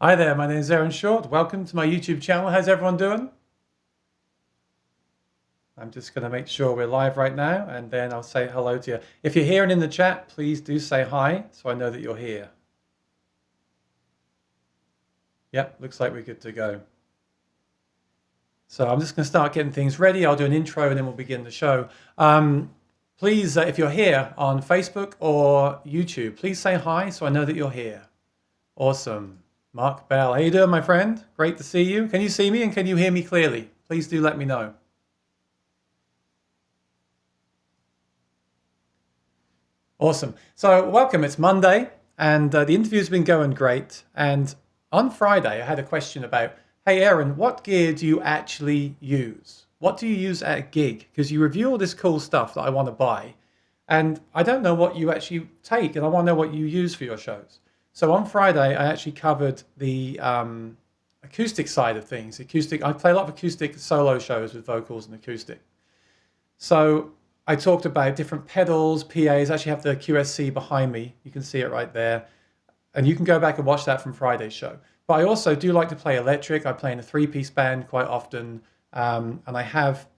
Hi there, my name is Aaron Short. Welcome to my YouTube channel. How's everyone doing? I'm just going to make sure we're live right now and then I'll say hello to you. If you're here and in the chat, please do say hi so I know that you're here. Yep, looks like we're good to go. So I'm just going to start getting things ready. I'll do an intro and then we'll begin the show. Please, if you're here on Facebook or YouTube, please say hi so I know that you're here. Awesome. Mark Bell, how you doing, my friend? Great to see you. Can you see me and can you hear me clearly? Please do let me know. Awesome. So welcome. It's Monday and the interview's been going great. And on Friday, I had a question about, hey, Aaron, what gear do you actually use? What do you use at a gig? Because you review all this cool stuff that I want to buy. And I don't know what you actually take and I want to know what you use for your shows. So on Friday, I actually covered the acoustic side of things. I play a lot of acoustic solo shows with vocals and acoustic. So I talked about different pedals, PAs. I actually have the QSC behind me. You can see it right there. And you can go back and watch that from Friday's show. But I also do like to play electric. I play in a three-piece band quite often. And I have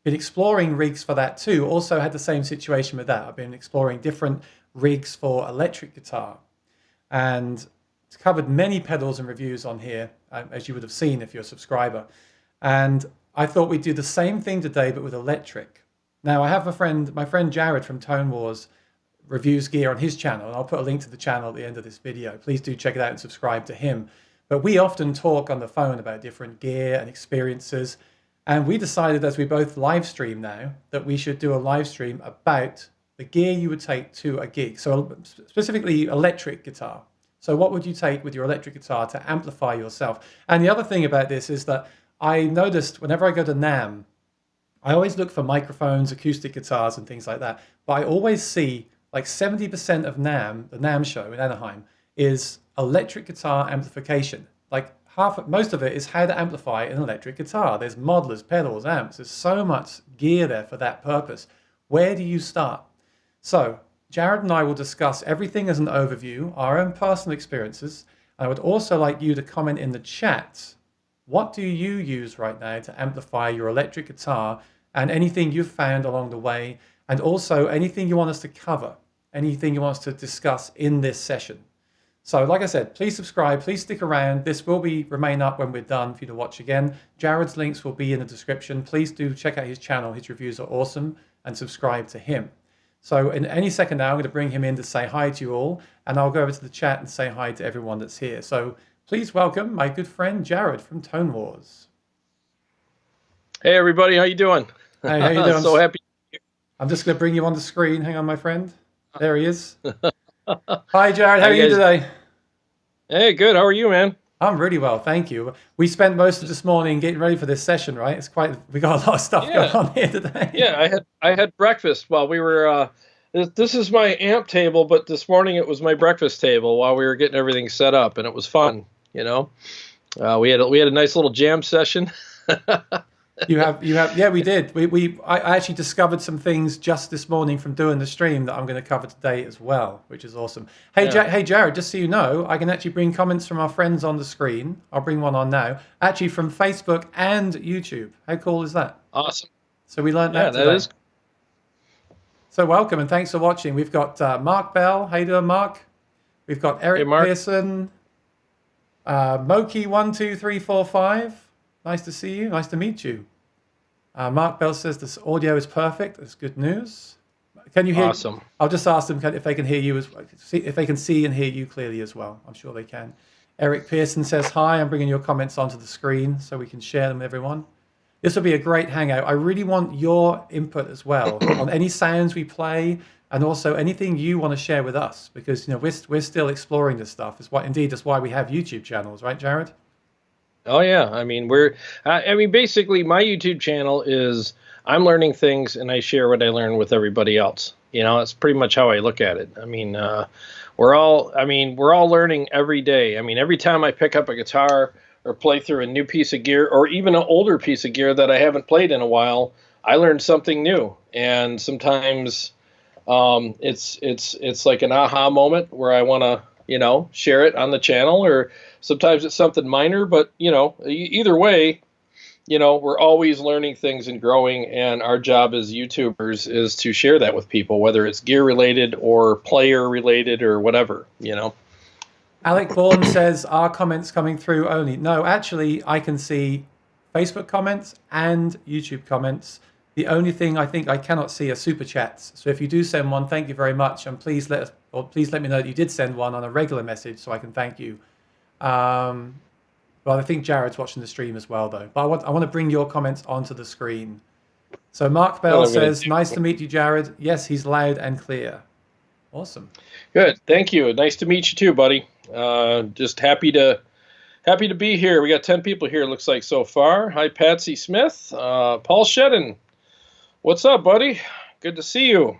been exploring rigs for that too. Also had the same situation with that. I've been exploring different rigs for electric guitar. And it's covered many pedals and reviews on here, as you would have seen if you're a subscriber. And I thought we'd do the same thing today, but with electric. Now, I have my friend Jared from Tone Wars reviews gear on his channel. And I'll put a link to the channel at the end of this video. Please do check it out and subscribe to him. But we often talk on the phone about different gear and experiences. And we decided, as we both live stream now, that we should do a live stream about the gear you would take to a gig. So specifically electric guitar. So what would you take with your electric guitar to amplify yourself? And the other thing about this is that I noticed whenever I go to NAMM, I always look for microphones, acoustic guitars and things like that. But I always see like 70% of NAMM, the NAMM show in Anaheim, is electric guitar amplification. Like most of it is how to amplify an electric guitar. There's modelers, pedals, amps. There's so much gear there for that purpose. Where do you start? So Jared and I will discuss everything as an overview, our own personal experiences. I would also like you to comment in the chat. What do you use right now to amplify your electric guitar and anything you've found along the way? And also anything you want us to cover, anything you want us to discuss in this session. So like I said, please subscribe, please stick around. This will remain up when we're done for you to watch again. Jared's links will be in the description. Please do check out his channel. His reviews are awesome and subscribe to him. So in any second now, I'm going to bring him in to say hi to you all, and I'll go over to the chat and say hi to everyone that's here. So please welcome my good friend Jared from Tone Wars. Hey everybody, how you doing? Hey, how you doing? So happy. I'm just going to bring you on the screen. Hang on, my friend. There he is. Hi, Jared. How are you guys today? Hey, good. How are you, man? I'm really well, thank you. We spent most of this morning getting ready for this session, right? We got a lot of stuff going on here today. Yeah, I had breakfast while we were. This is my amp table, but this morning it was my breakfast table while we were getting everything set up, and it was fun. You know, we had a nice little jam session. Yeah, we did. I actually discovered some things just this morning from doing the stream that I'm going to cover today as well, which is awesome. Hey, yeah. Hey, Jared, just so you know, I can actually bring comments from our friends on the screen. I'll bring one on now, actually from Facebook and YouTube. How cool is that? Awesome. So we learned that today. That is. So welcome and thanks for watching. We've got Mark Bell. How you doing, Mark? We've got Eric Pearson, Moki12345. Nice to see you. Nice to meet you. Mark Bell says this audio is perfect. That's good news. Can you hear? Awesome. I'll just ask them if they can hear you if they can see and hear you clearly as well. I'm sure they can. Eric Pearson says hi. I'm bringing your comments onto the screen so we can share them with everyone. This will be a great hangout. I really want your input as well on any sounds we play and also anything you want to share with us because we're still exploring this stuff. That's why we have YouTube channels, right, Jared? Oh yeah, I mean basically my YouTube channel is I'm learning things and I share what I learn with everybody else. You know, it's pretty much how I look at it. I mean, we're all learning every day. I mean, every time I pick up a guitar or play through a new piece of gear or even an older piece of gear that I haven't played in a while, I learned something new. And sometimes it's like an aha moment where I want to share it on the channel, or sometimes it's something minor, but either way, we're always learning things and growing, and our job as YouTubers is to share that with people, whether it's gear related or player related or whatever. Alec Bourne says, are comments coming through only? No, actually, I can see Facebook comments and YouTube comments. The only thing I think I cannot see are super chats. So if you do send one, thank you very much, and please let me know that you did send one on a regular message so I can thank you. Well, I think Jared's watching the stream as well, though. But I want to bring your comments onto the screen. So Mark Bell says, nice to meet you, Jared. Yes, he's loud and clear. Awesome. Good. Thank you. Nice to meet you too, buddy. Just happy to be here. We got 10 people here, it looks like, so far. Hi, Patsy Smith. Paul Shedden. What's up, buddy? Good to see you.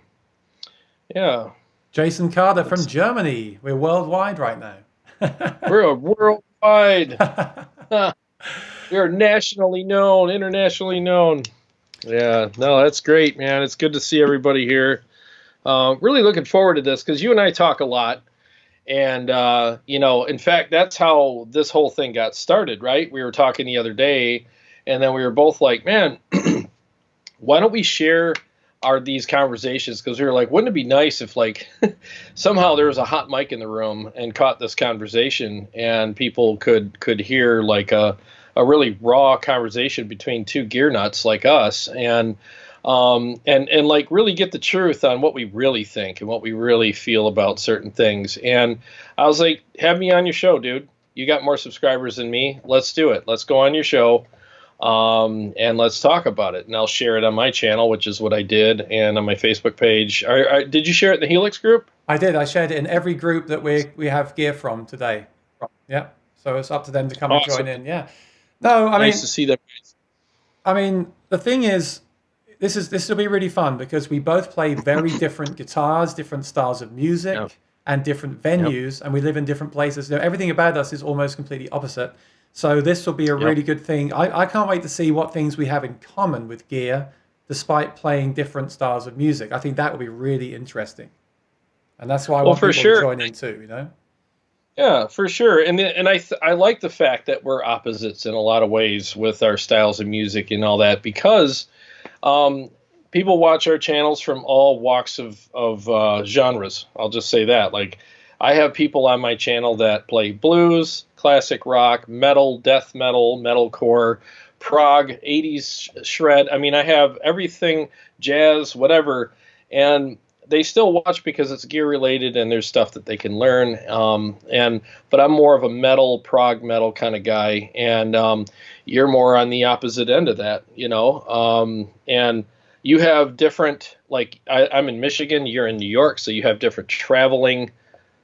Yeah. Jason Carter from Germany. We're worldwide right now. We're worldwide. We're nationally known, internationally known. Yeah, no, that's great, man. It's good to see everybody here. Really looking forward to this, because you and I talk a lot. And, in fact, that's how this whole thing got started, right? We were talking the other day, and then we were both like, man, why don't we share these conversations? Because we were like, wouldn't it be nice if, like, somehow there was a hot mic in the room and caught this conversation, and people could hear, like, a really raw conversation between two gear nuts like us, and like really get the truth on what we really think and what we really feel about certain things. And I was like, have me on your show, dude. You got more subscribers than me. Let's do it. Let's go on your show. And let's talk about it. And I'll share it on my channel, which is what I did, and on my Facebook page. Did you share it in the Helix group? I did. I shared it in every group that we have gear from today. Yeah. So it's up to them to come and join in. Yeah. No, I mean, nice to see them. I mean, the thing is, this will be really fun, because we both play very different guitars, different styles of music, and different venues, and we live in different places. Everything about us is almost completely opposite. So this will be a really good thing. I can't wait to see what things we have in common with gear, despite playing different styles of music. I think that will be really interesting, and that's why I want people to join in too. Yeah, for sure. And I like the fact that we're opposites in a lot of ways with our styles of music and all that, because people watch our channels from all walks of genres. I'll just say that. Like, I have people on my channel that play blues, classic rock, metal, death metal, metalcore, prog, 80s shred. I mean, I have everything, jazz, whatever. And they still watch because it's gear related and there's stuff that they can learn. But I'm more of a metal, prog metal kind of guy. And you're more on the opposite end of that, and you have different, like, I'm in Michigan, you're in New York, so you have different traveling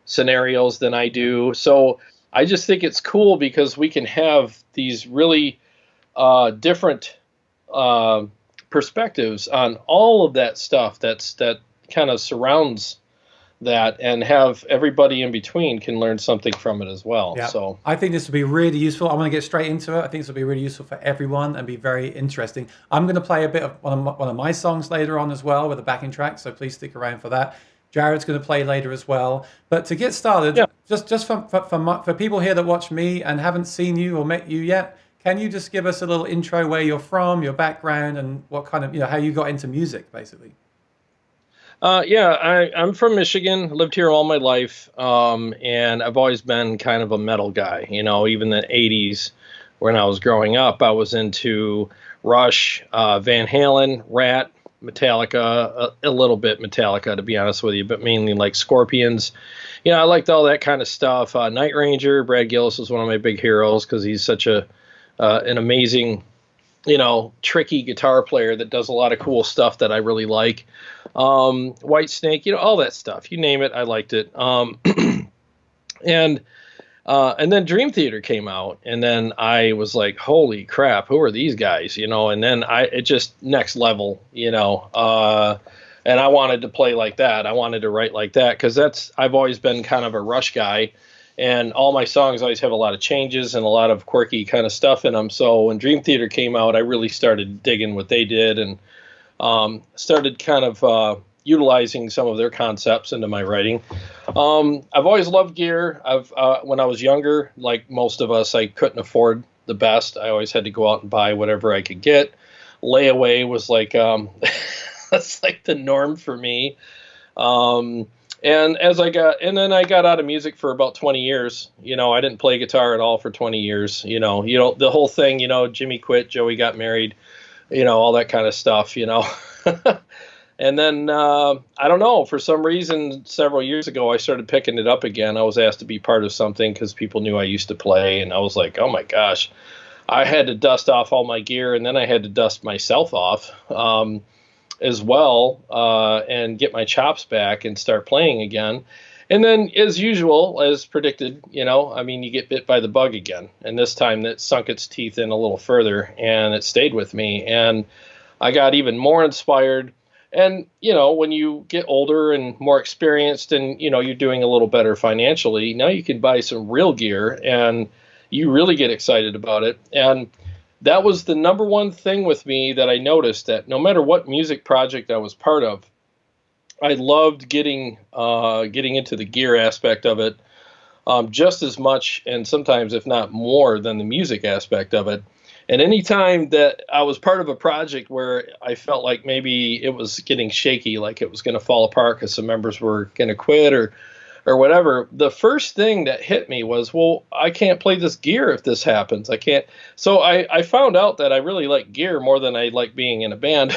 scenarios than I do. So I just think it's cool because we can have these really different perspectives on all of that stuff that kind of surrounds that, and have everybody in between can learn something from it as well. Yeah. So I think this will be really useful. I want to get straight into it. I think this will be really useful for everyone and be very interesting. I'm going to play a bit of one of my songs later on as well with a backing track, so please stick around for that. Jared's going to play later as well. But to get started, just for people here that watch me and haven't seen you or met you yet, can you just give us a little intro where you're from, your background, and what kind of, how you got into music, basically? I'm from Michigan, lived here all my life, and I've always been kind of a metal guy. Even the 80s, when I was growing up, I was into Rush, Van Halen, Rat, Metallica, a little bit Metallica, to be honest with you, but mainly like Scorpions. I liked all that kind of stuff. Night Ranger, Brad Gillis was one of my big heroes because he's such an amazing, tricky guitar player that does a lot of cool stuff that I really like. White Snake, all that stuff, you name it, I liked it. And then Dream Theater came out, and then I was like, holy crap, who are these guys? And then it just next level, and I wanted to play like that. I wanted to write like that, because I've always been kind of a Rush guy, and all my songs always have a lot of changes and a lot of quirky kind of stuff in them. So when Dream Theater came out, I really started digging what they did, and started kind of utilizing some of their concepts into my writing. I've always loved gear. When I was younger, like most of us, I couldn't afford the best. I always had to go out and buy whatever I could get. Layaway was like that's like the norm for me. Um, and then I got out of music for about 20 years. I didn't play guitar at all for 20 years. The whole thing. Jimmy quit, Joey got married. All that kind of stuff. And then I don't know, for some reason, several years ago, I started picking it up again. I was asked to be part of something because people knew I used to play, and I was like, oh my gosh, I had to dust off all my gear, and then I had to dust myself off as well, and get my chops back and start playing again. And then, as usual, as predicted, you get bit by the bug again. And this time that sunk its teeth in a little further, and it stayed with me. And I got even more inspired. And, when you get older and more experienced and, you're doing a little better financially, now you can buy some real gear and you really get excited about it. And that was the number one thing with me that I noticed, that no matter what music project I was part of, I loved getting into the gear aspect of it just as much, and sometimes if not more, than the music aspect of it. And anytime that I was part of a project where I felt like maybe it was getting shaky, like it was going to fall apart because some members were going to quit or whatever, the first thing that hit me was, well, I can't play this gear if this happens. I can't. So I found out that I really like gear more than I like being in a band.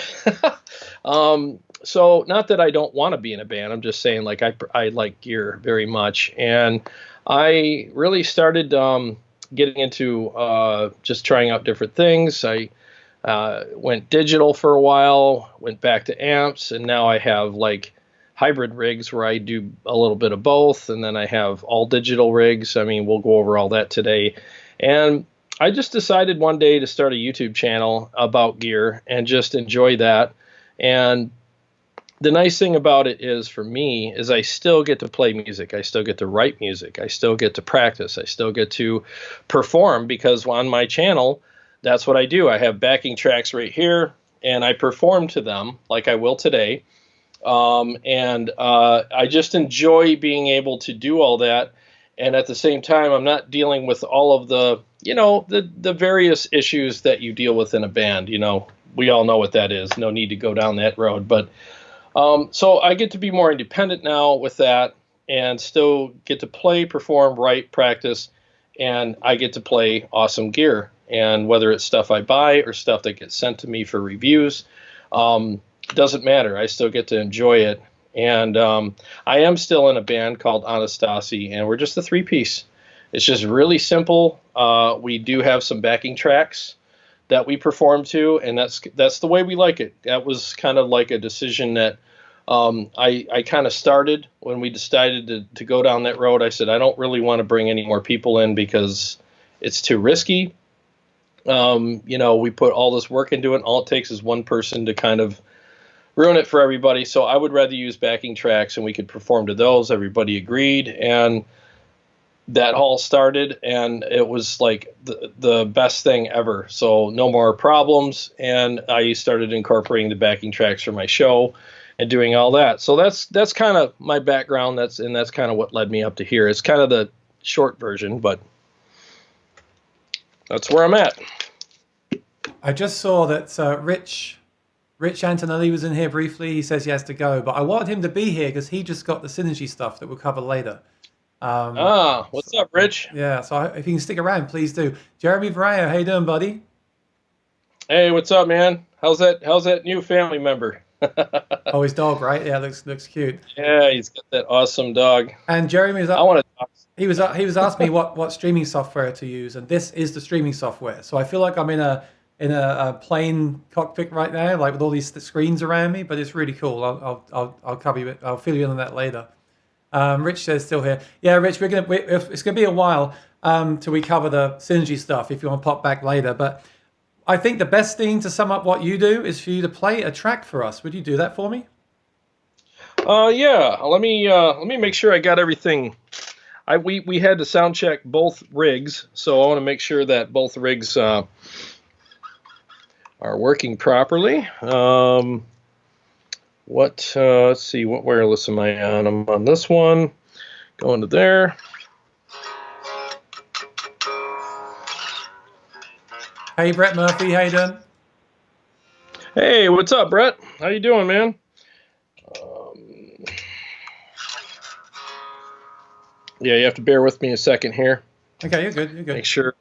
So not that I don't want to be in a band. I'm just saying, like, I like gear very much. And I really started getting into just trying out different things. I went digital for a while, went back to amps, and now I have like hybrid rigs where I do a little bit of both, and then I have all digital rigs. I mean, we'll go over all that today. And I just decided one day to start a YouTube channel about gear and just enjoy that. And the nice thing about it is, for me, is I still get to play music. I still get to write music. I still get to practice. I still get to perform, because on my channel, that's what I do. I have backing tracks right here, and I perform to them like I will today. I just enjoy being able to do all that. And at the same time, I'm not dealing with all of the, the various issues that you deal with in a band. We all know what that is. No need to go down that road. But so I get to be more independent now with that, and still get to play, perform, write, practice, and I get to play awesome gear. And whether it's stuff I buy or stuff that gets sent to me for reviews, doesn't matter. I still get to enjoy it. And I am still in a band called Anastasi, and we're just a three-piece. It's just really simple. We do have some backing tracks that we perform to, and that's the way we like it. That was kind of like a decision that I kind of started when we decided to go down that road. I said, I don't really want to bring any more people in because it's too risky. We put all this work into it. All it takes is one person to kind of ruin it for everybody. So I would rather use backing tracks, and we could perform to those. Everybody agreed, and that all started, and it was like the best thing ever. So no more problems, and I started incorporating the backing tracks for my show and doing all that. So that's kind of my background. That's kind of what led me up to here. It's kind of the short version, but that's where I'm at. I just saw that Rich Antonelli was in here briefly. He says he has to go, but I wanted him to be here because he just got the synergy stuff that we'll cover later. What's up, Rich? Yeah, so if you can stick around, please do. Jeremy Vareo, how you doing, buddy? Hey, what's up, man? How's that new family member? Oh, his dog, right? Yeah, looks cute. Yeah, he's got that awesome dog. And Jeremy was up. I want to talk. He was asking me what streaming software to use, and this is the streaming software. So I feel like I'm in a plane cockpit right now, like with all these screens around me. But it's really cool. I'll cover you. I'll fill you in on that later. Rich says still here. Yeah, Rich, it's gonna be a while till we cover the synergy stuff. If you want to pop back later, but I think the best thing to sum up what you do is for you to play a track for us. Would you do that for me? Yeah. Let me make sure I got everything. We had to sound check both rigs, so I want to make sure that both rigs are working properly. Let's see, what wireless am I on? I'm on this one. Go into there. Hey, Brett Murphy, how you doing? Hey, what's up, Brett? How you doing, man? Yeah, you have to bear with me a second here. Okay, you're good. You're good. Make sure.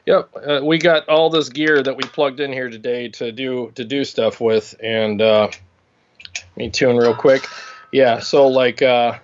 Yep, we got all this gear that we plugged in here today to do stuff with, and let me tune real quick. Yeah, so like I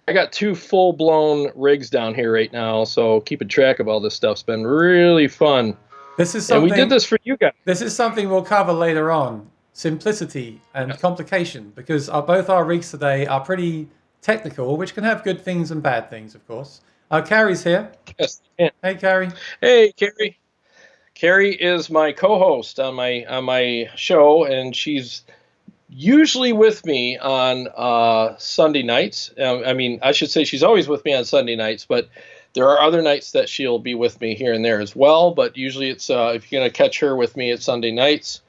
got 2 full-blown rigs down here right now, so keeping track of all this stuff's been really fun. This is And something. we did this for you guys. This is something we'll cover later on: simplicity and complication, because both our rigs today are pretty technical, which can have good things and bad things, of course. Carrie's here. Yes. Yeah. Hey, Carrie. Hey, Carrie. Carrie is my co-host on my show, and she's usually with me on Sunday nights. I mean, I should say she's always with me on Sunday nights, but there are other nights that she'll be with me here and there as well. But usually it's if you're going to catch her with me, it's Sunday nights.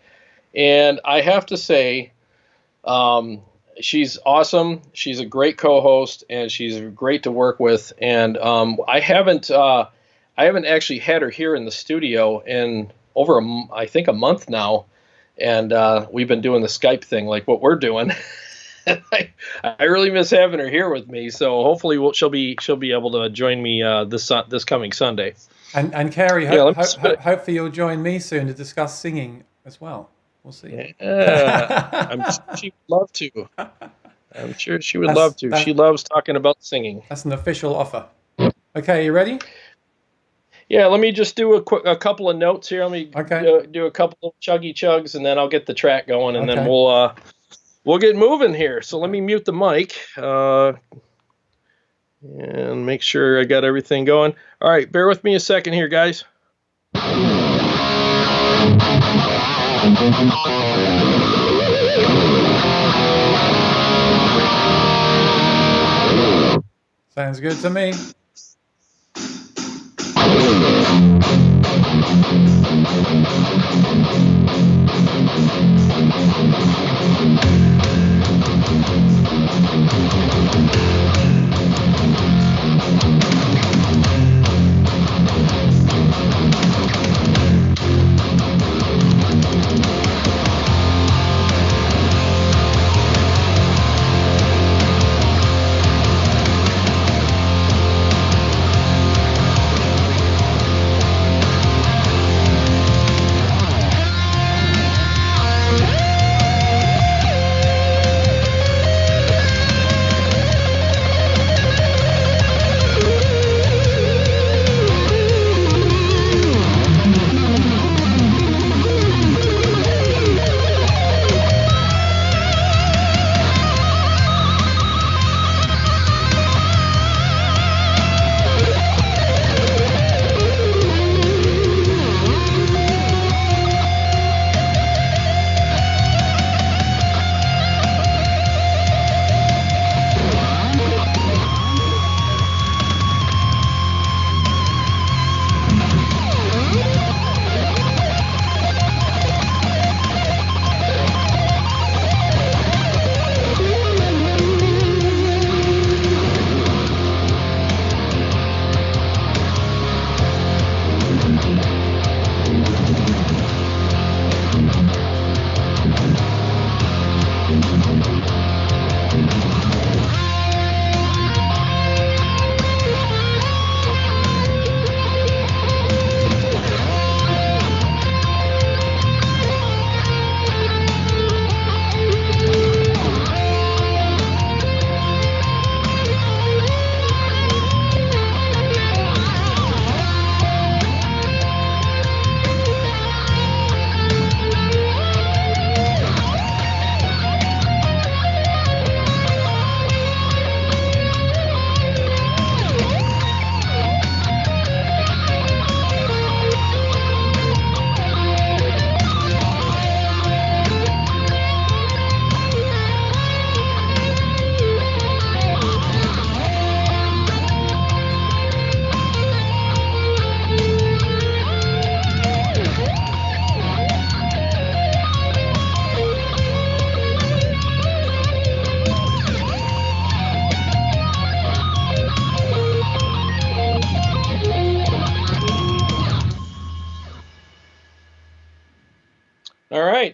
And I have to say, she's awesome. She's a great co-host, and she's great to work with. And I haven't actually had her here in the studio in over I think a month now. And we've been doing the Skype thing like what we're doing. I really miss having her here with me. So hopefully she'll be able to join me this coming Sunday. And Carrie, hopefully you'll join me soon to discuss singing as well. We'll see. Yeah, I'm sure she would love to. I'm sure she would love to. She loves talking about singing. That's an official offer. Okay, you ready? Yeah, let me just do a couple of notes here. Let me do a couple of chuggy chugs, and then I'll get the track going, and then we'll get moving here. So let me mute the mic and make sure I got everything going. All right, bear with me a second here, guys. Sounds good to me.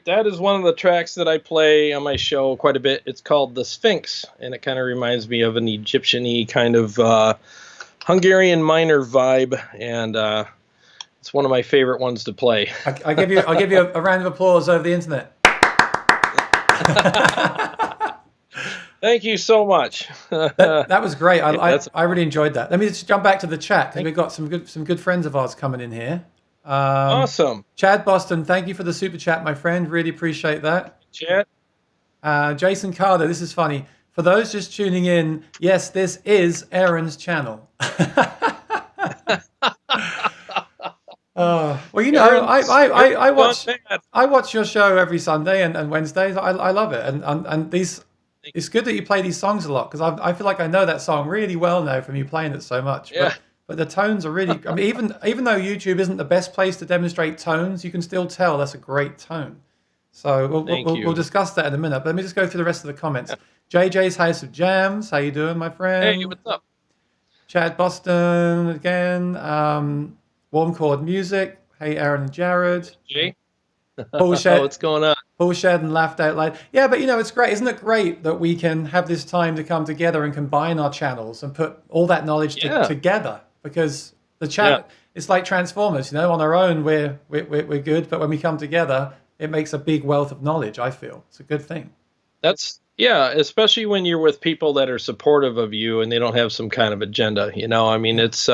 that is one of the tracks that I play on my show quite a bit. It's called the Sphinx, and it kind of reminds me of an Egyptian-y kind of Hungarian minor vibe, and it's one of my favorite ones to play. I'll give you a round of applause over the internet. Thank you so much. That was great. I really enjoyed that. Let me just jump back to the chat because we've got some good friends of ours coming in here. Awesome. Chad Boston, thank you for the super chat, my friend. Really appreciate that. Chad. Jason Carter, this is funny. For those just tuning in, yes, this is Aaron's channel. Well, you know, I watch your show every Sunday and Wednesdays. I love it, and these. It's good that you play these songs a lot because I feel like I know that song really well now from you playing it so much. Yeah. But the tones are really. I mean, even though YouTube isn't the best place to demonstrate tones, you can still tell that's a great tone. So we'll discuss that in a minute. But let me just go through the rest of the comments. JJ's House of Jams, how you doing, my friend? Hey, what's up? Chad Boston again. Warm Chord Music. Hey, Aaron and Jared. Jay. Bullshit. What's going on? Bullshit and laughed out loud. Yeah, but you know, it's great. Isn't it great that we can have this time to come together and combine our channels and put all that knowledge together? Because the chat, it's like Transformers, you know, on our own, we're good. But when we come together, it makes a big wealth of knowledge, I feel. It's a good thing. Especially when you're with people that are supportive of you and they don't have some kind of agenda, you know. I mean, it's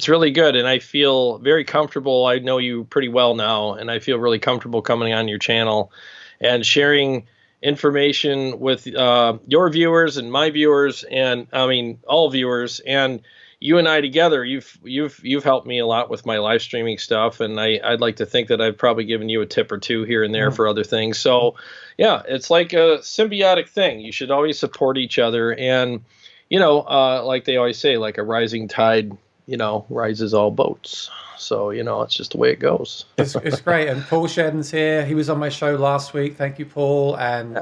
really good, and I feel very comfortable. I know you pretty well now, and I feel really comfortable coming on your channel and sharing information with your viewers and my viewers, and I mean all viewers, and you and I together. You've helped me a lot with my live streaming stuff, and I'd like to think that I've probably given you a tip or two here and there for other things. So yeah, it's like a symbiotic thing. You should always support each other, and you know, like they always say, like a rising tide, you know, rises all boats. So you know, it's just the way it goes. It's great. And Paul Shedden's here. He was on my show last week. Thank you, Paul. And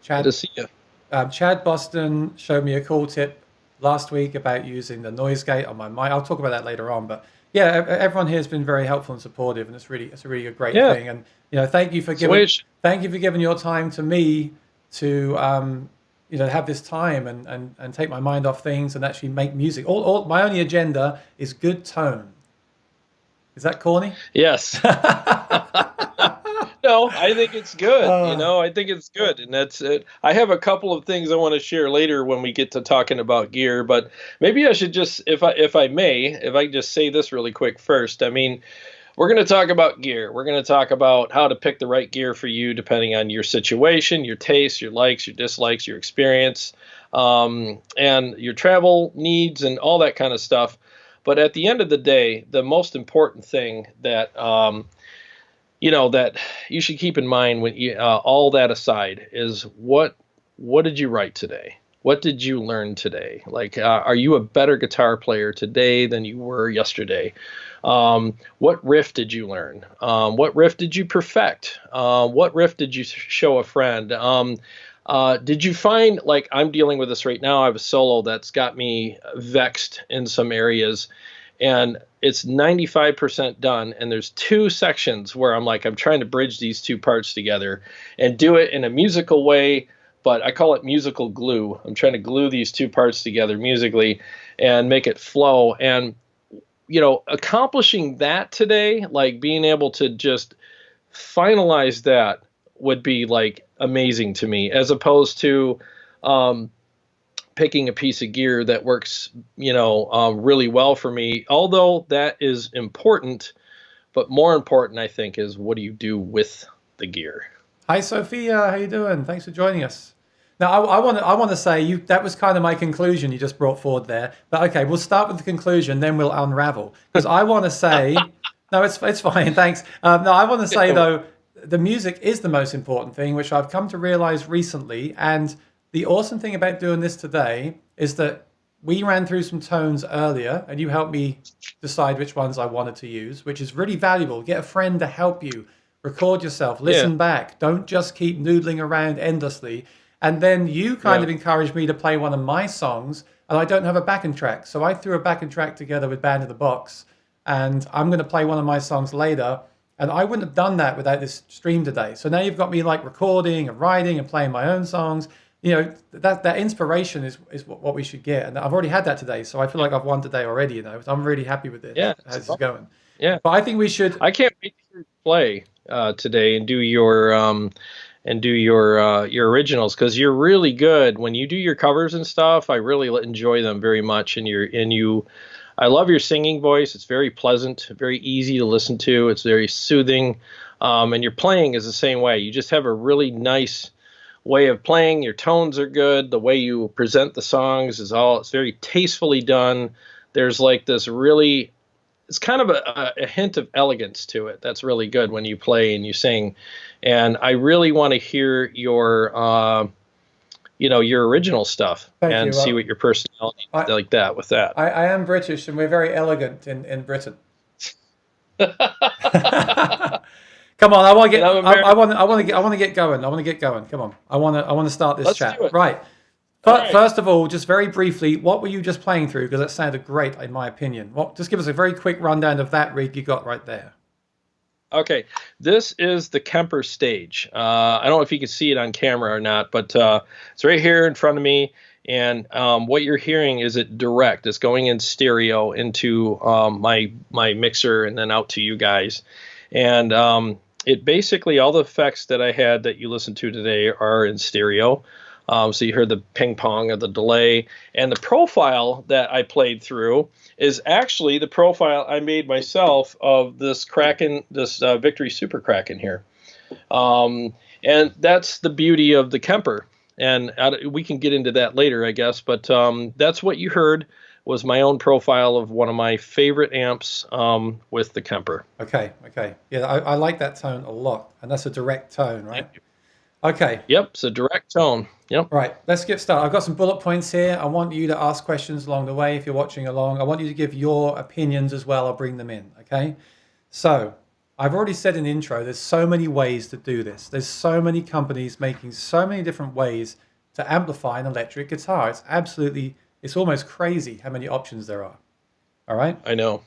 Chad. Good to see you. Chad Boston showed me a cool tip last week about using the noise gate on my mic. I'll talk about that later on, but yeah, everyone here has been very helpful and supportive, and it's a really a great thing. And you know, thank you for giving your time to me to you know, have this time and take my mind off things and actually make music. All my only agenda is good tone. Is that corny? Yes. No, I think it's good. You know, I think it's good, and that's it. I have a couple of things I want to share later when we get to talking about gear, but maybe I should just, if I can just say this really quick first. I mean, we're going to talk about gear. We're going to talk about how to pick the right gear for you, depending on your situation, your tastes, your likes, your dislikes, your experience, and your travel needs, and all that kind of stuff. But at the end of the day, the most important thing that you know, that you should keep in mind when you, all that aside, is what did you write today? What did you learn today? Like, are you a better guitar player today than you were yesterday? What riff did you learn? What riff did you perfect? What riff did you show a friend? Did you find, like I'm dealing with this right now, I have a solo that's got me vexed in some areas, and it's 95% done, and there's two sections where I'm trying to bridge these two parts together and do it in a musical way, but I call it musical glue. I'm trying to glue these two parts together musically and make it flow. And, you know, accomplishing that today, like being able to just finalize that would be like amazing to me, as opposed to picking a piece of gear that works, you know, really well for me. Although that is important, but more important, I think, is what do you do with the gear? Hi, Sophia. How you doing? Thanks for joining us. Now, I want to say that was kind of my conclusion you just brought forward there. But okay, we'll start with the conclusion, then we'll unravel. Because I want to say, no, it's fine. Thanks. No, I want to say though, the music is the most important thing, which I've come to realize recently. And the awesome thing about doing this today is that we ran through some tones earlier, and you helped me decide which ones I wanted to use, which is really valuable. Get a friend to help you. Record yourself. Listen back. Don't just keep noodling around endlessly. And then you kind of encouraged me to play one of my songs, and I don't have a backing track. So I threw a backing track together with Band in the Box, and I'm going to play one of my songs later. And I wouldn't have done that without this stream today. So now you've got me like recording and writing and playing my own songs. You know, that inspiration is what we should get. And I've already had that today. So I feel like I've won today already, you know. So I'm really happy with this, Yeah, how this is going. yeah. But I think we should. I can't wait to play today and do your originals, because you're really good when you do your covers and stuff. I really enjoy them very much, and I love your singing voice. It's very pleasant, very easy to listen to. It's very soothing, and your playing is the same way. You just have a really nice way of playing. Your tones are good. The way you present the songs it's very tastefully done. There's like this really, it's kind of a hint of elegance to it. That's really good when you play and you sing. And I really want to hear your original stuff. Thank and you. see what your personality is like that with that. I am British, and we're very elegant in Britain. Come on, I want to get. I want to get going. I want to get going. Come on, I want to start this Let's chat. do it. Right. But first of all, just very briefly, what were you just playing through? Because that sounded great, in my opinion. Just give us a very quick rundown of that rig you got right there. Okay, this is the Kemper stage. I don't know if you can see it on camera or not, but it's right here in front of me. And what you're hearing is it direct. It's going in stereo into my mixer and then out to you guys. And it basically, all the effects that I had that you listened to today are in stereo. So you heard the ping pong of the delay, and the profile that I played through is actually the profile I made myself of this Kraken, this Victory Super Kraken here. And that's the beauty of the Kemper. And we can get into that later, I guess. But that's what you heard was my own profile of one of my favorite amps with the Kemper. Okay. Yeah, I like that tone a lot. And that's a direct tone, right? Okay. Yep, it's a direct tone. Yep. Right, let's get started. I've got some bullet points here. I want you to ask questions along the way if you're watching along. I want you to give your opinions as well. I'll bring them in, okay? So, I've already said in the intro, there's so many ways to do this. There's so many companies making so many different ways to amplify an electric guitar. It's almost crazy how many options there are. All right? I know.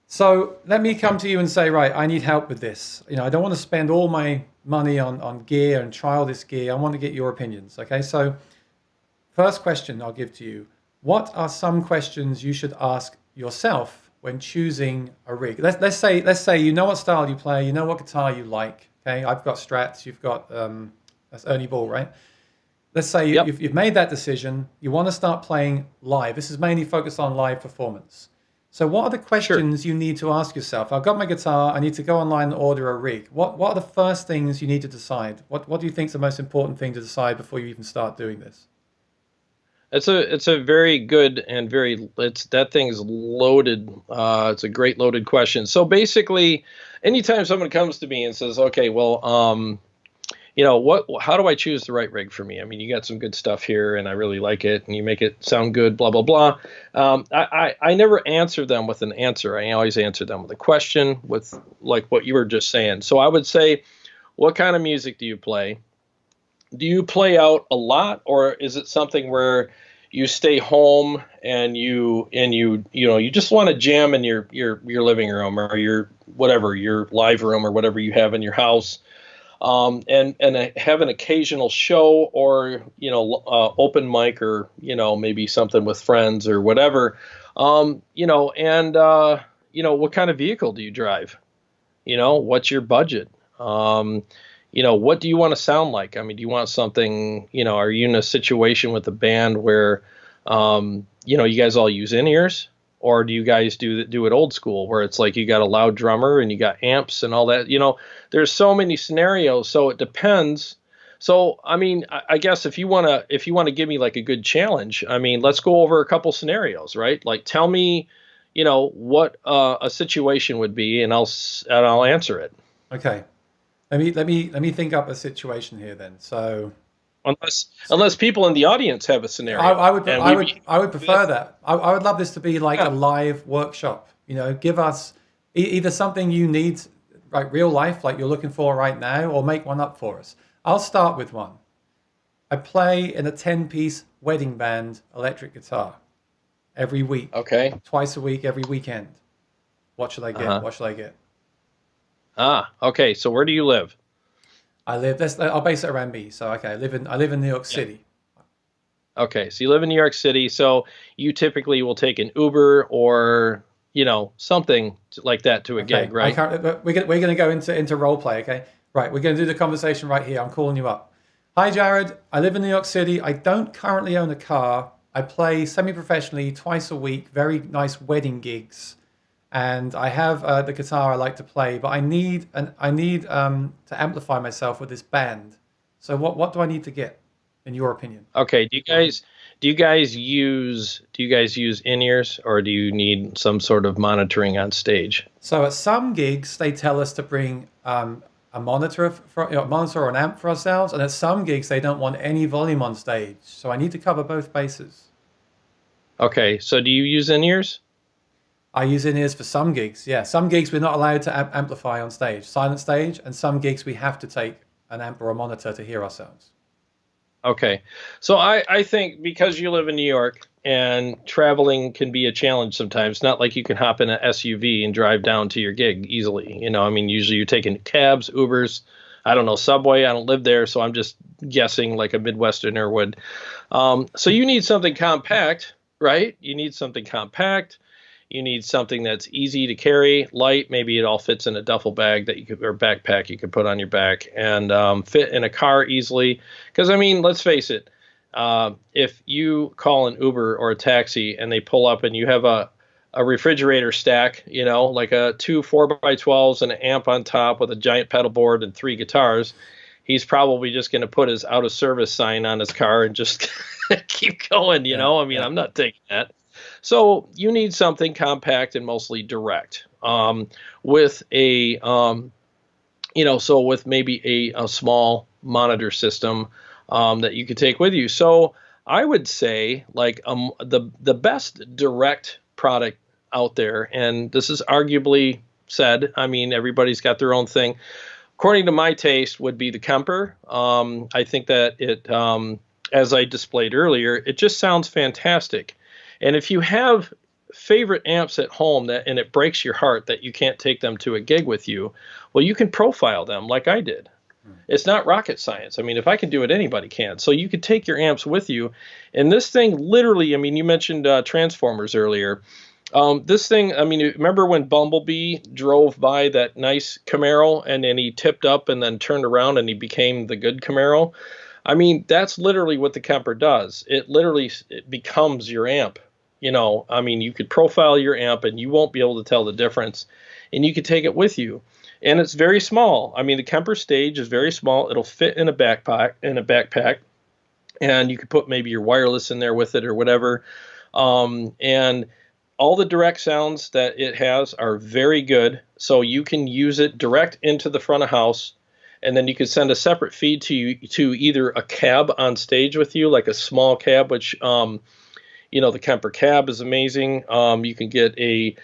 So let me come to you and say, right, I need help with this. You know, I don't want to spend all my money on gear and try all this gear. I want to get your opinions. Okay, so first question I'll give to you. What are some questions you should ask yourself when choosing a rig? Let's say you know what style you play, you know what guitar you like. Okay, I've got Strats, you've got that's Ernie Ball, right? Let's say you've made that decision. You want to start playing live. This is mainly focused on live performance. So what are the questions you need to ask yourself? I've got my guitar. I need to go online and order a rig. What are the first things you need to decide? What do you think is the most important thing to decide before you even start doing this? It's a very good and that thing's loaded. It's a great loaded question. So basically, anytime someone comes to me and says, "Okay, well, how do I choose the right rig for me? I mean, you got some good stuff here, and I really like it, and you make it sound good, blah blah blah." I never answer them with an answer. I always answer them with a question, with like what you were just saying. So I would say, what kind of music do you play? Do you play out a lot, or is it something where you stay home and you just want to jam in your living room or your live room or whatever you have in your house? And have an occasional show or, open mic or, maybe something with friends or whatever, what kind of vehicle do you drive? What's your budget? What do you want to sound like? I mean, do you want something, are you in a situation with a band where, you guys all use in-ears? Or do you guys do it old school where it's like you got a loud drummer and you got amps and all that? There's so many scenarios, so it depends. So I mean, I guess if you wanna give me like a good challenge, I mean, let's go over a couple scenarios, right? Like tell me, what a situation would be, and I'll answer it. Okay, let me think up a situation here then. So. Unless people in the audience have a scenario, I would prefer that. I would love this to be like a live workshop. Give us either something you need, like real life, like you're looking for right now, or make one up for us. I'll start with one. I play in a 10-piece wedding band electric guitar every week. Okay. Twice a week, every weekend. What should I get? What should I get? Ah, okay. So where do you live? I'll base it around me. So, okay, I live in New York Yeah. City. Okay, so you live in New York City, so you typically will take an Uber or, something like that to a Okay, gig, I right? can't. We're gonna go into role play. Okay, right. We're gonna do the conversation right here. I'm calling you up. Hi, Jared. I live in New York City. I don't currently own a car. I play semi-professionally twice a week. Very nice wedding gigs, and I have the guitar I like to play. But I need to amplify myself with this band. So what do I need to get, in your opinion? Okay, do you guys use in-ears or do you need some sort of monitoring on stage? So at some gigs, they tell us to bring a monitor, a monitor or an amp for ourselves, and at some gigs, they don't want any volume on stage. So I need to cover both bases. Okay, so do you use in-ears? I use in-ears for some gigs. Yeah, some gigs we're not allowed to amplify on stage, silent stage, and some gigs we have to take an amp or a monitor to hear ourselves. Okay. So I think because you live in New York and traveling can be a challenge sometimes, not like you can hop in an SUV and drive down to your gig easily. I mean, usually you're taking cabs, Ubers, I don't know, Subway. I don't live there, so I'm just guessing like a Midwesterner would. So you need something compact, right? You need something compact. You need something that's easy to carry, light. Maybe it all fits in a duffel bag that you could, or backpack you could put on your back, and fit in a car easily. Because I mean, let's face it, if you call an Uber or a taxi and they pull up and you have a refrigerator stack, like a two 4x12s and an amp on top with a giant pedal board and three guitars, he's probably just going to put his out of service sign on his car and just keep going. Yeah, I mean, yeah. I'm not taking that. So you need something compact and mostly direct, with with maybe a small monitor system, that you could take with you. So I would say like the best direct product out there, and this is arguably said. I mean, everybody's got their own thing. According to my taste, would be the Kemper. I think that as I displayed earlier, it just sounds fantastic. And if you have favorite amps at home and it breaks your heart that you can't take them to a gig with you, well, you can profile them like I did. It's not rocket science. I mean, if I can do it, anybody can. So you could take your amps with you. And this thing literally, I mean, you mentioned Transformers earlier. This thing, I mean, remember when Bumblebee drove by that nice Camaro and then he tipped up and then turned around and he became the good Camaro? I mean, that's literally what the Kemper does. It becomes your amp. I mean, you could profile your amp and you won't be able to tell the difference, and you could take it with you. And it's very small. I mean, the Kemper stage is very small. It'll fit in a backpack, and you could put maybe your wireless in there with it or whatever. And all the direct sounds that it has are very good. So you can use it direct into the front of house, and then you could send a separate feed to either a cab on stage with you, like a small cab, which the Kemper cab is amazing. You can get a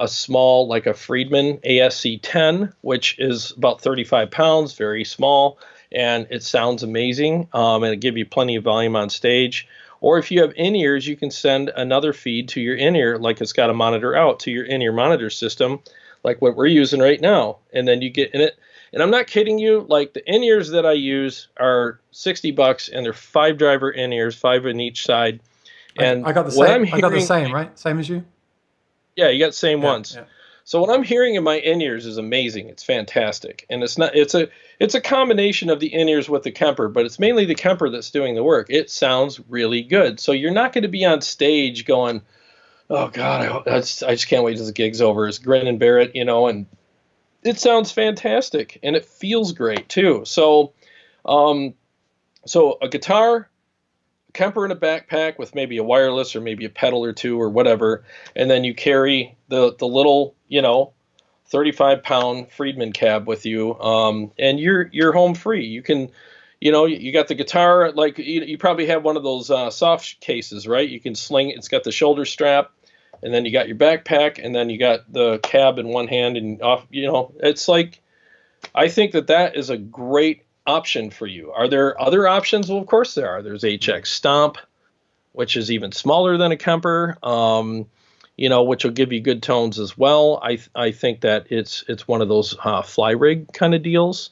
small, like a Friedman ASC 10, which is about 35 pounds, very small, and it sounds amazing. And it give you plenty of volume on stage. Or if you have in-ears, you can send another feed to your in-ear, like it's got a monitor out to your in-ear monitor system, like what we're using right now. And then you get in it. And I'm not kidding you, like the in-ears that I use are $60, and they're 5-driver in-ears, 5 on each side. And I got the what same. I'm I got the hearing, same, right? Same as you. yeah, you got the same Yeah, ones. yeah. So what I'm hearing in my in-ears is amazing. It's fantastic. And it's a combination of the in-ears with the Kemper, but it's mainly the Kemper that's doing the work. It sounds really good. So you're not going to be on stage going, "Oh God, I just can't wait till the gig's over." It's grin and bear it, and it sounds fantastic and it feels great too. Um, so a guitar, Kemper in a backpack with maybe a wireless or maybe a pedal or two or whatever, and then you carry the little 35-pound Friedman cab with you, and you're home free. You can, you got the guitar, like you probably have one of those soft cases, right? You can sling it. It's got the shoulder strap, and then you got your backpack, and then you got the cab in one hand, and off. It's like, I think that is a great option for you. Are there other options? Well, of course there are. There's HX Stomp, which is even smaller than a Kemper. which will give you good tones as well. I think that it's one of those fly rig kind of deals,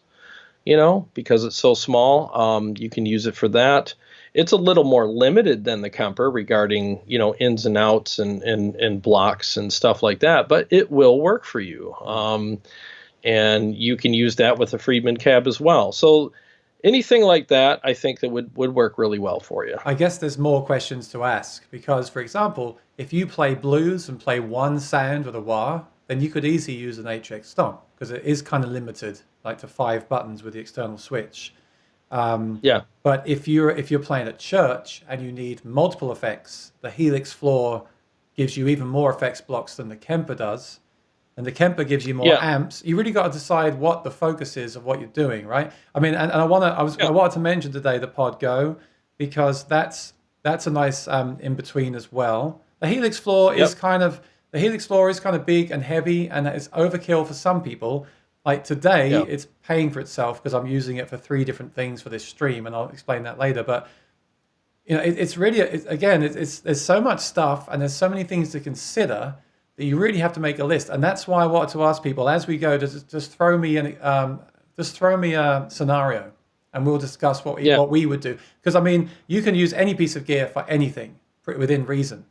because it's so small. You can use it for that. It's a little more limited than the Kemper regarding, ins and outs and blocks and stuff like that, but it will work for you. And you can use that with a Friedman cab as well. So anything like that, I think that would work really well for you. I guess there's more questions to ask because, for example, if you play blues and play one sound with a wah, then you could easily use an HX Stomp because it is kind of limited, like to 5 buttons with the external switch. Yeah. But if you're playing at church and you need multiple effects, the Helix floor gives you even more effects blocks than the Kemper does. And the Kemper gives you more amps. You really got to decide what the focus is of what you're doing, right? I mean, and I wanted to mention today the Pod Go because that's a nice in between as well. The Helix floor is kind of big and heavy, and it's overkill for some people. Like today, it's paying for itself because I'm using it for 3 different things for this stream, and I'll explain that later. But it's really there's so much stuff and there's so many things to consider that you really have to make a list. And that's why I wanted to ask people as we go, just throw me a scenario and we'll discuss what we would do. Because I mean, you can use any piece of gear for anything within reason,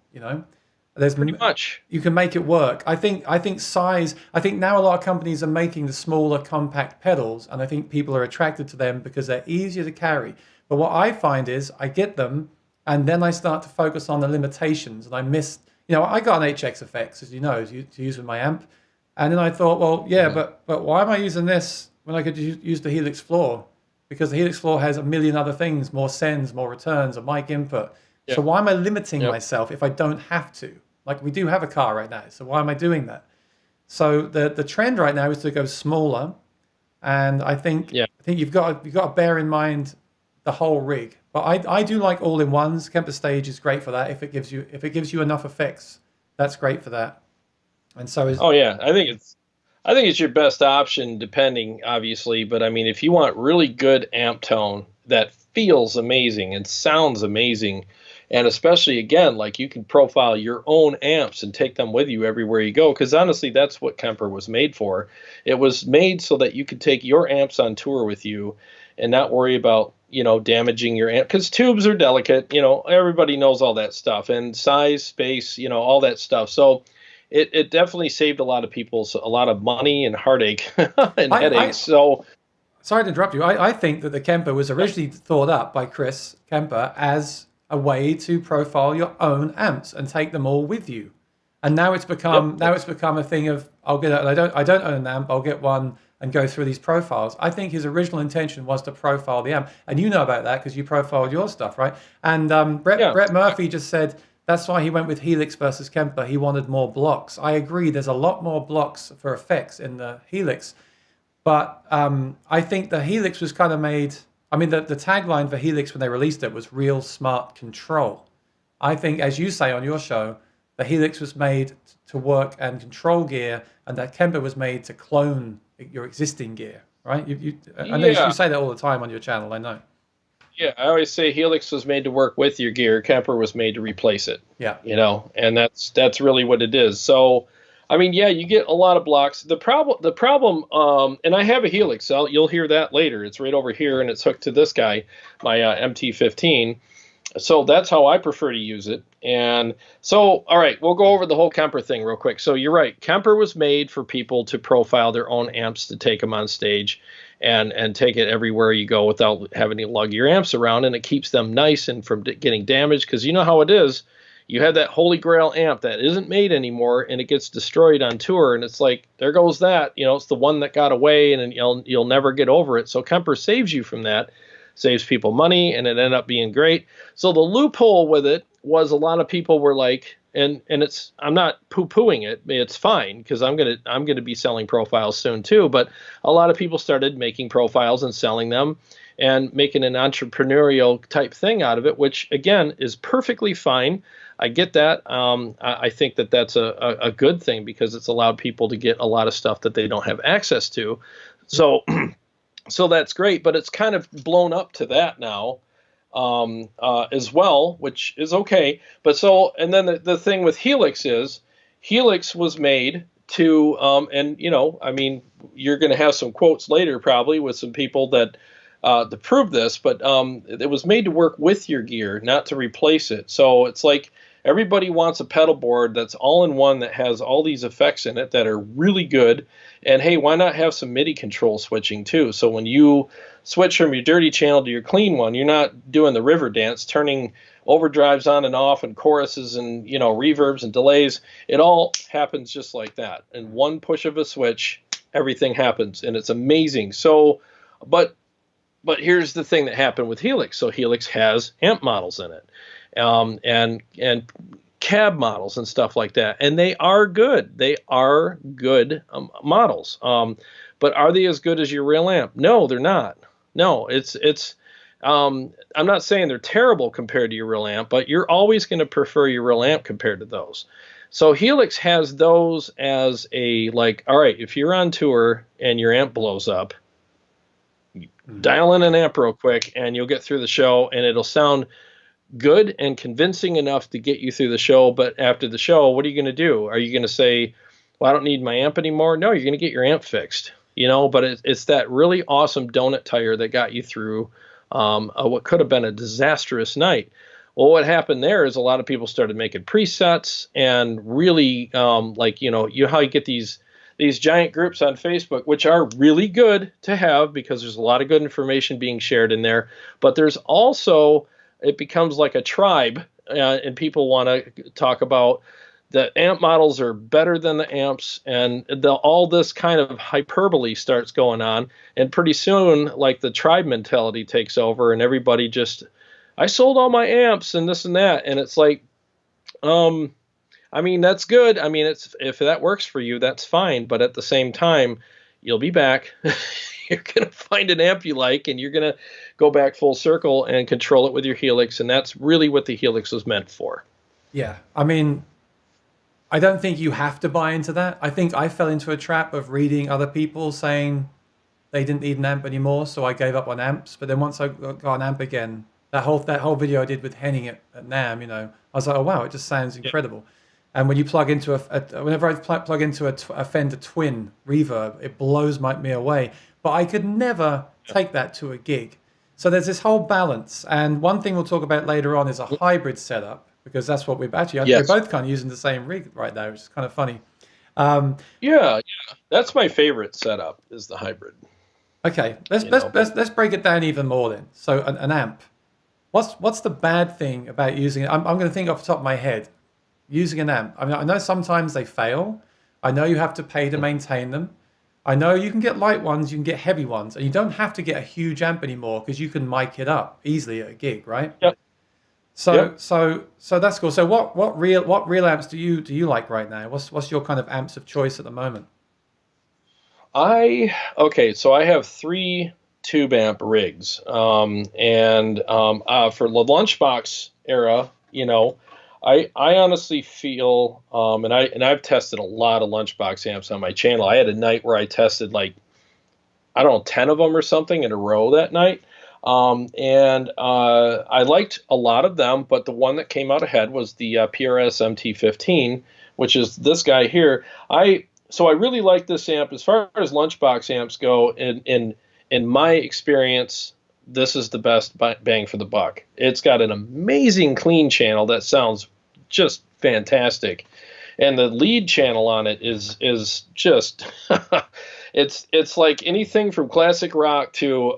There's pretty much. You can make it work. I think size, I think now a lot of companies are making the smaller compact pedals, and I think people are attracted to them because they're easier to carry. But what I find is I get them and then I start to focus on the limitations, and I missed. I got an HX Effects, as you know, to use with my amp. And then I thought, well, but why am I using this when I could use the Helix floor? Because the Helix floor has a million other things, more sends, more returns, a mic input. Yep. So why am I limiting myself if I don't have to? Like we do have a car right now, so why am I doing that? So the trend right now is to go smaller. And I think you've got to bear in mind the whole rig. But I do like all-in-ones. Kemper Stage is great for that. If it gives you enough effects, that's great for that. And so is I think it's your best option, depending, obviously. But I mean, if you want really good amp tone that feels amazing and sounds amazing, and especially again, like you can profile your own amps and take them with you everywhere you go. Because honestly, that's what Kemper was made for. It was made so that you could take your amps on tour with you and not worry about damaging your amp, because tubes are delicate. Everybody knows all that stuff, and size, space, all that stuff. So it definitely saved a lot of people a lot of money and heartache and headaches. So sorry to interrupt you. I think that the Kemper was originally thought up by Chris Kemper as a way to profile your own amps and take them all with you. And now it's become a thing of I don't own an amp, I'll get one and go through these profiles. I think his original intention was to profile the amp. And you know about that because you profiled your stuff, right? And Brett Murphy just said that's why he went with Helix versus Kemper. He wanted more blocks. I agree, there's a lot more blocks for effects in the Helix. But I think the Helix was kind of made, the tagline for Helix when they released it was real smart control. I think, as you say on your show, the Helix was made to work and control gear, and that Kemper was made to clone your existing gear, right? I know you say that all the time on your channel, I know. Yeah, I always say Helix was made to work with your gear. Kemper was made to replace it. Yeah. And that's really what it is. So, you get a lot of blocks. The problem, and I have a Helix, so you'll hear that later. It's right over here, and it's hooked to this guy, my MT-15. So that's how I prefer to use it. And so, all right, we'll go over the whole Kemper thing real quick. So you're right. Kemper was made for people to profile their own amps, to take them on stage and take it everywhere you go without having to lug your amps around. And it keeps them nice and from getting damaged, because you know how it is. You have that holy grail amp that isn't made anymore, and it gets destroyed on tour, and it's like, there goes that. It's the one that got away, and you'll never get over it. So Kemper saves you from that. Saves people money, and it ended up being great. So the loophole with it was a lot of people were like, and it's, I'm not poo-pooing it, it's fine, because I'm gonna be selling profiles soon too. But a lot of people started making profiles and selling them and making an entrepreneurial type thing out of it, which again is perfectly fine. I get that. I think that that's a good thing, because it's allowed people to get a lot of stuff that they don't have access to. So so that's great, but it's kind of blown up to that now as well, which is okay. But so, and then the thing with Helix is Helix was made to, and I mean, you're going to have some quotes later probably with some people that to prove this, but it was made to work with your gear, not to replace it. So it's like everybody wants a pedal board that's all in one that has all these effects in it that are really good. And hey, why not have some MIDI control switching too? So when you switch from your dirty channel to your clean one, you're not doing the river dance, turning overdrives on and off and choruses and reverbs and delays. It all happens just like that. And one push of a switch, everything happens, and it's amazing. So, but here's the thing that happened with Helix. So Helix has amp models in it, and cab models and stuff like that, and they are good. They are good models. But are they as good as your real amp? No, they're not. No, it's. I'm not saying they're terrible compared to your real amp, but you're always going to prefer your real amp compared to those. So Helix has those as a, like, all right, if you're on tour and your amp blows up, dial in an amp real quick and you'll get through the show, and it'll sound good and convincing enough to get you through the show. But after the show, what are you going to do? Are you going to say, well, I don't need my amp anymore? No, you're going to get your amp fixed, but it's that really awesome donut tire that got you through what could have been a disastrous night. Well, what happened there is a lot of people started making presets and really, how you get these giant groups on Facebook, which are really good to have because there's a lot of good information being shared in there. But there's also, it becomes like a tribe, and people want to talk about the amp models are better than the amps, and all this kind of hyperbole starts going on. And pretty soon, like, the tribe mentality takes over, and everybody just, I sold all my amps and this and that. And it's like, I mean, that's good. I mean, if that works for you, that's fine. But at the same time, you'll be back. You're going to find an amp you like, and you're going to go back full circle and control it with your Helix. And that's really what the Helix was meant for. Yeah. I mean, I don't think you have to buy into that. I think I fell into a trap of reading other people saying they didn't need an amp anymore, so I gave up on amps. But then once I got an amp again, that whole video I did with Henning at NAMM, I was like, oh wow, it just sounds incredible. And when you plug into whenever I plug into a Fender Twin reverb, it blows me away. But I could never take that to a gig. So there's this whole balance. And one thing we'll talk about later on is a hybrid setup, because that's what we're actually, we're both kind of using the same rig right now, which is kind of funny. Yeah, that's my favorite setup, is the hybrid. Okay, let's break it down even more then. So an amp. What's the bad thing about using it? I'm going to think off the top of my head. Using an amp. I mean, I know sometimes they fail. I know you have to pay to maintain them. I know you can get light ones, you can get heavy ones, and you don't have to get a huge amp anymore because you can mic it up easily at a gig, right? Yep. So that's cool. So what real amps do you like right now? What's your kind of amps of choice at the moment? So I have 3 tube amp rigs, and for the lunchbox era, I honestly feel, and I've tested a lot of lunchbox amps on my channel. I had a night where I tested, like, I don't know, 10 of them or something in a row that night. I liked a lot of them, but the one that came out ahead was the PRS MT15, which is this guy here. So I really like this amp. As far as lunchbox amps go, in my experience, this is the best bang for the buck. It's got an amazing clean channel that sounds just fantastic, and the lead channel on it is just it's like anything from classic rock to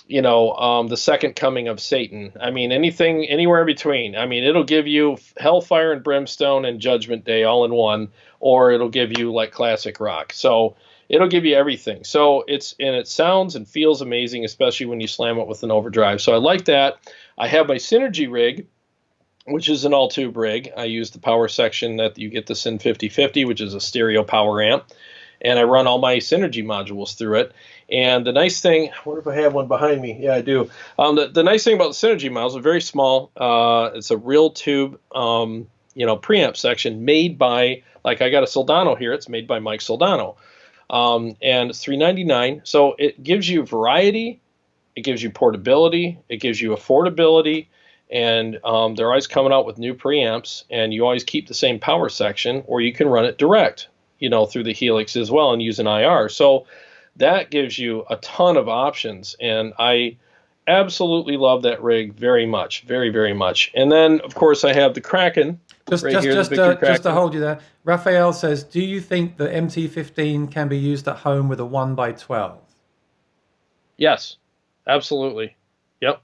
the second coming of Satan. I mean, anything anywhere in between. I mean, it'll give you Hellfire and Brimstone and Judgment Day all in one, or it'll give you like classic rock. So it'll give you everything. So it sounds and feels amazing, especially when you slam it with an overdrive. So I like that. I have my Synergy rig, which is an all-tube rig. I use the power section that you get the Syn 5050, which is a stereo power amp, and I run all my Synergy modules through it. And the nice thing, I wonder if I have one behind me. Yeah, I do. The nice thing about the Synergy modules, are very small. It's a real tube, preamp section made by, like, I got a Soldano here. It's made by Mike Soldano. And it's $399. So it gives you variety, it gives you portability, it gives you affordability, and they're always coming out with new preamps, and you always keep the same power section, or you can run it direct, through the Helix as well and use an IR. So that gives you a ton of options, and I absolutely love that rig very much, very, very much. And then, of course, I have the Kraken right here, the Victor Kraken. Just to hold you there, Raphael says, do you think the MT15 can be used at home with a 1x12? Yes, absolutely. Yep.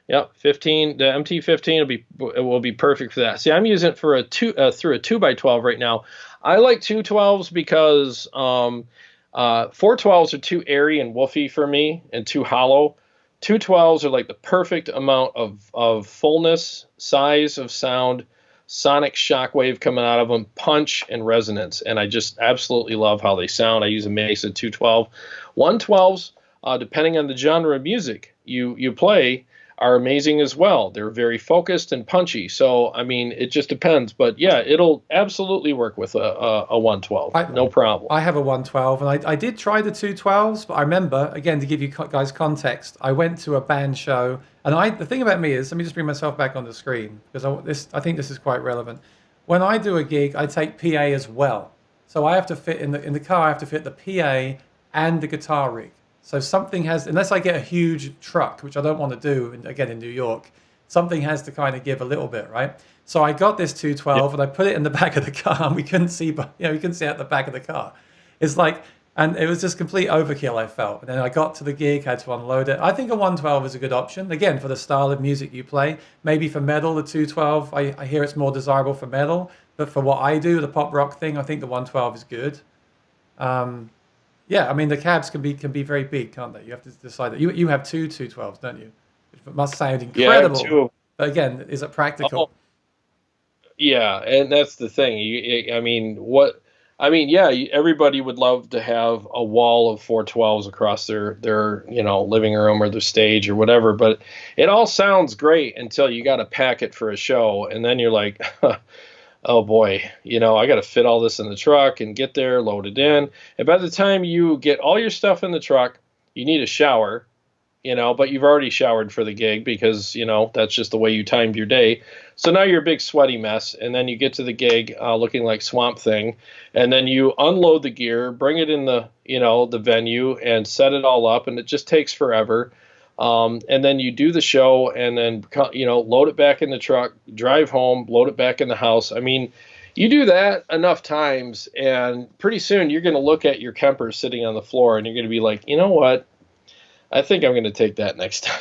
Yep. 15. The MT15 will be perfect for that. See, I'm using it for through a 2x12 right now. I like 212s because 412s are too airy and woofy for me and too hollow. 212s are like the perfect amount of fullness, size of sound, sonic shockwave coming out of them, punch and resonance. And I just absolutely love how they sound. I use a Mesa 212. 112s, depending on the genre of music you play, are amazing as well. They're very focused and punchy. So, I mean, it just depends. But yeah, it'll absolutely work with a 112. No problem. I have a 112, and I did try the 212s, but I remember, again, to give you guys context, I went to a band show, and the thing about me is, let me just bring myself back on the screen, because I think this is quite relevant. When I do a gig, I take PA as well. So I have to fit in the car, I have to fit the PA and the guitar rig. So something has, unless I get a huge truck, which I don't want to do, again, in New York, something has to kind of give a little bit, right? So I got this 212 and I put it in the back of the car, and we couldn't see, we couldn't see out the back of the car. It's like, and it was just complete overkill, I felt. And then I got to the gig, had to unload it. I think a 112 is a good option. Again, for the style of music you play. Maybe for metal, the 212, I hear it's more desirable for metal. But for what I do, the pop rock thing, I think the 112 is good. Yeah, I mean, the cabs can be very big, can't they? You have to decide that. You have two 212s, don't you? It must sound incredible. Yeah, two. But again, is it practical? Oh, yeah, and that's the thing. Everybody would love to have a wall of 412s across their living room or their stage or whatever, but it all sounds great until you got to pack it for a show, and then you're like, oh boy, I got to fit all this in the truck and get there, load it in. And by the time you get all your stuff in the truck, you need a shower, but you've already showered for the gig because, that's just the way you timed your day. So now you're a big sweaty mess. And then you get to the gig looking like Swamp Thing. And then you unload the gear, bring it in the venue and set it all up. And it just takes forever. And then you do the show and then, load it back in the truck, drive home, load it back in the house. I mean, you do that enough times and pretty soon you're going to look at your Kemper sitting on the floor and you're going to be like, you know what? I think I'm going to take that next time.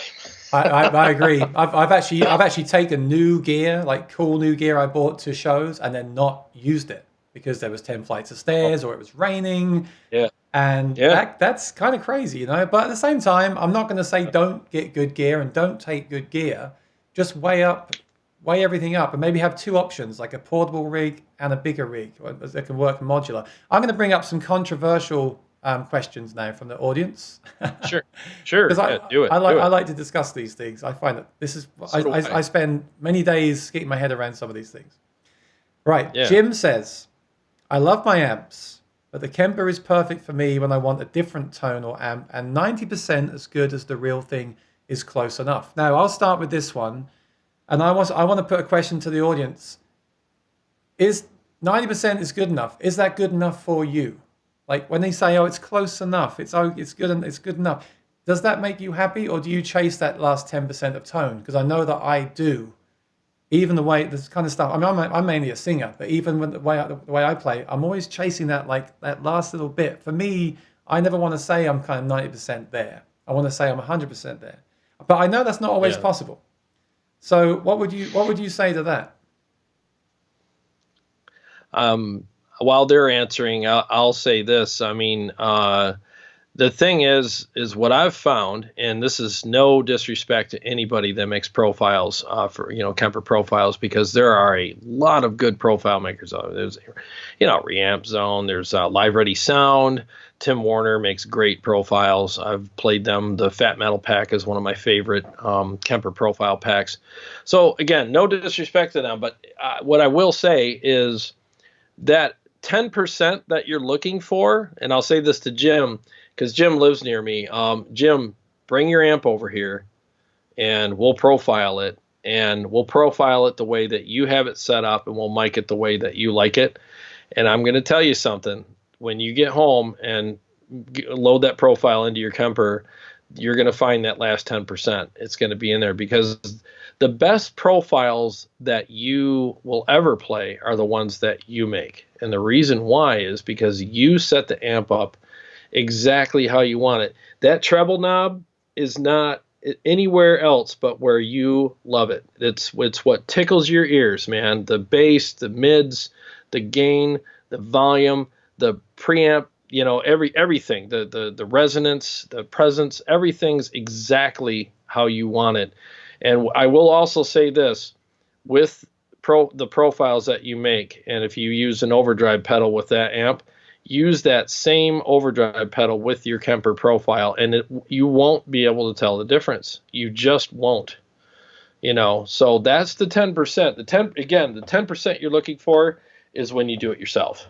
I agree. I've actually taken new gear, like cool new gear I bought to shows and then not used it because there was 10 flights of stairs or it was raining. Yeah. And that's kind of crazy, But at the same time, I'm not going to say don't get good gear and don't take good gear. Just weigh everything up and maybe have two options, like a portable rig and a bigger rig that can work modular. I'm going to bring up some controversial questions now from the audience. Sure. Because do it. I like to discuss these things. I find that this is, I spend many days getting my head around some of these things. Right. Yeah. Jim says, I love my amps, but the Kemper is perfect for me when I want a different tone or amp, and 90% as good as the real thing is close enough. Now, I'll start with this one, and I want to put a question to the audience. Is 90% is good enough? Is that good enough for you? Like when they say, "Oh, it's close enough. It's good enough." Does that make you happy, or do you chase that last 10% of tone? Because I know that I do. Even the way this kind of stuff. I mean, I'm mainly a singer, but even with the way I play, I'm always chasing that that last little bit. For me, I never want to say I'm kind of 90% there. I want to say I'm 100% there. But I know that's not always possible. So what would you say to that? While they're answering, I'll say this. I mean, the thing is what I've found, and this is no disrespect to anybody that makes profiles for Kemper profiles, because there are a lot of good profile makers out there. There's Reamp Zone, there's Live Ready Sound. Tim Warner makes great profiles. I've played them. The Fat Metal pack is one of my favorite Kemper profile packs. So again, no disrespect to them, but what I will say is that 10% that you're looking for, and I'll say this to Jim, because Jim lives near me. Jim, bring your amp over here and we'll profile it and we'll profile it the way that you have it set up, and we'll mic it the way that you like it. And I'm going to tell you something. When you get home and load that profile into your Kemper, you're going to find that last 10%. It's going to be in there, because the best profiles that you will ever play are the ones that you make. And the reason why is because you set the amp up exactly how you want it. That treble knob is not anywhere else but where you love it. It's what tickles your ears, man. The bass, the mids, the gain, the volume, the preamp, everything, the resonance, the presence, everything's exactly how you want it. And I will also say this, with the profiles that you make, and if you use an overdrive pedal with that amp, use that same overdrive pedal with your Kemper profile, and you won't be able to tell the difference. You just won't. So that's the 10%. The 10% you're looking for is when you do it yourself.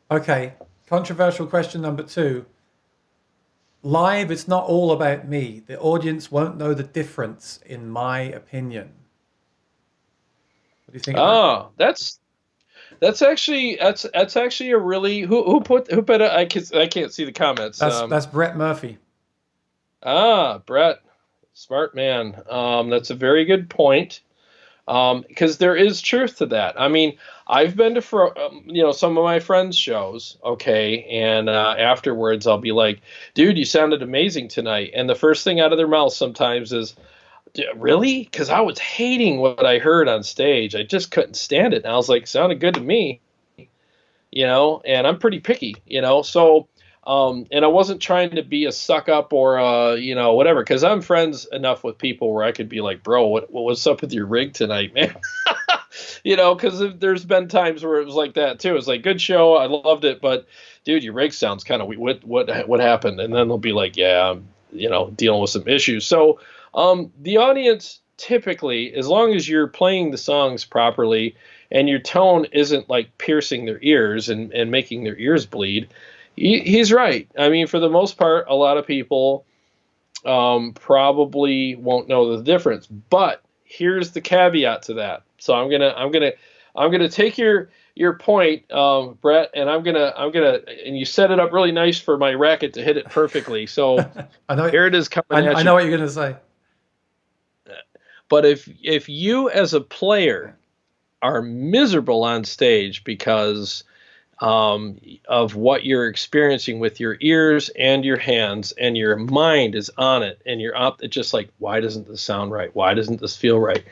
Okay. Controversial question number 2. Live, it's not all about me. The audience won't know the difference, in my opinion. What do you think about that? That's actually a really who put it. I can't see the comments. That's Brett Murphy. Brett, smart man. That's a very good point. Because there is truth to that. I mean, I've been to some of my friends' shows, okay, and afterwards I'll be like, "Dude, you sounded amazing tonight." And the first thing out of their mouth sometimes is, "Really?" Because I was hating what I heard on stage. I just couldn't stand it. And I was like, "Sounded good to me," And I'm pretty picky, So. And I wasn't trying to be a suck up or whatever, because I'm friends enough with people where I could be like, "Bro, what's up with your rig tonight, man?" Because there's been times where it was like that too. It's like, good show, I loved it, but dude, your rig sounds kind of weird. What happened? And then they'll be like, "Yeah, I'm dealing with some issues." So the audience typically, as long as you're playing the songs properly and your tone isn't like piercing their ears and making their ears bleed. He's right. I mean, for the most part, a lot of people probably won't know the difference. But here's the caveat to that. So I'm gonna take your point, Brett, and I'm gonna and you set it up really nice for my racket to hit it perfectly. So here it is coming at you. I know what you're gonna say. But if you as a player are miserable on stage because of what you're experiencing with your ears and your hands, and your mind is on it, and you're up, it's just like, why doesn't this sound right? Why doesn't this feel right?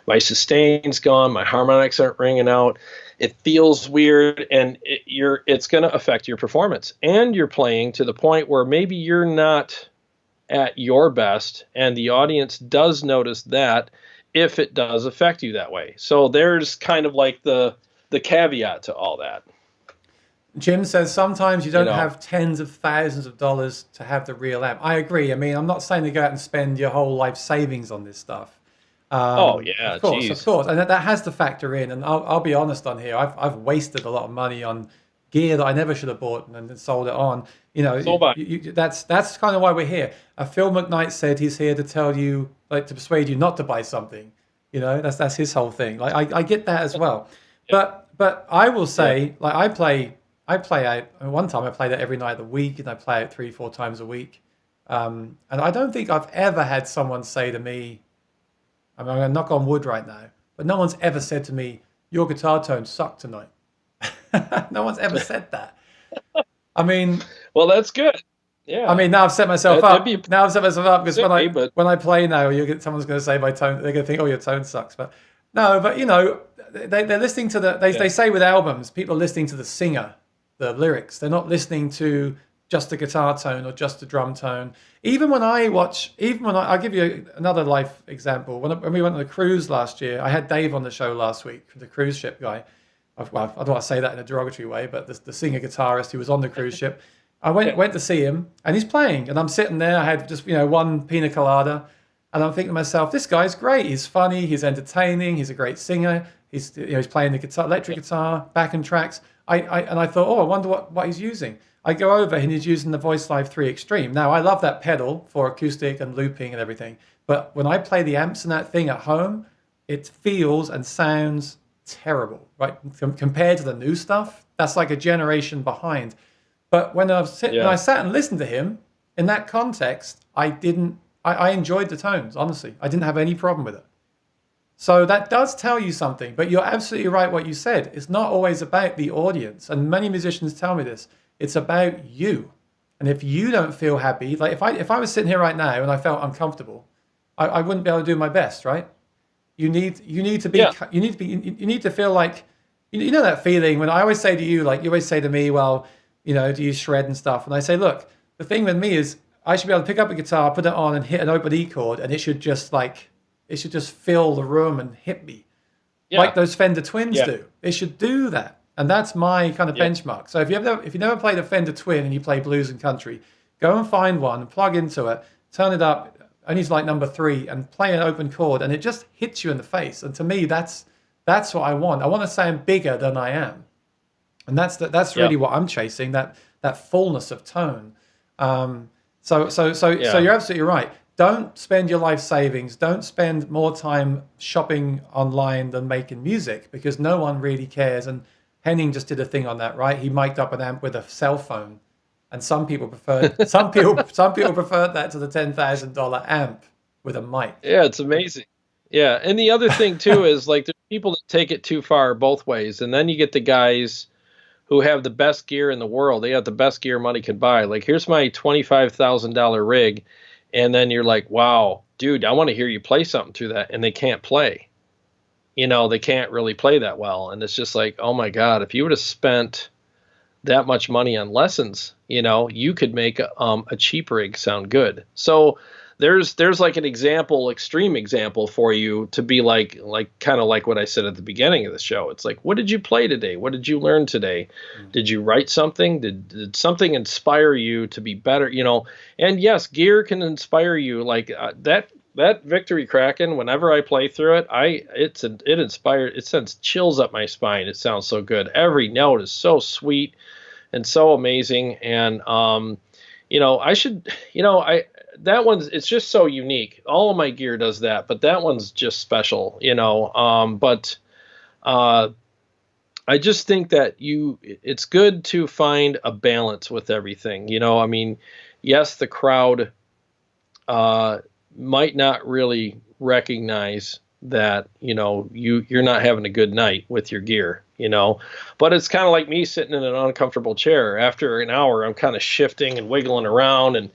My sustain's gone, my harmonics aren't ringing out, it feels weird, and it's going to affect your performance. And you're playing to the point where maybe you're not at your best, and the audience does notice that, if it does affect you that way. So there's kind of like the caveat to all that. Jim says sometimes you don't have tens of thousands of dollars to have the real amp. I agree. I mean, I'm not saying to go out and spend your whole life savings on this stuff. Oh yeah, of course, and that has to factor in. And I'll be honest on here. I've wasted a lot of money on gear that I never should have bought and then sold it on. That's kind of why we're here. Phil McKnight said he's here to tell you, like, to persuade you not to buy something. That's his whole thing. Like I get that as well. Yeah. But I will say, like, I play out. One time I played it every night of the week, and I play it 3-4 times a week. And I don't think I've ever had someone say to me, I'm going to knock on wood right now, but no one's ever said to me, "Your guitar tones suck tonight." No one's ever said that. I mean, well, that's good. Yeah. I mean, now I've set myself up. Now I've set myself up because when I play now, someone's going to say my tone. They're going to think, "Oh, your tone sucks." But no, but they're listening to they say with albums, people are listening to the singer, the lyrics. They're not listening to just the guitar tone or just the drum tone. I'll give you another life example. When we went on the cruise last year, I had Dave on the show last week, the cruise ship guy. Well, I don't want to say that in a derogatory way, but the singer guitarist who was on the cruise ship. I went to see him, and he's playing, and I'm sitting there. I had just one pina colada, and I'm thinking to myself, this guy's great. He's funny. He's entertaining. He's a great singer. He's playing the guitar, electric guitar, backing tracks. I thought, I wonder what he's using. I go over and he's using the Voice Live 3 Extreme. Now, I love that pedal for acoustic and looping and everything. But when I play the amps in that thing at home, it feels and sounds terrible, right? Compared to the new stuff, that's like a generation behind. But when when I Yeah. sat and listened to him in that context, I didn't. I enjoyed the tones. Honestly, I didn't have any problem with it. So that does tell you something. But you're absolutely right what you said. It's not always about the audience, and many musicians tell me this. It's about you. And if you don't feel happy, like if I was sitting here right now and I felt uncomfortable, I wouldn't be able to do my best, right? You need to be Yeah. you need to feel like you know that feeling when I always say to you, like you always say to me, well, do you shred and stuff? And I say, look, the thing with me is I should be able to pick up a guitar, put it on, and hit an open E chord, and it should just fill the room and hit me like Yeah. those Fender Twins Yeah. do. It should do that, and that's my kind of Yeah. benchmark. So if you never played a Fender Twin and you play blues and country, go and find one, plug into it, turn it up. Only to like number 3 and play an open chord, and it just hits you in the face. And to me, that's what I want. I want to sound bigger than I am, and that's Yeah. really what I'm chasing. That fullness of tone. So Yeah. you're absolutely right. Don't spend your life savings. Don't spend more time shopping online than making music because no one really cares. And Henning just did a thing on that, right? He mic'd up an amp with a cell phone, and some people preferred that to the $10,000 amp with a mic. Yeah, it's amazing. Yeah, and the other thing too is like there's people that take it too far both ways, and then you get the guys who have the best gear in the world. They have the best gear money can buy. Like, here's my $25,000 rig, and then you're like, wow, dude, I want to hear you play something through that, and they can't play. They can't really play that well, and it's just like, oh my God, if you would have spent that much money on lessons, you could make a cheap rig sound good. So there's like an example, extreme example for you to be like kind of like what I said at the beginning of the show. It's like, what did you play today? What did you learn today? Did you write something? Did something inspire you to be better? And yes, gear can inspire you. Like that Victory Kraken, whenever I play through it, it sends chills up my spine. It sounds so good. Every note is so sweet and so amazing. And I should, that one's, it's just so unique. All of my gear does that, but that one's just special, but I just think that it's good to find a balance with everything. I mean, yes, the crowd might not really recognize that you're not having a good night with your gear, but it's kind of like me sitting in an uncomfortable chair. After an hour, I'm kind of shifting and wiggling around, and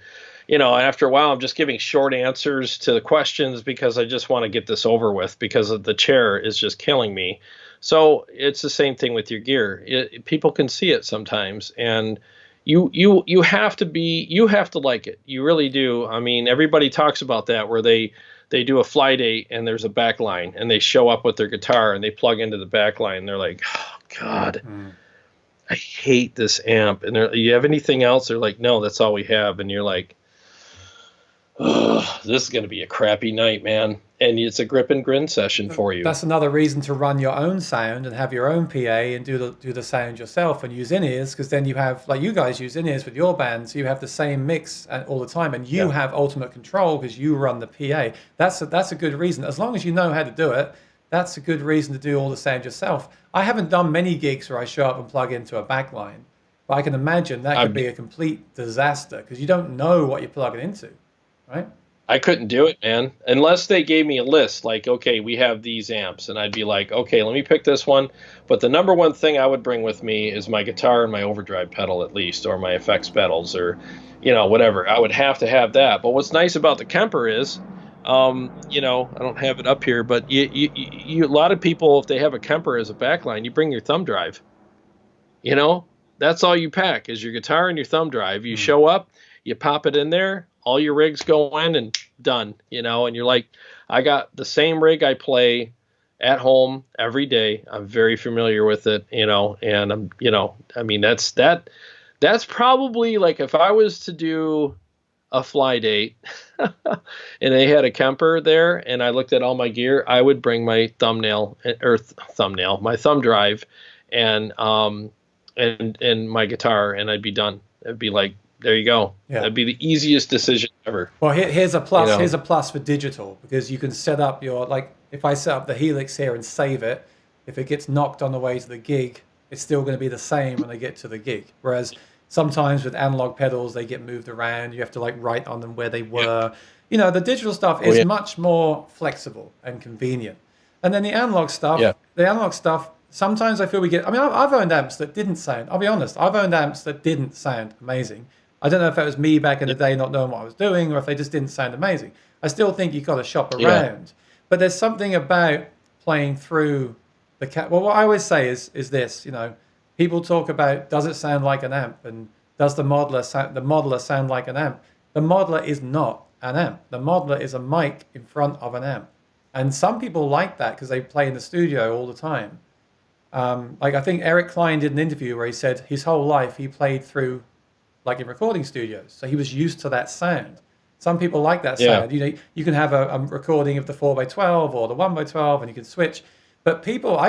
after a while, I'm just giving short answers to the questions because I just want to get this over with because of the chair is just killing me. So it's the same thing with your gear. People can see it sometimes, and you have to like it. You really do. I mean, everybody talks about that where they do a fly date and there's a back line and they show up with their guitar and they plug into the back line and they're like, oh God, I hate this amp. And you have anything else? They're like, no, that's all we have. And you're like, oh, this is going to be a crappy night, man. And it's a grip and grin session for you. That's another reason to run your own sound and have your own PA and do the sound yourself and use in-ears, because then you have, like you guys use in-ears with your band, so you have the same mix all the time, and you have ultimate control because you run the PA. That's a good reason. As long as you know how to do it, that's a good reason to do all the sound yourself. I haven't done many gigs where I show up and plug into a backline, but I can imagine that could be a complete disaster because you don't know what you're plugging into, right? I couldn't do it, man, unless they gave me a list like, okay, we have these amps, and I'd be like, okay, let me pick this one. But the number one thing I would bring with me is my guitar and my overdrive pedal at least, or my effects pedals, or whatever. I would have to have that. But what's nice about the Kemper is, I don't have it up here, but a lot of people, if they have a Kemper as a backline, you bring your thumb drive. That's all you pack is your guitar and your thumb drive. You show up, you pop it in there. All your rigs go in and done, and you're like, I got the same rig I play at home every day. I'm very familiar with it, and I'm, I mean, that's probably like if I was to do a fly date and they had a Kemper there and I looked at all my gear, I would bring my my thumb drive and my guitar, and I'd be done. It'd be like, There you go. Yeah. That'd be the easiest decision ever. Well, here's a You plus. know. Here's a plus for digital because you can set up your like. If I set up the Helix here and save it, if it gets knocked on the way to the gig, it's still going to be the same when I get to the gig. Whereas sometimes with analog pedals, they get moved around. You have to like write on them where they Yeah. were. You know, the digital stuff Oh is yeah. much more flexible and convenient. And then Yeah. the analog stuff. Sometimes I feel we get. I mean, I've owned amps that didn't sound. I'll be honest. I've owned amps that didn't sound amazing. I don't know if that was me back in the day not knowing what I was doing or if they just didn't sound amazing. I still think you've got to shop Yeah. around. But there's something about playing through the cat. Well, what I always say is this, you know, people talk about does it sound like an amp and does the modeler sound like an amp? The modeler is not an amp. The modeler is a mic in front of an amp. And some people like that because they play in the studio all the time. Like I think Eric Klein did an interview where he said his whole life he played through like in recording studios. So he was used to that sound. Some people like that Yeah. sound. You know, you can have a recording of the 4x12 or the 1x12 and you can switch. But people,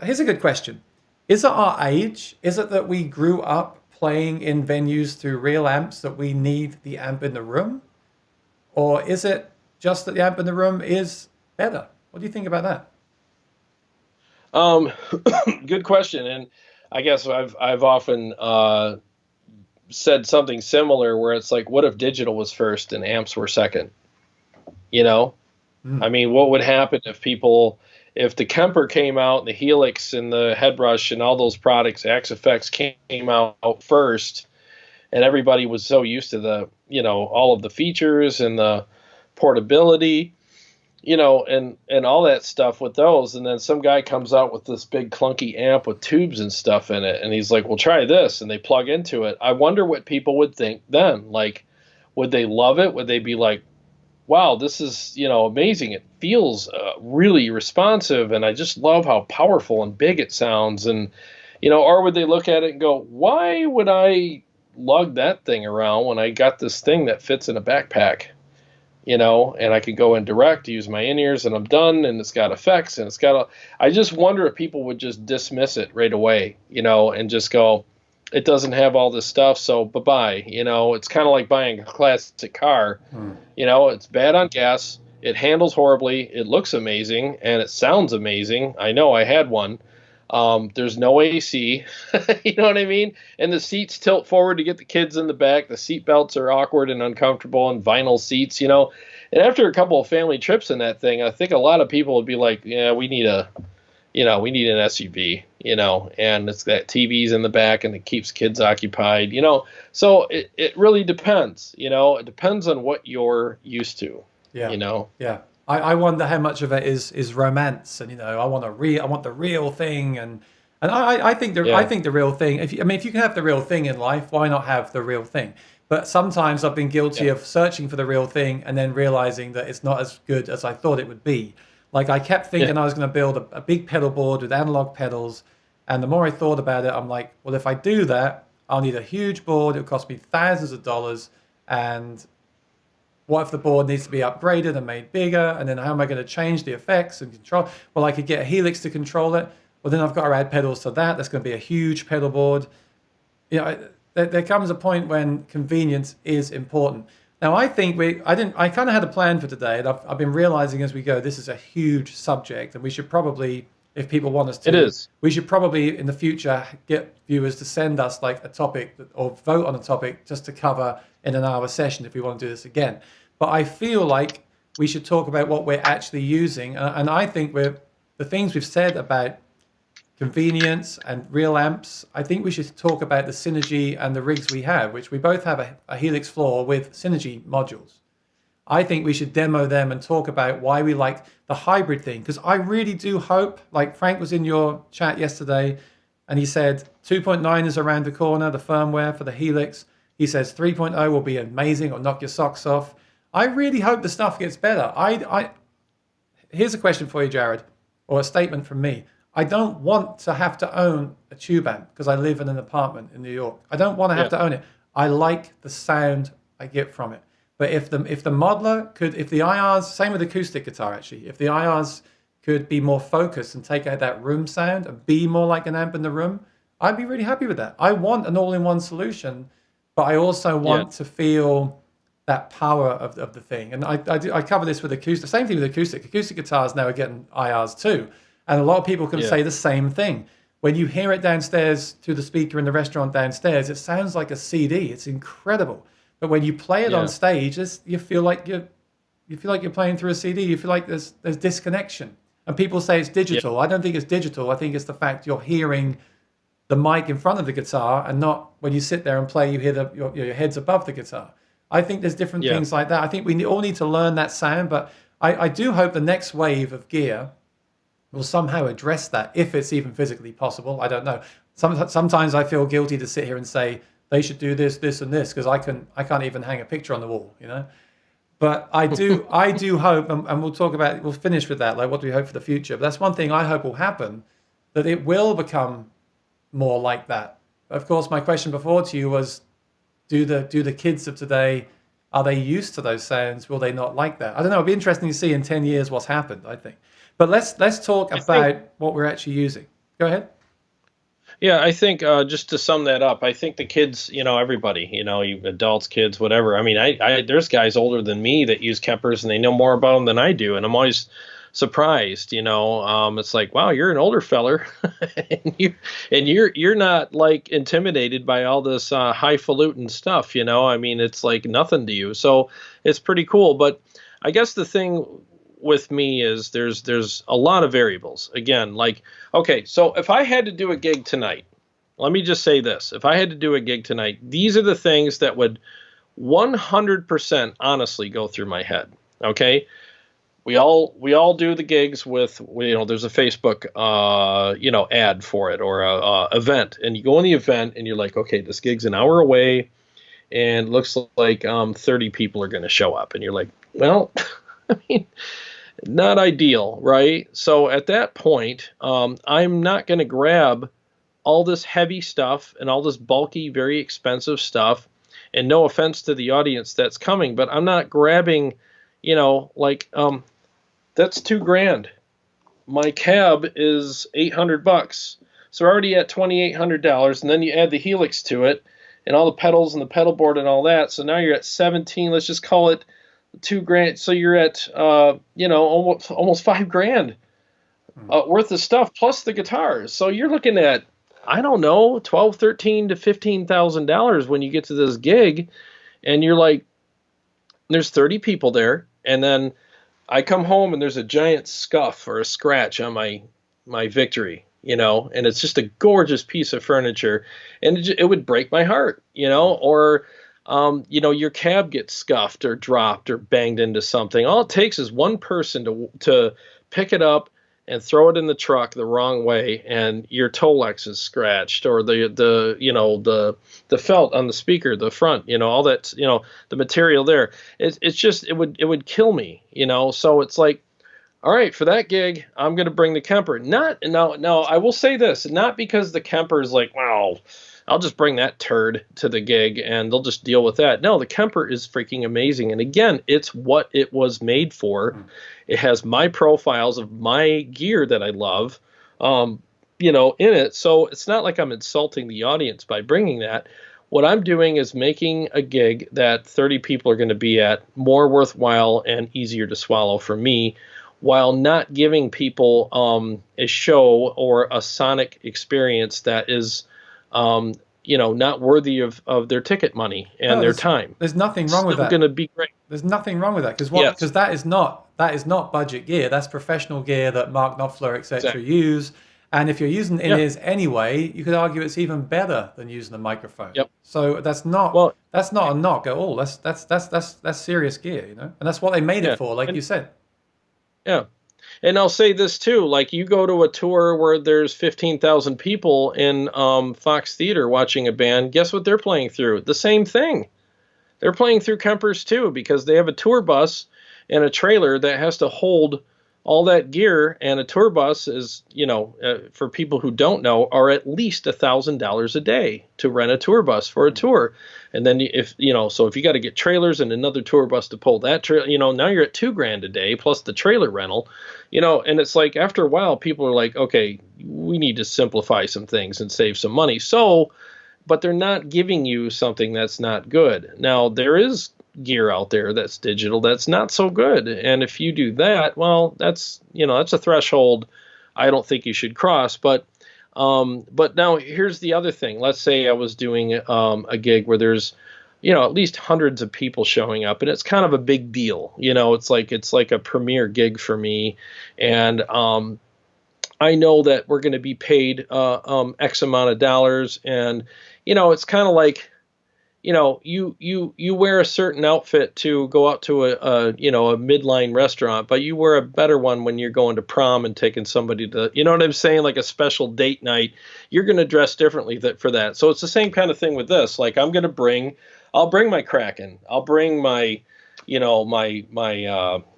here's a good question. Is it our age? Is it that we grew up playing in venues through real amps that we need the amp in the room? Or is it just that the amp in the room is better? What do you think about that? Um, Good question. And I guess I've often said something similar where it's like, what if digital was first and amps were second? You know, I mean, what would happen if the Kemper came out, and the Helix and the Headrush and all those products, Axe Effects came out first, and everybody was so used to the, you know, all of the features and the portability, you know, and all that stuff with those, and then some guy comes out with this big clunky amp with tubes and stuff in it, and he's like, well, try this, and they plug into it. I wonder what people would think then. Like, would they love it? Would they be like, wow, this is, you know, amazing. It feels really responsive, and I just love how powerful and big it sounds. And, you know, or would they look at it and go, why would I lug that thing around when I got this thing that fits in a backpack, you know, and I can go in direct, use my in-ears, and I'm done, and it's got effects, and it's got a... I just wonder if people would just dismiss it right away, you know, and just go, it doesn't have all this stuff, so bye-bye. You know, it's kind of like buying a classic car. You know, it's bad on gas, it handles horribly, it looks amazing, and it sounds amazing. I know I had one. There's no AC, you know what I mean? And the seats tilt forward to get the kids in the back. The seat belts are awkward and uncomfortable, and vinyl seats, you know. And after a couple of family trips in that thing, I think a lot of people would be like, yeah, we need an SUV, you know, and it's got TVs in the back and it keeps kids occupied, you know. So it really depends, you know. It depends on what you're used to, Yeah. you know. Yeah. I wonder how much of it is romance, and you know, I want the real thing, and I think I think the real thing. If you can have the real thing in life, why not have the real thing? But sometimes I've been guilty of searching for the real thing and then realizing that it's not as good as I thought it would be. Like I kept thinking I was going to build a big pedal board with analog pedals, and the more I thought about it, I'm like, well, if I do that, I'll need a huge board. It'll cost me thousands of dollars, and what if the board needs to be upgraded and made bigger? And then how am I going to change the effects and control? Well, I could get a Helix to control it. Well, then I've got to add pedals to that. That's going to be a huge pedal board. You know, there comes a point when convenience is important. Now, I think I kind of had a plan for today, and I've been realizing as we go, this is a huge subject, and we should probably, if people want us to, It is. we should probably in the future get viewers to send us like a topic or vote on a topic just to cover in an hour session if we want to do this again. But I feel like we should talk about what we're actually using, and I think the things we've said about convenience and real amps, I think we should talk about the Synergy and the rigs we have, which we both have a Helix floor with Synergy modules. I think we should demo them and talk about why we like the hybrid thing, because I really do hope, like Frank was in your chat yesterday, and he said 2.9 is around the corner, the firmware for the Helix. He says 3.0 will be amazing or knock your socks off. I really hope the stuff gets better. Here's a question for you, Jared, or a statement from me. I don't want to have to own a tube amp because I live in an apartment in New York. I don't want to have to own it. I like the sound I get from it. But if the modeler could, if the IRs, same with acoustic guitar actually, if the IRs could be more focused and take out that room sound and be more like an amp in the room, I'd be really happy with that. I want an all-in-one solution but I also Yeah. want to feel that power of the thing. And I cover this with acoustic. Same thing with acoustic. Acoustic guitars now are getting IRs too, and a lot of people can Yeah. say the same thing. When you hear it downstairs through the speaker in the restaurant downstairs, it sounds like a CD. It's incredible. But when you play it on Yeah. stage, you feel like you're playing through a CD. You feel like there's disconnection. And people say it's Yeah. digital. I don't think it's digital. I think it's the fact you're hearing the mic in front of the guitar, and not when you sit there and play, you hear your head's above the guitar. I think there's different Yeah. things like that. I think we all need to learn that sound, but I do hope the next wave of gear will somehow address that, if it's even physically possible. I don't know. Sometimes I feel guilty to sit here and say they should do this, this, and this, because I can't even hang a picture on the wall, you know. But I do hope, and we'll finish with that. Like, what do we hope for the future? But that's one thing I hope will happen, that it will become more like that. Of course, my question before to you was, do the kids of today, are they used to those sounds? Will they not like that? I don't know. It'll be interesting to see in 10 years what's happened, I think. But let's talk about what we're actually using. Go ahead. Yeah, I think just to sum that up, I think the kids, everybody, you adults, kids, whatever. I mean, there's guys older than me that use Kempers and they know more about them than I do, and I'm always surprised. It's like, wow, you're an older feller, and you're not like intimidated by all this highfalutin stuff. I mean, it's like nothing to you. So it's pretty cool. But I guess the thing with me is there's a lot of variables. Again, like, okay, so if I had to do a gig tonight, let me just say this. If I had to do a gig tonight, these are the things that would 100% honestly go through my head. Okay? We all do the gigs with, there's a Facebook ad for it, or a event, and you go on the event and you're like, okay, this gig's an hour away and looks like 30 people are going to show up, and you're like, well, I mean, not ideal, right? So at that point, I'm not going to grab all this heavy stuff and all this bulky, very expensive stuff. And no offense to the audience that's coming, but I'm not grabbing, that's $2,000. My cab is $800. So we're already at $2,800, and then you add the Helix to it, and all the pedals and the pedal board and all that. So now you're at 17. Let's just call it $2,000. So you're at almost $5,000 worth of stuff, plus the guitars. So you're looking at, I don't know, $12,000, $13,000 to $15,000 when you get to this gig, and you're like, there's 30 people there, and then I come home and there's a giant scuff or a scratch on my Victory, and it's just a gorgeous piece of furniture, and it would break my heart, or your cab gets scuffed or dropped or banged into something. All it takes is one person to pick it up and throw it in the truck the wrong way, and your Tolex is scratched, or the felt on the speaker, the front, all that, the material there. It's just, it would kill me, So it's like, all right, for that gig, I'm going to bring the Kemper. No, I will say this, not because the Kemper is like, wow, I'll just bring that turd to the gig and they'll just deal with that. No, the Kemper is freaking amazing. And again, it's what it was made for. It has my profiles of my gear that I love, in it. So it's not like I'm insulting the audience by bringing that. What I'm doing is making a gig that 30 people are going to be at more worthwhile and easier to swallow for me, while not giving people a show or a sonic experience that is not worthy of their ticket money and their time. There's nothing wrong with that. It's going to be great. There's nothing wrong with that, because that is not budget gear. That's professional gear that Mark Knopfler, etc. use. And if you're using in-ears anyway, you could argue it's even better than using a microphone. Yep. So that's not a knock at all. That's serious gear, and that's what they made it for, like you said. Yeah. And I'll say this too, like you go to a tour where there's 15,000 people in Fox Theater watching a band, guess what they're playing through? The same thing. They're playing through Kempers too, because they have a tour bus and a trailer that has to hold all that gear, and a tour bus is, for people who don't know, are at least $1,000 a day to rent a tour bus for a tour. And then if you got to get trailers and another tour bus to pull that trailer, now you're at $2,000 a day plus the trailer rental, and it's like after a while people are like, okay, we need to simplify some things and save some money. So but they're not giving you something that's not good. Now, there is gear out there that's digital that's not so good. And if you do that, well, that's a threshold I don't think you should cross. But now here's the other thing. Let's say I was doing a gig where there's at least hundreds of people showing up, and it's kind of a big deal. It's like a premier gig for me, and I know that we're going to be paid X amount of dollars, and it's kind of like you wear a certain outfit to go out to a midline restaurant, but you wear a better one when you're going to prom and taking somebody to, you know what I'm saying, like a special date night. You're going to dress differently for that. So it's the same kind of thing with this. Like I'll bring my Kraken, I'll bring my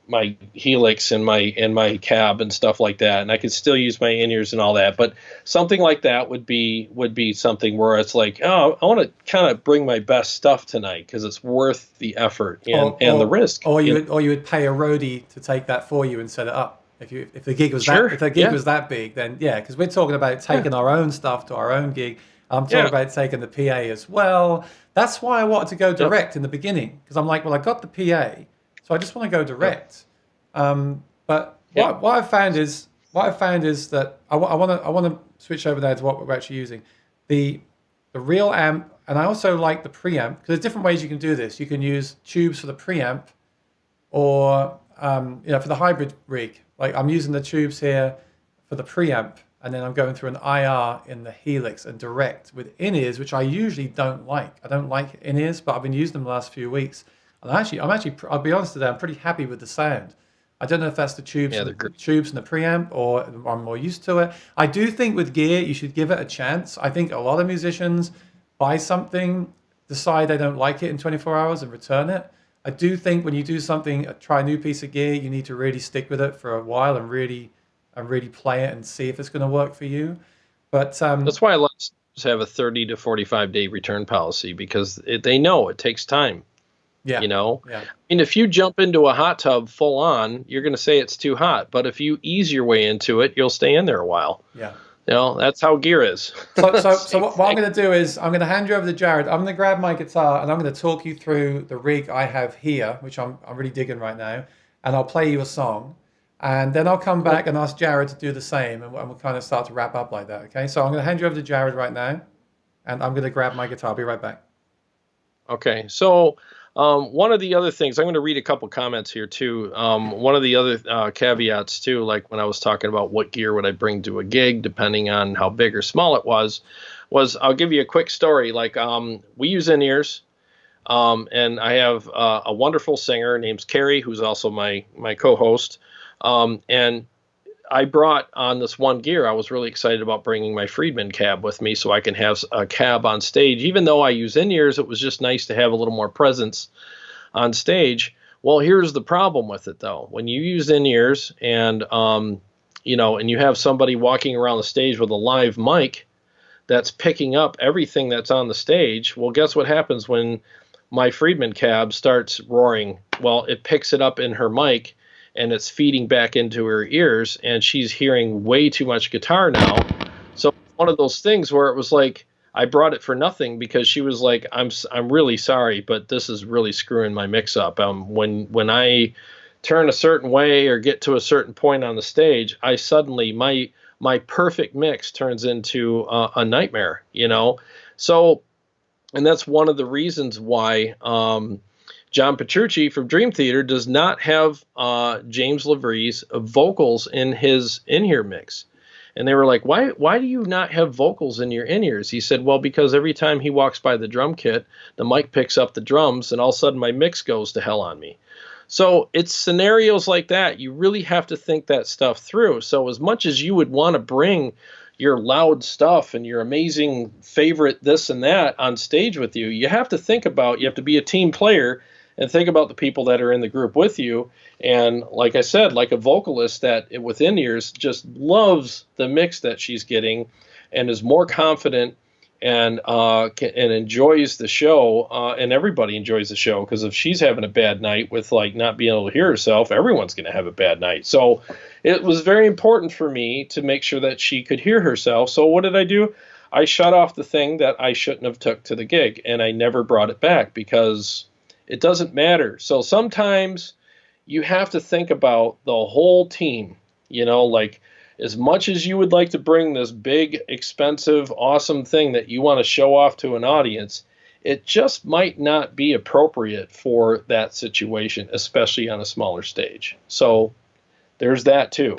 my Helix and my cab and stuff like that, and I could still use my in-ears and all that. But something like that would be something where it's like, oh, I want to kind of bring my best stuff tonight because it's worth the effort and the risk. Or you would pay a roadie to take that for you and set it up. If the gig was was that big, then yeah, because we're talking about taking our own stuff to our own gig. I'm talking about taking the PA as well. That's why I wanted to go direct in the beginning, because I'm like, well, I got the PA, so I just want to go direct. But what I found is that I want to switch over there to what we're actually using, the real amp, and I also like the preamp, because there's different ways you can do this. You can use tubes for the preamp, or for the hybrid rig. Like I'm using the tubes here for the preamp, and then I'm going through an IR in the Helix and direct with in-ears, which I usually don't like. I don't like in-ears, but I've been using them the last few weeks. And I'll be honest today, I'm pretty happy with the sound. I don't know if that's the tubes and the preamp, or I'm more used to it. I do think with gear, you should give it a chance. I think a lot of musicians buy something, decide they don't like it in 24 hours and return it. I do think when you do something, try a new piece of gear, you need to really stick with it for a while and really play it and see if it's going to work for you. But that's why a lot of stores have a 30 to 45 day return policy, because they know it takes time. Yeah. I mean, if you jump into a hot tub full on, you're going to say it's too hot. But if you ease your way into it, you'll stay in there a while. Yeah. That's how gear is. So what I'm going to do is I'm going to hand you over to Jared. I'm going to grab my guitar and I'm going to talk you through the rig I have here, which I'm really digging right now. And I'll play you a song. And then I'll come back and ask Jared to do the same. And we'll kind of start to wrap up like that. Okay. So I'm going to hand you over to Jared right now. And I'm going to grab my guitar. I'll be right back. Okay. So one of the other things, I'm going to read a couple comments here too. One of the other caveats too, like when I was talking about what gear would I bring to a gig, depending on how big or small it was I'll give you a quick story. Like we use in-ears, and I have a wonderful singer named Carrie, who's also my co-host. And I brought on this one gear. I was really excited about bringing my Friedman cab with me so I can have a cab on stage. Even though I use in-ears, it was just nice to have a little more presence on stage. Well, here's the problem with it, though. When you use in-ears and and you have somebody walking around the stage with a live mic that's picking up everything that's on the stage, well, guess what happens when my Friedman cab starts roaring? Well, it picks it up in her mic, and it's feeding back into her ears, and she's hearing way too much guitar now. So one of those things where it was like, I brought it for nothing, because she was like, I'm really sorry, but this is really screwing my mix up. When I turn a certain way or get to a certain point on the stage, I suddenly, my perfect mix turns into a nightmare, So, and that's one of the reasons why, John Petrucci from Dream Theater does not have James LaVrie's vocals in his in-ear mix. And they were like, why do you not have vocals in your in-ears? He said, well, because every time he walks by the drum kit, the mic picks up the drums, and all of a sudden my mix goes to hell on me. So it's scenarios like that. You really have to think that stuff through. So as much as you would want to bring your loud stuff and your amazing favorite this and that on stage with you, you have to be a team player and think about the people that are in the group with you. And like I said, like a vocalist that with in-ears just loves the mix that she's getting and is more confident and enjoys the show, and everybody enjoys the show, because if she's having a bad night with like not being able to hear herself, everyone's going to have a bad night. So it was very important for me to make sure that she could hear herself. So what did I do? I shut off the thing that I shouldn't have took to the gig, and I never brought it back because it doesn't matter. So sometimes you have to think about the whole team, like as much as you would like to bring this big, expensive, awesome thing that you want to show off to an audience, it just might not be appropriate for that situation, especially on a smaller stage. So there's that too,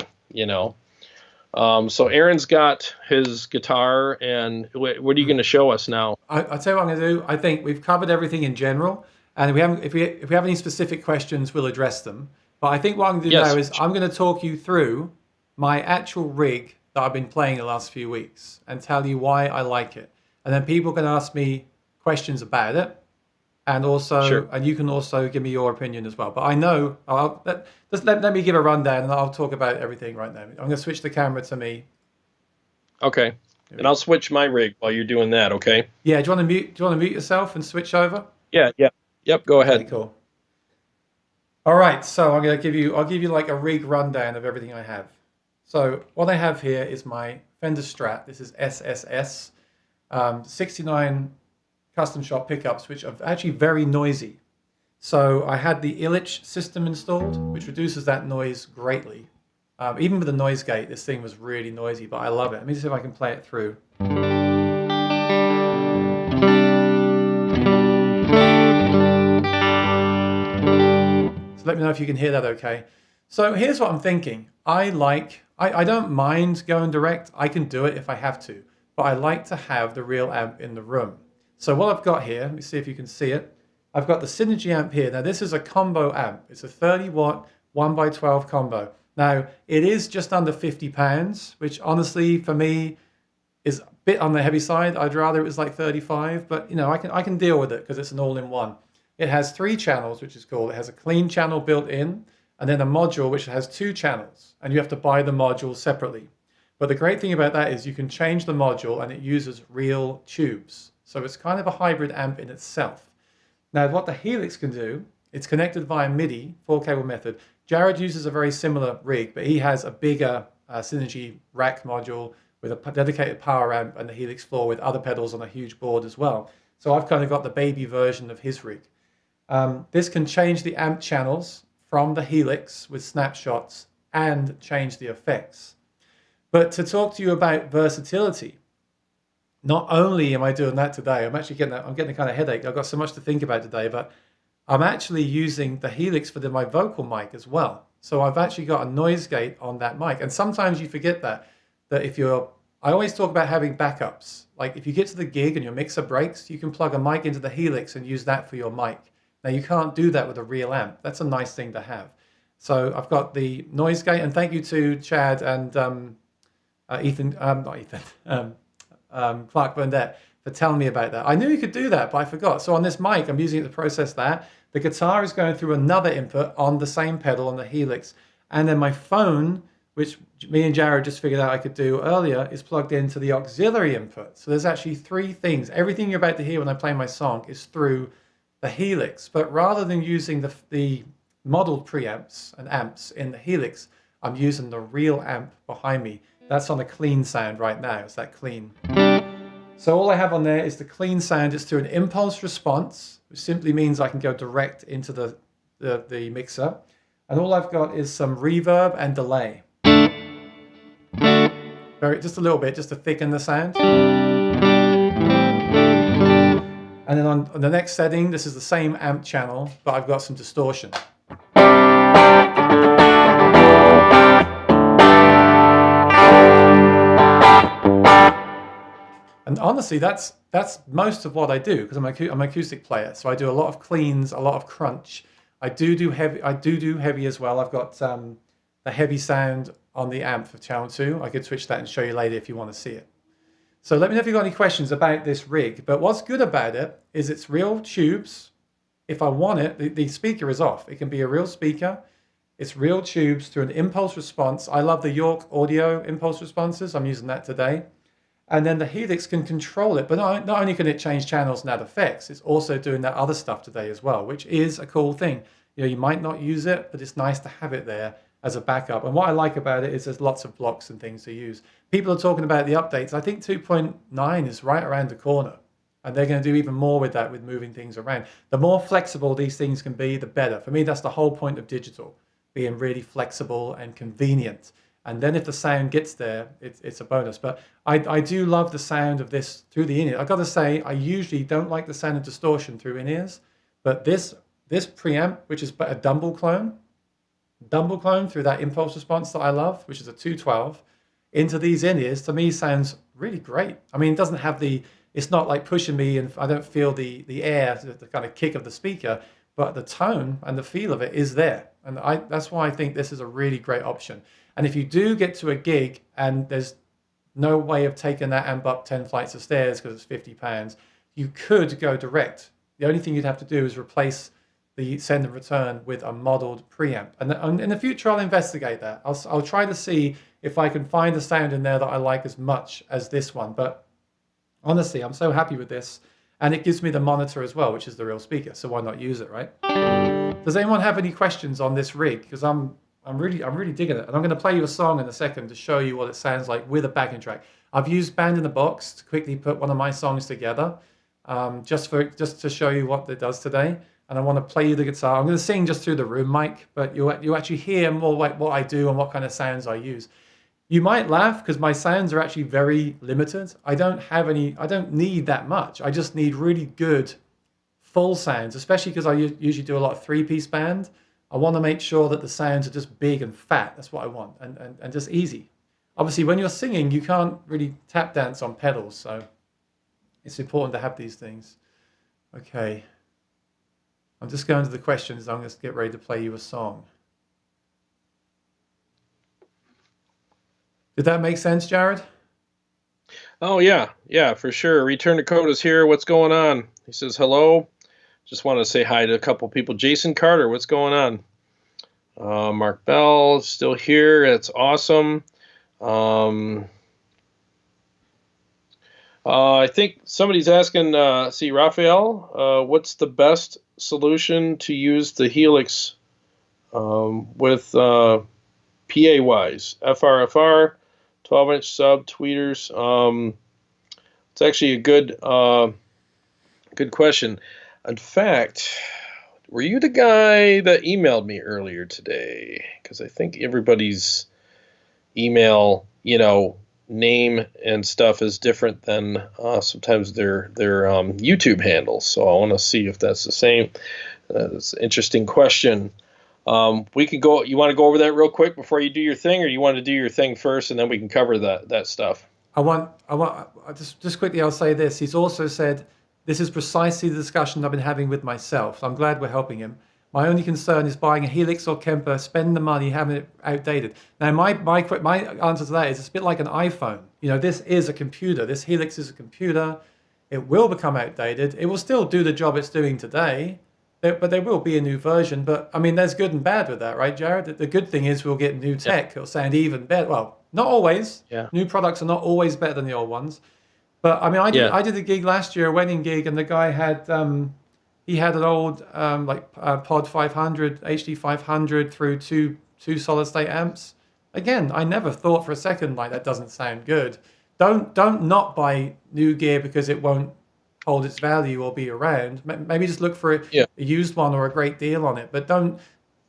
So Aaron's got his guitar, and what are you going to show us now? I'll tell you what I'm going to do. I think we've covered everything in general, and if we have any specific questions, we'll address them. But I think what I'm going to do now is I'm going to talk you through my actual rig that I've been playing the last few weeks and tell you why I like it. And then people can ask me questions about it, and you can also give me your opinion as well. But I know let me give a rundown, and I'll talk about everything right now. I'm going to switch the camera to me. Okay, and I'll switch my rig while you're doing that. Okay. Yeah. Do you want to mute yourself and switch over? Yeah. Yep. Go ahead. Okay, cool. All right. So I'll give you like a rig rundown of everything I have. So what I have here is my Fender Strat. This is SSS, 69 custom shop pickups, which are actually very noisy. So I had the Helix system installed, which reduces that noise greatly. Even with the noise gate, this thing was really noisy, but I love it. Let me see if I can play it through. So let me know if you can hear that okay. So here's what I'm thinking. I don't mind going direct. I can do it if I have to, but I like to have the real amp in the room. So what I've got here, let me see if you can see it. I've got the Synergy amp here. Now this is a combo amp. It's a 30 watt 1x12 combo. Now it is just under 50 pounds, which honestly for me is a bit on the heavy side. I'd rather it was like 35, but I can deal with it because it's an all-in-one. It has 3 channels, which is cool. It has a clean channel built in, and then a module which has 2 channels, and you have to buy the modules separately. But the great thing about that is you can change the module and it uses real tubes. So it's kind of a hybrid amp in itself. Now what the Helix can do, it's connected via MIDI, 4-cable method. Jared uses a very similar rig, but he has a bigger Synergy rack module with a dedicated power amp and the Helix floor with other pedals on a huge board as well. So I've kind of got the baby version of his rig. This can change the amp channels from the Helix with snapshots and change the effects. But to talk to you about versatility, not only am I doing that today, I'm getting a kind of headache. I've got so much to think about today, but I'm actually using the Helix for my vocal mic as well. So I've actually got a noise gate on that mic. And sometimes you forget that I always talk about having backups. Like if you get to the gig and your mixer breaks, you can plug a mic into the Helix and use that for your mic. Now you can't do that with a real amp. That's a nice thing to have. So I've got the noise gate, and thank you to Chad and Clark Burnett for telling me about that. I knew you could do that, but I forgot. So on this mic, I'm using it to process that. The guitar is going through another input on the same pedal on the Helix. And then my phone, which me and Jared just figured out I could do earlier, is plugged into the auxiliary input. So there's actually 3 things. Everything you're about to hear when I play my song is through the Helix. But rather than using the modeled preamps and amps in the Helix, I'm using the real amp behind me. That's on a clean sound right now. It's that clean. So all I have on there is the clean sound. It's through an impulse response, which simply means I can go direct into the mixer. And all I've got is some reverb and delay. Just a little bit, just to thicken the sound. And then on the next setting, this is the same amp channel, but I've got some distortion. And honestly, that's most of what I do, because I'm an acoustic player. So I do a lot of cleans, a lot of crunch. I do heavy as well. I've got the heavy sound on the amp for channel 2. I could switch that and show you later if you want to see it. So let me know if you've got any questions about this rig. But what's good about it is it's real tubes. If I want it, the speaker is off. It can be a real speaker. It's real tubes through an impulse response. I love the York audio impulse responses. I'm using that today. And then the Helix can control it. But not only can it change channels and add effects, it's also doing that other stuff today as well, which is a cool thing. You might not use it, but it's nice to have it there. as a backup. And what I like about it is there's lots of blocks and things to use. People are talking about the updates. I think 2.9 is right around the corner. And they're going to do even more with that, with moving things around. The more flexible these things can be, the better. For me, that's the whole point of digital, being really flexible and convenient. And then if the sound gets there, it's a bonus. But I do love the sound of this through the in-ear. I got to say, I usually don't like the sound of distortion through in-ears. But this preamp, which is a Dumble clone through that impulse response that I love, which is a 212, into these in-ears, to me sounds really great. I mean, it doesn't have it's not like pushing me, and I don't feel the air, the kind of kick of the speaker, but the tone and the feel of it is there. And that's why I think this is a really great option. And if you do get to a gig and there's no way of taking that amp up 10 flights of stairs because it's £50, you could go direct. The only thing you'd have to do is replace the send and return with a modeled preamp. And in the future, I'll investigate that. I'll try to see if I can find a sound in there that I like as much as this one. But honestly, I'm so happy with this. And it gives me the monitor as well, which is the real speaker. So why not use it, right? Does anyone have any questions on this rig? Because I'm really digging it. And I'm going to play you a song in a second to show you what it sounds like with a backing track. I've used Band in the Box to quickly put one of my songs together, just to show you what it does today. And I want to play you the guitar. I'm going to sing just through the room mic, but you actually hear more like what I do and what kind of sounds I use. You might laugh because my sounds are actually very limited. I don't need that much. I just need really good full sounds, especially because I usually do a lot of 3-piece band. I want to make sure that the sounds are just big and fat. That's what I want, and just easy. Obviously, when you're singing, you can't really tap dance on pedals, so it's important to have these things. Okay. I'm just going to the questions. I'm going to get ready to play you a song. Did that make sense, Jared? Oh, yeah, for sure. Return to Code is here. What's going on? He says, hello. Just want to say hi to a couple people. Jason Carter, what's going on? Mark Bell, still here. It's awesome. I think somebody's asking, Raphael, what's the best solution to use the Helix with PA-wise? FRFR, 12-inch sub, tweeters. It's actually a good question. In fact, were you the guy that emailed me earlier today? Because I think everybody's email, name and stuff is different than sometimes their YouTube handles. So I want to see if that's the same. That's an interesting question. We could go. You want to go over that real quick before you do your thing, or you want to do your thing first, and then we can cover that stuff. I want just quickly. I'll say this. He's also said this is precisely the discussion I've been having with myself. So I'm glad we're helping him. My only concern is buying a Helix or Kemper, spending the money, having it outdated. Now, my answer to that is it's a bit like an iPhone. This is a computer. This Helix is a computer. It will become outdated. It will still do the job it's doing today, but there will be a new version. But, I mean, there's good and bad with that, right, Jared? The good thing is we'll get new tech. It'll sound even better. Well, not always. Yeah. New products are not always better than the old ones. But, I mean, I did a gig last year, a wedding gig, and the guy had... he had an old Pod 500, HD 500 through two solid state amps. Again, I never thought for a second like that doesn't sound good. Don't not buy new gear because it won't hold its value or be around. Maybe just look for a used one or a great deal on it. But don't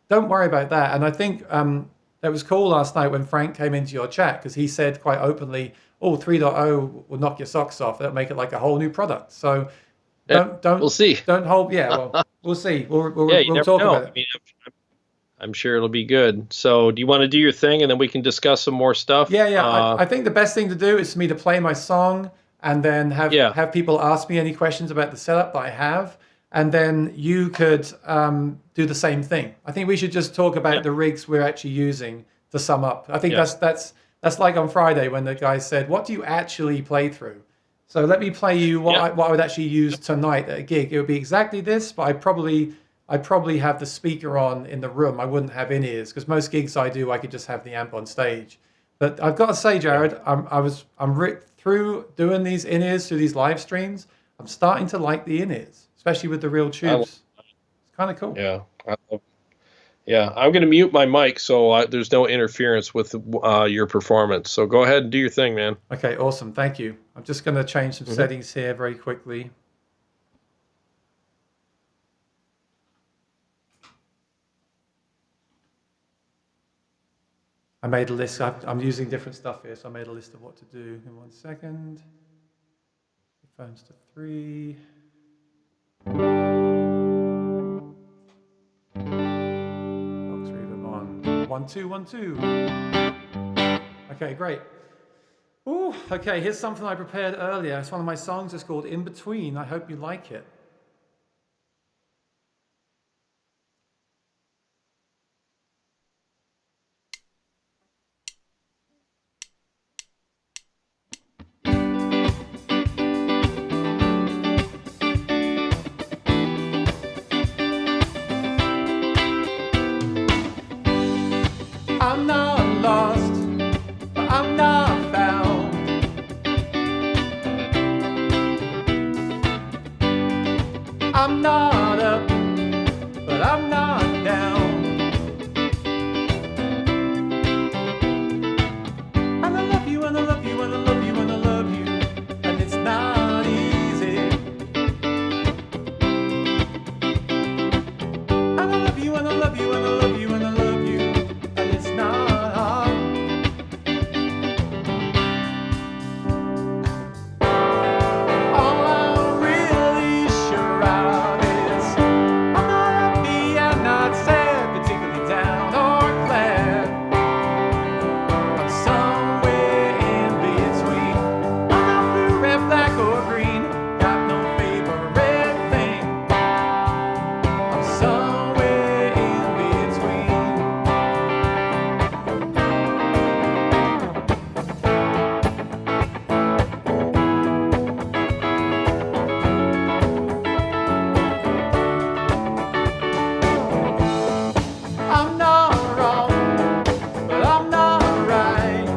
worry about that. And I think that was cool last night when Frank came into your chat because he said quite openly, 3.0 will knock your socks off. That'll make it like a whole new product. So don't we'll see. Don't hold. Yeah, well, we'll see. We'll talk about it. I mean, I'm sure it'll be good. So, do you want to do your thing, and then we can discuss some more stuff? Yeah. I think the best thing to do is for me to play my song, and then have people ask me any questions about the setup that I have, and then you could do the same thing. I think we should just talk about the rigs we're actually using to sum up. I think that's like on Friday when the guy said, "What do you actually play through?" So let me play you what I would actually use tonight at a gig. It would be exactly this, but I'd probably have the speaker on in the room. I wouldn't have in-ears because most gigs I do, I could just have the amp on stage. But I've got to say, Jared, I'm through doing these in-ears through these live streams. I'm starting to like the in-ears, especially with the real tubes. It's kind of cool. Yeah, Yeah, I'm going to mute my mic so there's no interference with your performance. So go ahead and do your thing, man. Okay, awesome. Thank you. I'm just going to change some settings here very quickly. I made a list. I'm using different stuff here, so I made a list of what to do. In 1 second. Phones to 3. Box reader on. 1 2 1 2. Okay, great. Ooh, okay, here's something I prepared earlier. It's one of my songs. It's called In Between. I hope you like it. I'm not lost, but I'm not found. I'm not up, but I'm not down. And I love you, and I love you, and I love you, and I love you. And it's not easy. And I love you, and I love you, and I love you, and I love you. And it's not hard. All I'm really sure of is I'm not happy, I'm not sad, particularly down or glad. I'm somewhere in between. I'm not blue, red, black, or green. Got no favorite thing. I'm somewhere in between. I'm not wrong, but I'm not right.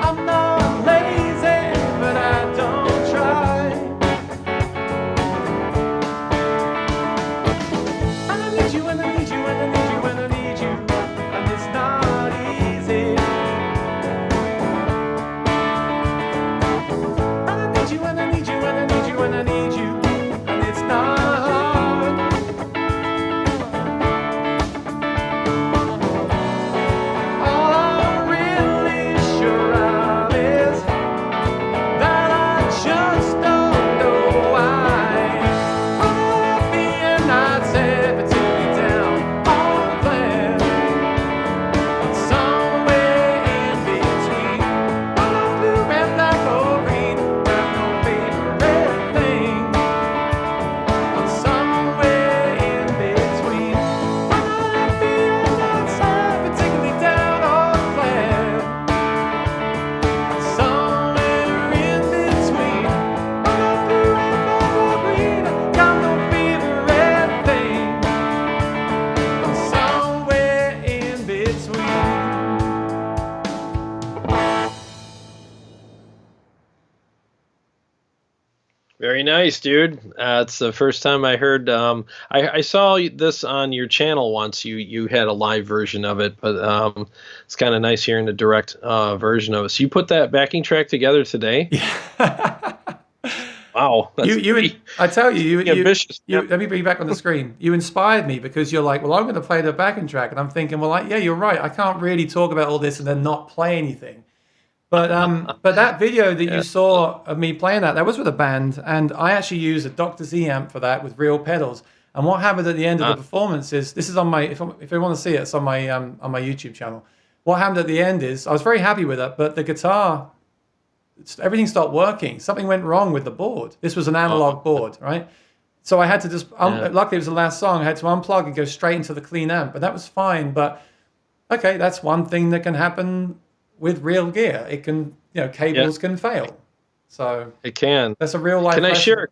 I'm not lazy, but I don't try. And I need you, and I need you, and I need you, and I need you. And it's not easy. And I need you, and I need you, and I need you, and I need you. And it's not hard. All I'm really sure of is that I just don't know why. I'm not happy and not sad, particularly down on plan. I'm somewhere in between. I'm not blue, red, black, or green. Got no favorite thing. I'm somewhere in between. I'm not happy and not sad, particularly down or glad. I'm somewhere in between. I'm not blue, red, black, or green. Got no favorite thing. I'm somewhere in between. Very nice, dude. It's the first time I heard. I saw this on your channel once. You had a live version of it, but it's kind of nice hearing the direct version of it. So you put that backing track together today? Wow, that's I tell you, ambitious. let me bring you back on the screen. You inspired me because you're like, well, I'm going to play the backing track, and I'm thinking, well, yeah, you're right. I can't really talk about all this and then not play anything. But that video that you saw of me playing that was with a band, and I actually used a Dr. Z amp for that with real pedals. And what happened at the end of the performance is, this is on my, if you want to see it, it's on my YouTube channel. What happened at the end is, I was very happy with it, but the guitar, everything stopped working. Something went wrong with the board. This was an analog board, right? So I had to just, luckily it was the last song, I had to unplug and go straight into the clean amp, but that was fine. But okay, that's one thing that can happen with real gear. It can, cables can fail. So it can. That's a real life lesson.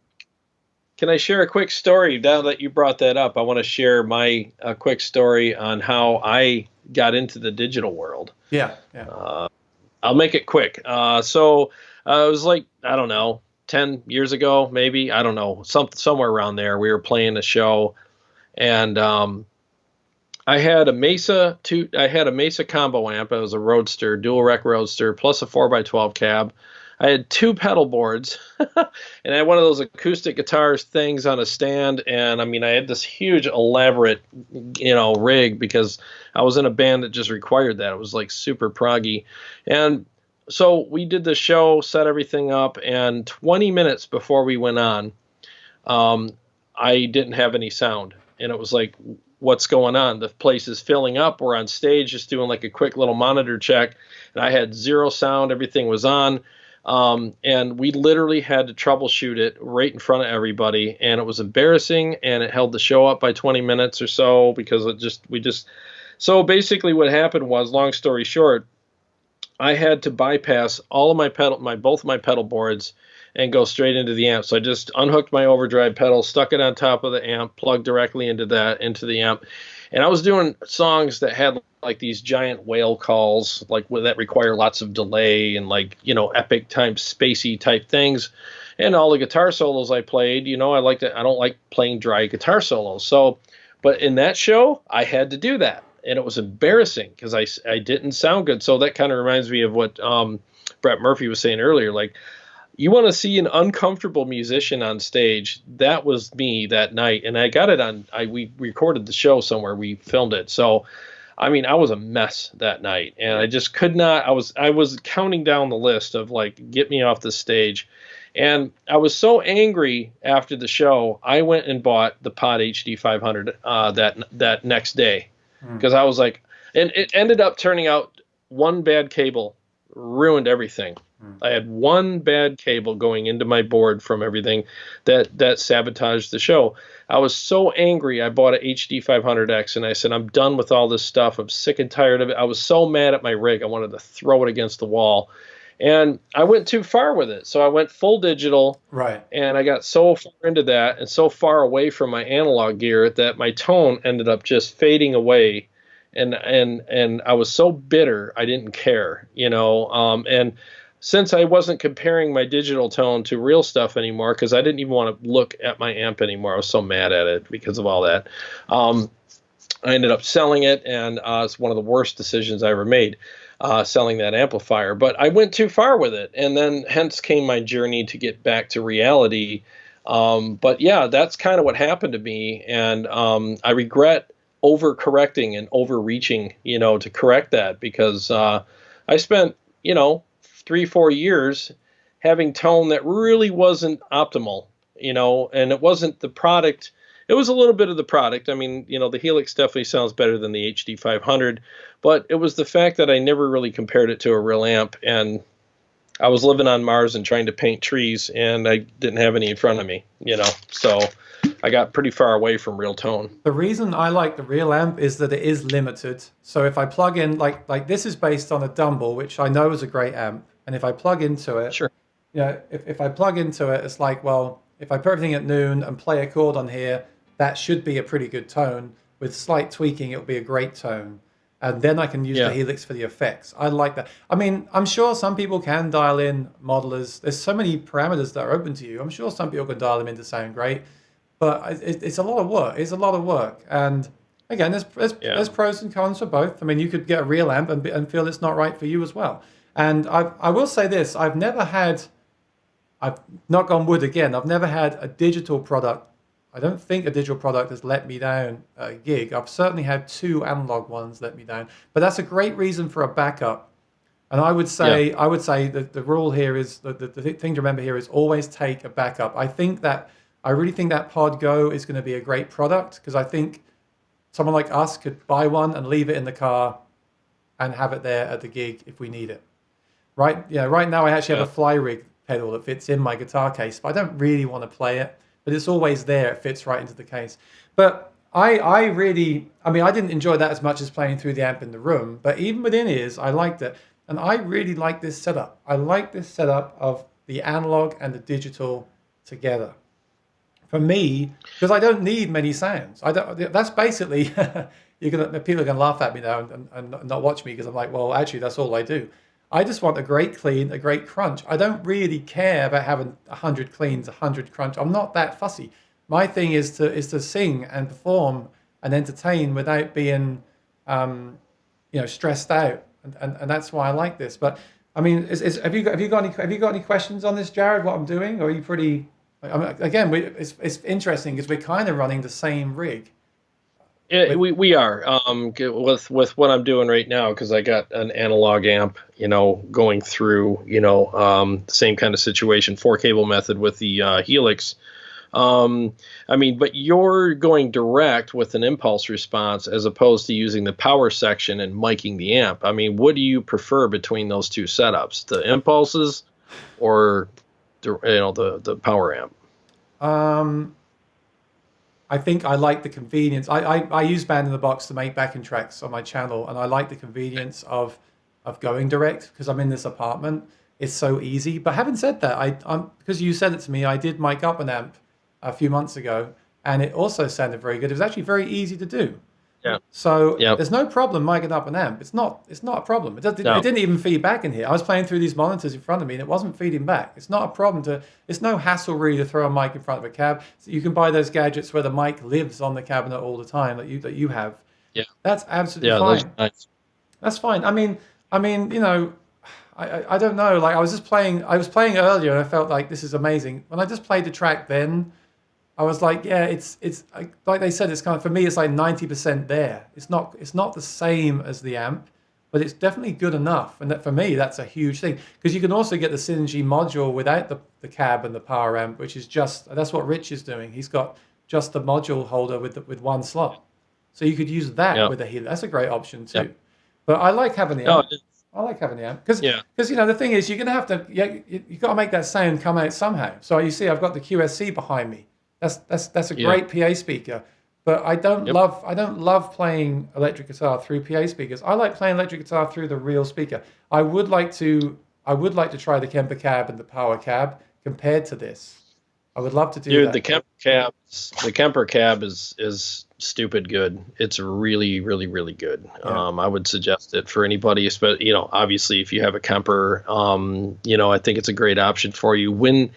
Can I share a quick story? Now that you brought that up, I want to share my quick story on how I got into the digital world. Yeah. I'll make it quick. So it was like, I don't know, 10 years ago, maybe, I don't know, somewhere around there. We were playing a show, and I had a Mesa combo amp. It was a Roadster, dual rec Roadster, plus a 4x12 cab. I had two pedal boards, and I had one of those acoustic guitars things on a stand. And I mean, I had this huge, elaborate, rig, because I was in a band that just required that. It was like super proggy. And so we did the show, set everything up, and 20 minutes before we went on, I didn't have any sound. And it was like, what's going on? The place is filling up. We're on stage just doing like a quick little monitor check, and I had zero sound. Everything was on. And we literally had to troubleshoot it right in front of everybody, and it was embarrassing, and it held the show up by 20 minutes or so, because so basically what happened was, long story short, I had to bypass all of both of my pedal boards and go straight into the amp. So I just unhooked my overdrive pedal, stuck it on top of the amp, plugged directly into the amp. And I was doing songs that had like these giant whale calls, like that require lots of delay and like, epic type, spacey type things. And all the guitar solos I played, I don't like playing dry guitar solos. So, but in that show, I had to do that. And it was embarrassing because I didn't sound good. So that kind of reminds me of what Brett Murphy was saying earlier. Like, you want to see an uncomfortable musician on stage. That was me that night. And I got it we recorded the show somewhere. We filmed it. So, I mean, I was a mess that night. And I just could not. I was counting down the list of like, get me off the stage. And I was so angry after the show, I went and bought the Pod HD 500 that next day. Because I was like, and it ended up turning out one bad cable ruined everything. I had one bad cable going into my board from everything that sabotaged the show. I was so angry. I bought an HD 500X, and I said, I'm done with all this stuff. I'm sick and tired of it. I was so mad at my rig. I wanted to throw it against the wall. And I went too far with it. So I went full digital. Right. And I got so far into that and so far away from my analog gear that my tone ended up just fading away. And I was so bitter, I didn't care, and since I wasn't comparing my digital tone to real stuff anymore, because I didn't even want to look at my amp anymore. I was so mad at it because of all that. I ended up selling it, and it's one of the worst decisions I ever made, selling that amplifier. But I went too far with it, and then hence came my journey to get back to reality. But yeah, that's kind of what happened to me, and I regret overcorrecting and overreaching, to correct that, because I spent, 3-4 years having tone that really wasn't optimal, and it wasn't the product. It was a little bit of the product. I mean, the Helix definitely sounds better than the HD 500, but it was the fact that I never really compared it to a real amp, and I was living on Mars and trying to paint trees, and I didn't have any in front of me, so I got pretty far away from real tone. The reason I like the real amp is that it is limited. So if I plug in, like this is based on a Dumble, which I know is a great amp. And if I plug into it, sure, if I plug into it, it's like, well, if I put everything at noon and play a chord on here, that should be a pretty good tone. With slight tweaking, it'll be a great tone. And then I can use the Helix for the effects. I like that. I mean, I'm sure some people can dial in modelers. There's so many parameters that are open to you. I'm sure some people can dial them in to sound great. But it's a lot of work. It's a lot of work. And again, there's pros and cons for both. I mean, you could get a real amp and feel it's not right for you as well. And I will say this, I've knock on wood again, I've never had a digital product. I don't think a digital product has let me down at a gig. I've certainly had 2 analog ones let me down. But that's a great reason for a backup. And I would say that the rule here is, the thing to remember here is always take a backup. I really think that Pod Go is going to be a great product, because I think someone like us could buy one and leave it in the car and have it there at the gig if we need it. Right now I actually have a fly rig pedal that fits in my guitar case, but I don't really want to play it. But it's always there. It fits right into the case. But I didn't enjoy that as much as playing through the amp in the room. But even within ears, I liked it. And I really like this setup. I like this setup of the analog and the digital together. For me, because I don't need many sounds. That's basically, people are going to laugh at me now and not watch me, because I'm like, well, actually, that's all I do. I just want a great clean, a great crunch. I don't really care about having 100 cleans, 100 crunch. I'm not that fussy. My thing is to sing and perform and entertain without being, um, stressed out, and that's why I like this. But I mean, have you got any questions on this, Jared? What I'm doing, or are you pretty? I mean, again, it's interesting because we're kind of running the same rig. Yeah, With we are with what I'm doing right now because I got an analog amp, going through, the same kind of situation, four cable method with the Helix. I mean, but you're going direct with an impulse response as opposed to using the power section and miking the amp. I mean, what do you prefer between those two setups, the impulses or the power amp? um, I think I like the convenience. I use Band in the Box to make backing tracks on my channel, and I like the convenience of going direct because I'm in this apartment. It's so easy. But having said that, I'm because you said it to me, I did mic up an amp a few months ago, and it also sounded very good. It was actually very easy to do. Yeah. So Yep. there's no problem micing up an amp. It's not a problem. It No. didn't even feed back in here. I was playing through these monitors in front of me and it wasn't feeding back. It's not a problem it's no hassle really to throw a mic in front of a cab. So you can buy those gadgets where the mic lives on the cabinet all the time that you have. Yeah. That's absolutely Yeah. Those fine. are nice. That's fine. I mean, I don't know. Like I was playing earlier and I felt like this is amazing. When I just played the track then, I was like, yeah, it's like they said, it's kind of for me, it's like 90% there. It's not the same as the amp, but it's definitely good enough. And that for me, that's a huge thing because you can also get the Synergy module without the cab and the power amp, which is that's what Rich is doing. He's got just the module holder with one slot, so you could use that Yeah. with a Helix. That's a great option Yeah. too. But I like having the No. amp. I like having the amp because Yeah. the thing is you're gonna have to you got to make that sound come out somehow. So you see, I've got the QSC behind me. That's a Yeah. great PA speaker, but Yep. I don't love playing electric guitar through PA speakers. I like playing electric guitar through the real speaker. I would like to try the Kemper cab and the power cab compared to this. I would love to do Dude, that. The Kemper cab is stupid good. It's really, really, really good. Yeah. I would suggest it for anybody, but obviously if you have a Kemper, I think it's a great option for you. When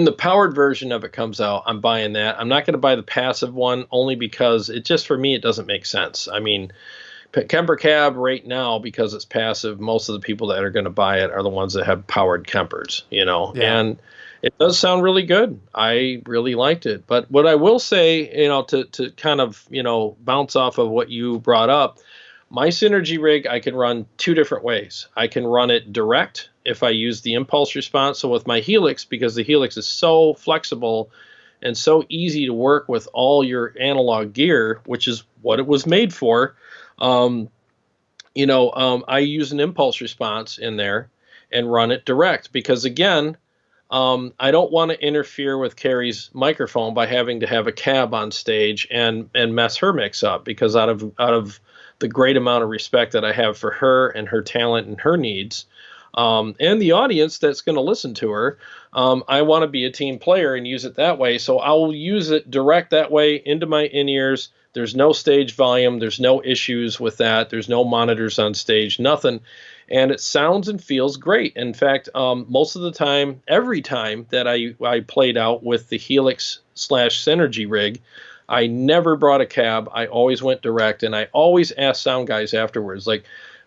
the powered version of it comes out, I'm buying that. I'm not going to buy the passive one only because it just for me it doesn't make sense. I mean, Kemper cab right now because it's passive. Most of the people that are going to buy it are the ones that have powered Kempers, Yeah. and it does sound really good. I really liked it. But what I will say, to kind of, bounce off of what you brought up, my Synergy rig, I can run two different ways. I can run it direct if I use the impulse response. So with my Helix, because the Helix is so flexible and so easy to work with all your analog gear, which is what it was made for, I use an impulse response in there and run it direct because, again, I don't want to interfere with Carrie's microphone by having to have a cab on stage and mess her mix up because out of the great amount of respect that I have for her and her talent and her needs, and the audience that's going to listen to her, I want to be a team player and use it that way. So I will use it direct that way into my in-ears. There's no stage volume. There's no issues with that. There's no monitors on stage, nothing. And it sounds and feels great. In fact, most of the time, every time that I played out with the Helix / Synergy rig, I never brought a cab. I always went direct, and I always asked sound guys afterwards, like,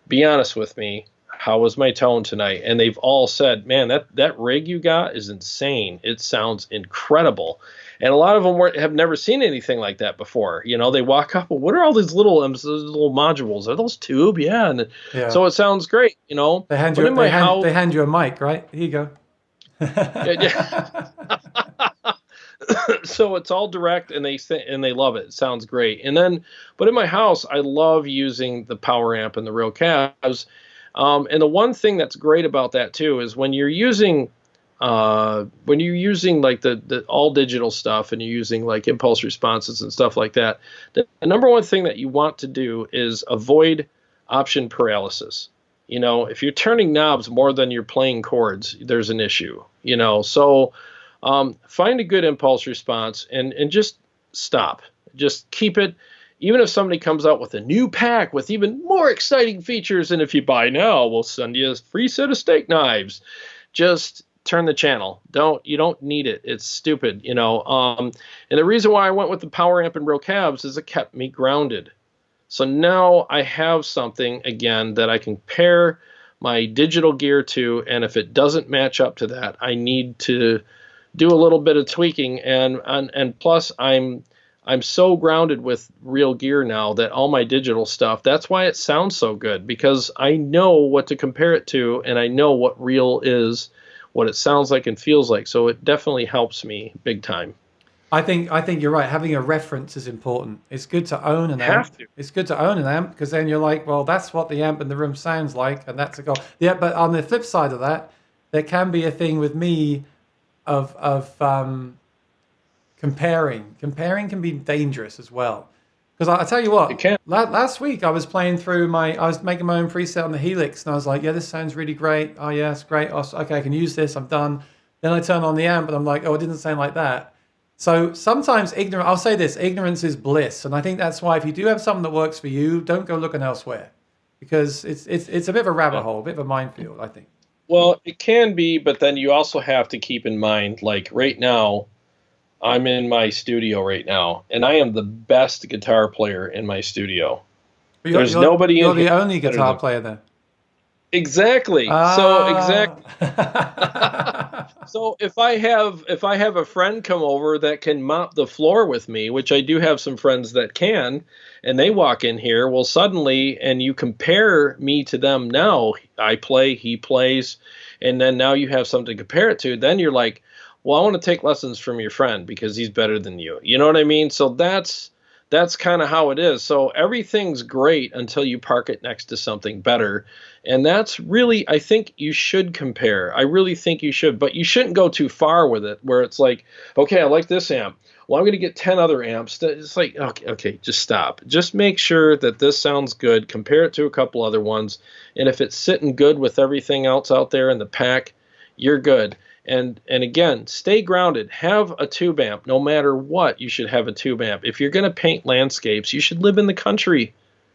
be honest with me, how was my tone tonight? And they've all said, man, that rig you got is insane. It sounds incredible. And a lot of them have never seen anything like that before. They walk up, well, what are all these little modules? Are those tube? Yeah. And Yeah. so it sounds great, They hand But you in my they hand you a mic, right? Here you go. yeah. So it's all direct, and they love it. It sounds great. But in my house, I love using the power amp and the real cabs. And the one thing that's great about that too is when you're using like the all digital stuff and you're using like impulse responses and stuff like that, the number one thing that you want to do is avoid option paralysis. If you're turning knobs more than you're playing chords, there's an issue. So find a good impulse response and just stop. Just keep it. even if somebody comes out with a new pack with even more exciting features, and if you buy now, we'll send you a free set of steak knives, just turn the channel. You don't need it. It's stupid, you know. And the reason why I went with the power amp and real cabs is it kept me grounded. So now I have something again that I can pair my digital gear to, and if it doesn't match up to that, I need to do a little bit of tweaking. And plus I'm so grounded with real gear now that all my digital stuff, that's why it sounds so good, because I know what to compare it to, and I know what real is, what it sounds like and feels like. So it definitely helps me big time. I think you're right. Having a reference is important. It's good to own an amp. Have to. It's good to own an amp because then you're like, well, that's what the amp in the room sounds like, and that's a goal. Yeah, but on the flip side of that, there can be a thing with me of comparing. Comparing can be dangerous as well. Because I tell you what, It can. last week I was playing through I was making my own preset on the Helix, and I was like, yeah, this sounds really great. Oh yeah, it's great. Oh, okay, I can use this. I'm done. Then I turn on the amp, and I'm like, oh, it didn't sound like that. So sometimes I'll say this, ignorance is bliss. And I think that's why if you do have something that works for you, don't go looking elsewhere. Because it's a bit of a rabbit hole, a bit of a minefield, I think. Well, it can be, but then you also have to keep in mind, like right now, I'm in my studio right now, and I am the best guitar player in my studio. But There's nobody in you're here the only better guitar than- player there. Exactly. So exactly. Ah. So if I have a friend come over that can mop the floor with me, which I do have some friends that can, and they walk in here, well, suddenly, and you compare me to them now, I play, he plays, and then now you have something to compare it to, then you're like, well, I want to take lessons from your friend because he's better than you. You know what I mean? So that's kind of how it is. So everything's great until you park it next to something better. And that's really, I think you should compare. I really think you should, but you shouldn't go too far with it where it's like, okay, I like this amp. Well, I'm going to get 10 other amps. It's like, okay, just stop. Just make sure that this sounds good. Compare it to a couple other ones. And if it's sitting good with everything else out there in the pack, you're good. And again, stay grounded. Have a tube amp. No matter what, you should have a tube amp. If you're going to paint landscapes, you should live in the country.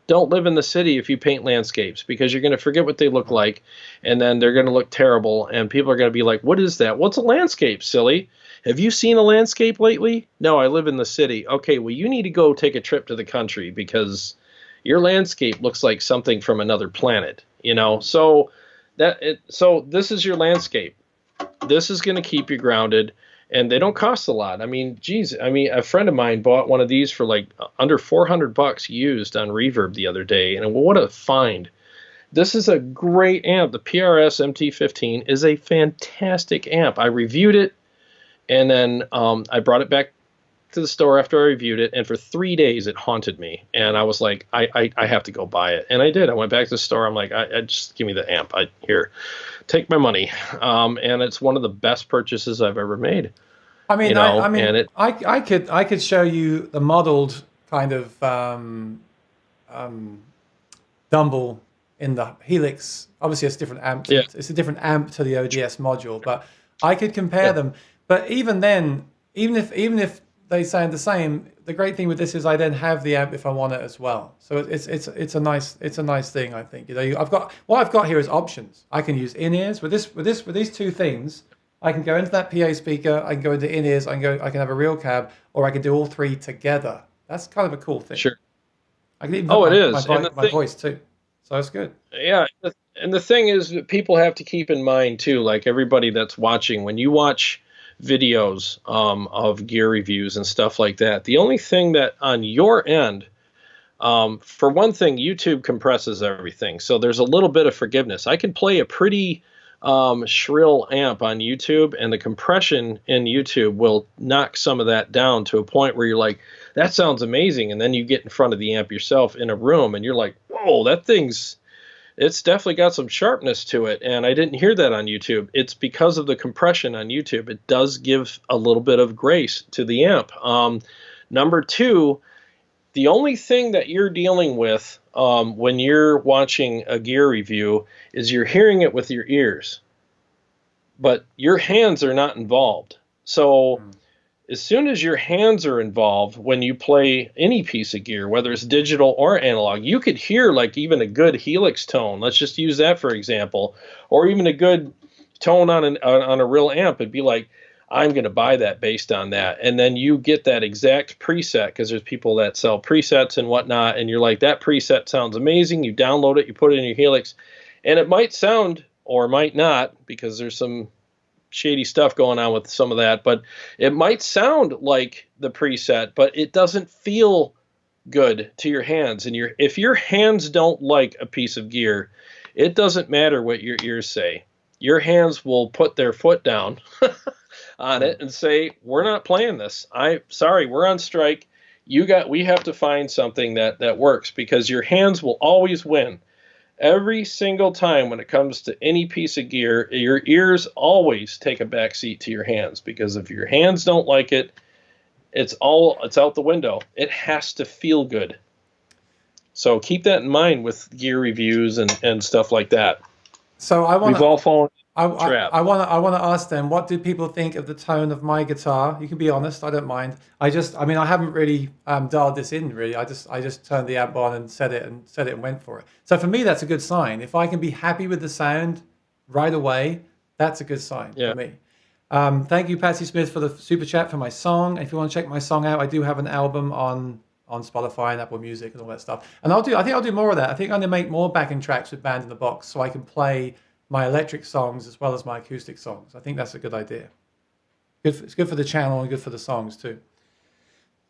Don't live in the city if you paint landscapes, because you're going to forget what they look like, and then they're going to look terrible, and people are going to be like, what is that? What's a landscape, silly? Have you seen a landscape lately? No, I live in the city. Okay, well, you need to go take a trip to the country because your landscape looks like something from another planet, you know? So this is your landscape. This is going to keep you grounded, and they don't cost a lot. I mean, geez, a friend of mine bought one of these for like under $400 used on Reverb the other day, and what a find. This is a great amp. The PRS MT15 is a fantastic amp. I reviewed it, and then I brought it back to the store after I reviewed it, and for 3 days it haunted me, and I was like, I have to go buy it, and I did. I went back to the store. I'm like, I just give me the amp. Here, take my money, and it's one of the best purchases I've ever made. I mean, You know, I could show you the modeled kind of Dumble in the Helix. Obviously, it's a different amp. Yeah. It's a different amp to the ODS module, but I could compare them. But even then, even if they sound the same, the great thing with this is I then have the amp if I want it as well. So it's a nice thing, I think. You know, what I've got here is options. I can use in-ears with these two things. I can go into that PA speaker. I can go into in-ears. I can have a real cab, or I can do all three together. That's kind of a cool thing. Sure. I can even Oh, put it is. my voice too. So it's good. Yeah, and the thing is that people have to keep in mind too, like everybody that's watching, when you watch videos of gear reviews and stuff like that, the only thing that on your end, for one thing, YouTube compresses everything, so there's a little bit of forgiveness. I can play a pretty shrill amp on YouTube, and the compression in YouTube will knock some of that down to a point where you're like, that sounds amazing, and then you get in front of the amp yourself in a room and you're like, whoa, it's definitely got some sharpness to it, and I didn't hear that on YouTube. It's because of the compression on YouTube. It does give a little bit of grace to the amp. Number two, the only thing that you're dealing with when you're watching a gear review is you're hearing it with your ears, but your hands are not involved. So as soon as your hands are involved when you play any piece of gear, whether it's digital or analog, you could hear like even a good Helix tone. Let's just use that for example, or even a good tone on a real amp. It'd be like, I'm going to buy that based on that. And then you get that exact preset because there's people that sell presets and whatnot. And you're like, that preset sounds amazing. You download it, you put it in your Helix, and it might sound or might not, because there's some shady stuff going on with some of that, but it might sound like the preset, but it doesn't feel good to your hands. And if your hands don't like a piece of gear, it doesn't matter what your ears say. Your hands will put their foot down on it and say, we're not playing this. Sorry, we're on strike. We have to find something that works, because your hands will always win. Every single time when it comes to any piece of gear, your ears always take a back seat to your hands, because if your hands don't like it, it's out the window. It has to feel good. So keep that in mind with gear reviews and stuff like that. So we've all fallen I want to ask them, what did people think of the tone of my guitar? You can be honest, I don't mind. I haven't really dialed this in really. I just turned the amp on and set it and went for it. So for me, that's a good sign. If I can be happy with the sound right away, that's a good sign for me. Thank you, Patsy Smith, for the super chat for my song. If you want to check my song out, I do have an album on Spotify and Apple Music and all that stuff. And I think I'll do more of that. I think I'm going to make more backing tracks with Band in the Box so I can play my electric songs as well as my acoustic songs. I think that's a good idea. It's good for the channel and good for the songs too.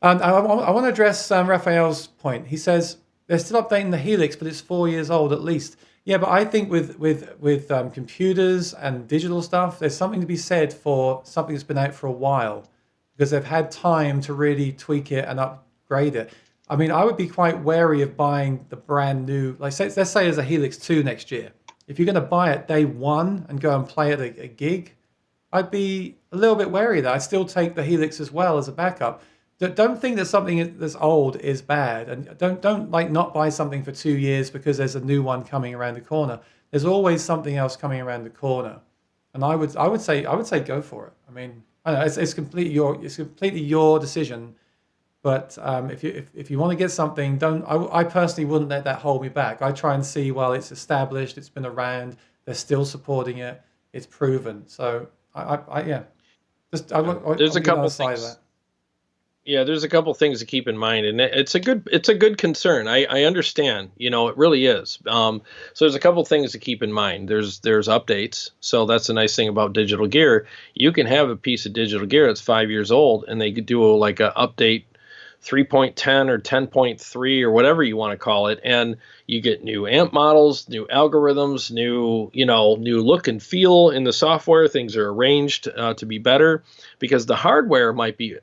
And I want to address Raphael's point. He says they're still updating the Helix, but it's 4 years old at least. Yeah, but I think with computers and digital stuff, there's something to be said for something that's been out for a while, because they've had time to really tweak it and upgrade it. I mean, I would be quite wary of buying the brand new, let's say there's a Helix 2 next year. If you're going to buy it day one and go and play at a gig, I'd be a little bit wary of that. I'd still take the Helix as well as a backup. Don't think that something that's old is bad, and don't like not buy something for 2 years because there's a new one coming around the corner. There's always something else coming around the corner, and I would say go for it. I mean, I know it's completely your decision. But if you want to get something, I personally wouldn't let that hold me back. I try and see, well, it's established, it's been around, they're still supporting it, it's proven. So there's a couple things. Yeah, there's a couple things to keep in mind, and it's a good concern. I understand, it really is. So there's a couple things to keep in mind. There's updates. So that's the nice thing about digital gear. You can have a piece of digital gear that's 5 years old, and they could do a update 3.10 or 10.3 or whatever you want to call it, and you get new amp models, new algorithms, new look and feel in the software. Things are arranged to be better, because the hardware might be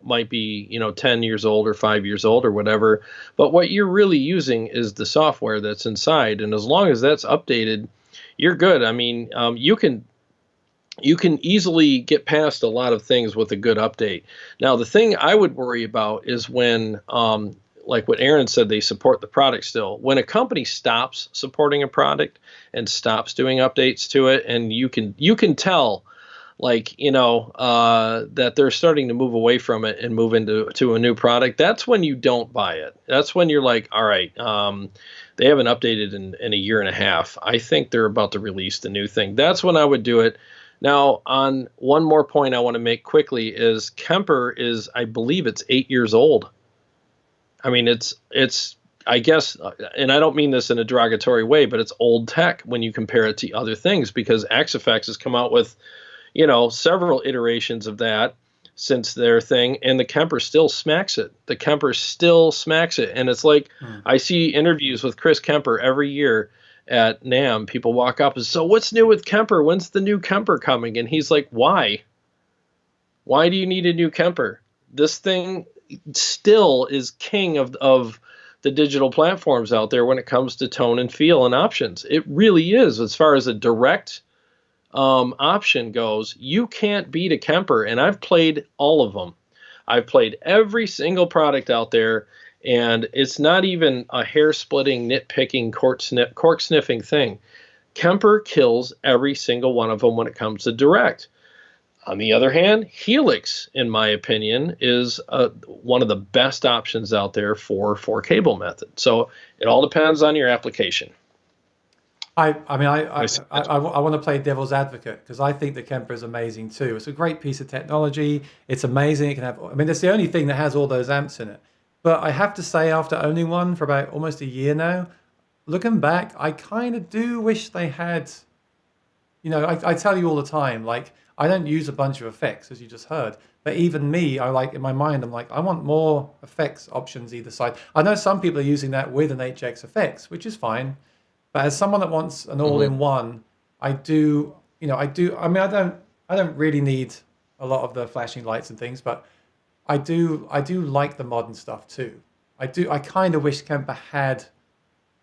10 years old or 5 years old or whatever, but what you're really using is the software that's inside, and as long as that's updated, you're good. I mean, you can easily get past a lot of things with a good update. Now, the thing I would worry about is when, like what Aaron said, they support the product still. When a company stops supporting a product and stops doing updates to it, and you can tell, that they're starting to move away from it and move into a new product, that's when you don't buy it. That's when you're like, all right, they haven't updated in a year and a half. I think they're about to release the new thing. That's when I would do it. Now, on one more point I want to make quickly is Kemper is, I believe it's 8 years old. I mean, it's I guess, and I don't mean this in a derogatory way, but it's old tech when you compare it to other things, because XFX has come out with, several iterations of that since their thing, and the Kemper still smacks it. The Kemper still smacks it. And it's like, I see interviews with Chris Kemper every year at NAMM. People walk up and say, so what's new with Kemper? When's the new Kemper coming? And he's like, why do you need a new Kemper? This thing still is king of the digital platforms out there when it comes to tone and feel and options. It really is. As far as a direct option goes, you can't beat a Kemper, and I've played all of them. I've played every single product out there, and it's not even a hair-splitting, nitpicking, cork-sniffing thing. Kemper kills every single one of them when it comes to direct. On the other hand, Helix, in my opinion, is one of the best options out there for cable method. So it all depends on your application. I mean, I want to play devil's advocate because I think the Kemper is amazing too. It's a great piece of technology. It's amazing. It can have, I mean, it's the only thing that has all those amps in it. But I have to say, after owning one for about almost a year now, looking back, I kind of do wish they had, I tell you all the time, like, I don't use a bunch of effects, as you just heard. But even me, I like, in my mind, I'm like, I want more effects options either side. I know some people are using that with an HX effects, which is fine. But as someone that wants an all-in-one, I do, I mean, I don't really need a lot of the flashing lights and things, but I do like the modern stuff too. I kind of wish Kemper had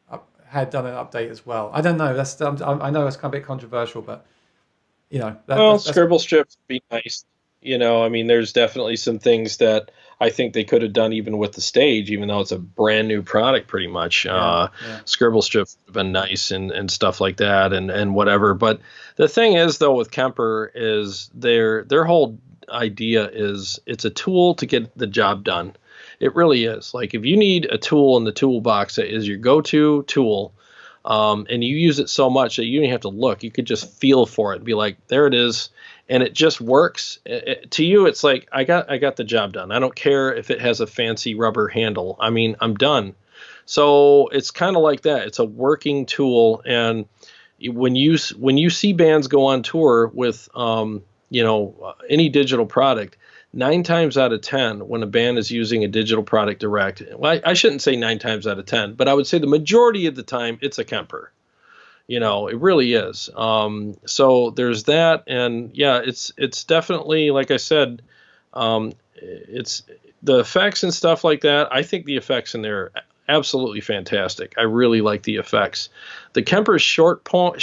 done an update as well. I don't know. I know it's kind of a bit controversial, but Well, Scribble Strip would be nice. I mean, there's definitely some things that I think they could have done even with the stage, even though it's a brand new product pretty much. Scribble Strip would have been nice and stuff like that and whatever. But the thing is, though, with Kemper is their whole idea is it's a tool to get the job done. It really is. Like if you need a tool in the toolbox that is your go-to tool, and you use it so much that you don't even have to look. You could just feel for it and be like, there it is. And it just works. To you, it's like, I got the job done. I don't care if it has a fancy rubber handle. I mean, I'm done. So it's kind of like that. It's a working tool. And when you see bands go on tour with, any digital product, 9 times out of 10, when a band is using a digital product direct, well, I shouldn't say 9 times out of 10, but I would say the majority of the time it's a Kemper. It really is. So there's that, and yeah, it's definitely, like I said, it's the effects and stuff like that. I think the effects in there are absolutely fantastic. I really like the effects. The Kemper's shortcoming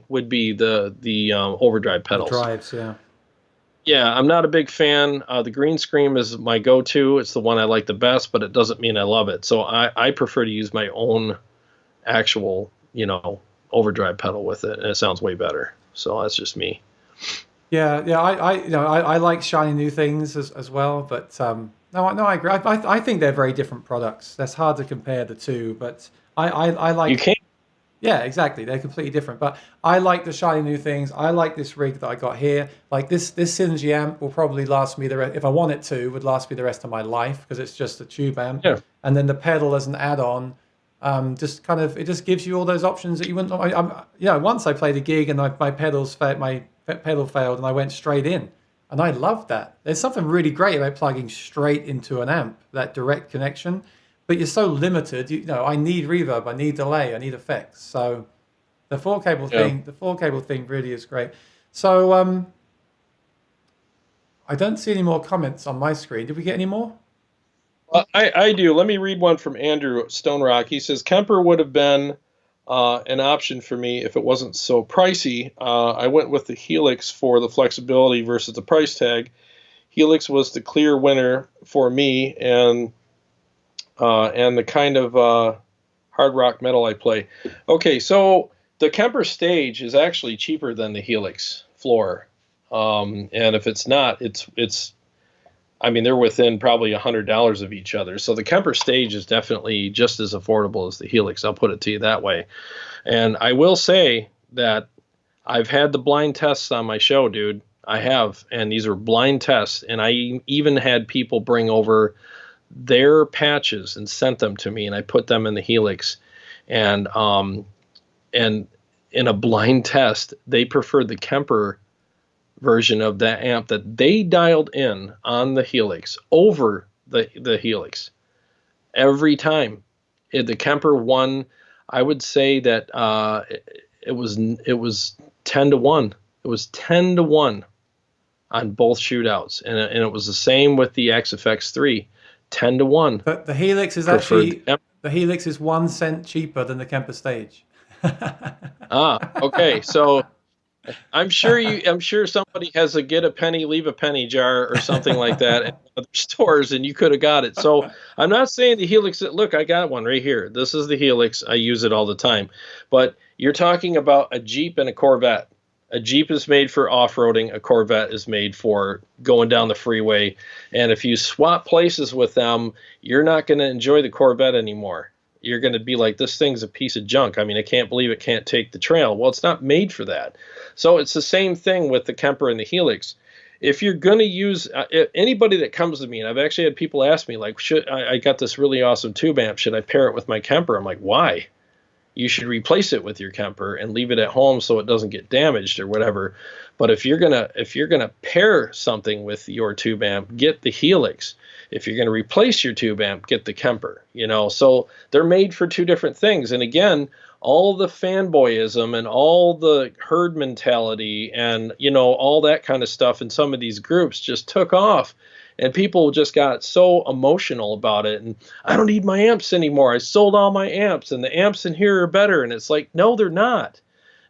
would be the overdrive pedals. The drives, yeah. Yeah, I'm not a big fan. The green screen is my go-to. It's the one I like the best, but it doesn't mean I love it. So I prefer to use my own actual, overdrive pedal with it, and it sounds way better. So that's just me. Yeah. I like shiny new things as well, but no, I agree. I think they're very different products. That's hard to compare the two, but I like. You can't. Yeah, exactly. They're completely different. But I like the shiny new things. I like this rig that I got here. Like this Synergy amp will probably last me if I want it to, would last me the rest of my life because it's just a tube amp. Yeah. And then the pedal as an add-on, it just gives you all those options that you wouldn't. Once I played a gig and my pedal failed and I went straight in, and I loved that. There's something really great about plugging straight into an amp, that direct connection. But you're so limited. I need reverb, I need delay, I need effects. So the four cable thing really is great. So I don't see any more comments on my screen. Did we get any more? I do. Let me read one from Andrew Stone Rock. He says Kemper would have been an option for me if it wasn't so pricey. I went with the Helix for the flexibility versus the price tag. Helix was the clear winner for me, and the kind of hard rock metal I play. Okay, so the Kemper stage is actually cheaper than the Helix floor, and if it's not, it's. I mean, they're within probably $100 of each other. So the Kemper stage is definitely just as affordable as the Helix. I'll put it to you that way. And I will say that I've had the blind tests on my show, dude. I have, and these are blind tests, and I even had people bring over their patches and sent them to me, and I put them in the Helix, and in a blind test they preferred the Kemper version of that amp that they dialed in on the Helix over the Helix every time. The Kemper won. I would say that it was 10-1. It was 10-1 on both shootouts, and it was the same with the XFX3. 10-1. But the Helix is actually the Helix is 1 cent cheaper than the Kemper stage. Okay. So I'm sure somebody has a get a penny, leave a penny jar or something like that at other stores, and you could have got it. So I'm not saying the Helix. Look, I got one right here. This is the Helix. I use it all the time. But you're talking about a Jeep and a Corvette. A Jeep is made for off-roading. A Corvette is made for going down the freeway. And if you swap places with them, you're not going to enjoy the Corvette anymore. You're going to be like, this thing's a piece of junk. I mean, I can't believe it can't take the trail. Well, it's not made for that. So it's the same thing with the Kemper and the Helix. If you're going to use anybody that comes to me, and I've actually had people ask me, like, I got this really awesome tube amp. Should I pair it with my Kemper? I'm like, why? You should replace it with your Kemper and leave it at home so it doesn't get damaged or whatever. But if you're gonna pair something with your tube amp, get the Helix. If you're gonna replace your tube amp, get the Kemper. So they're made for two different things. And again, all the fanboyism and all the herd mentality and all that kind of stuff in some of these groups just took off. And people just got so emotional about it. And I don't need my amps anymore. I sold all my amps, and the amps in here are better. And it's like, no, they're not.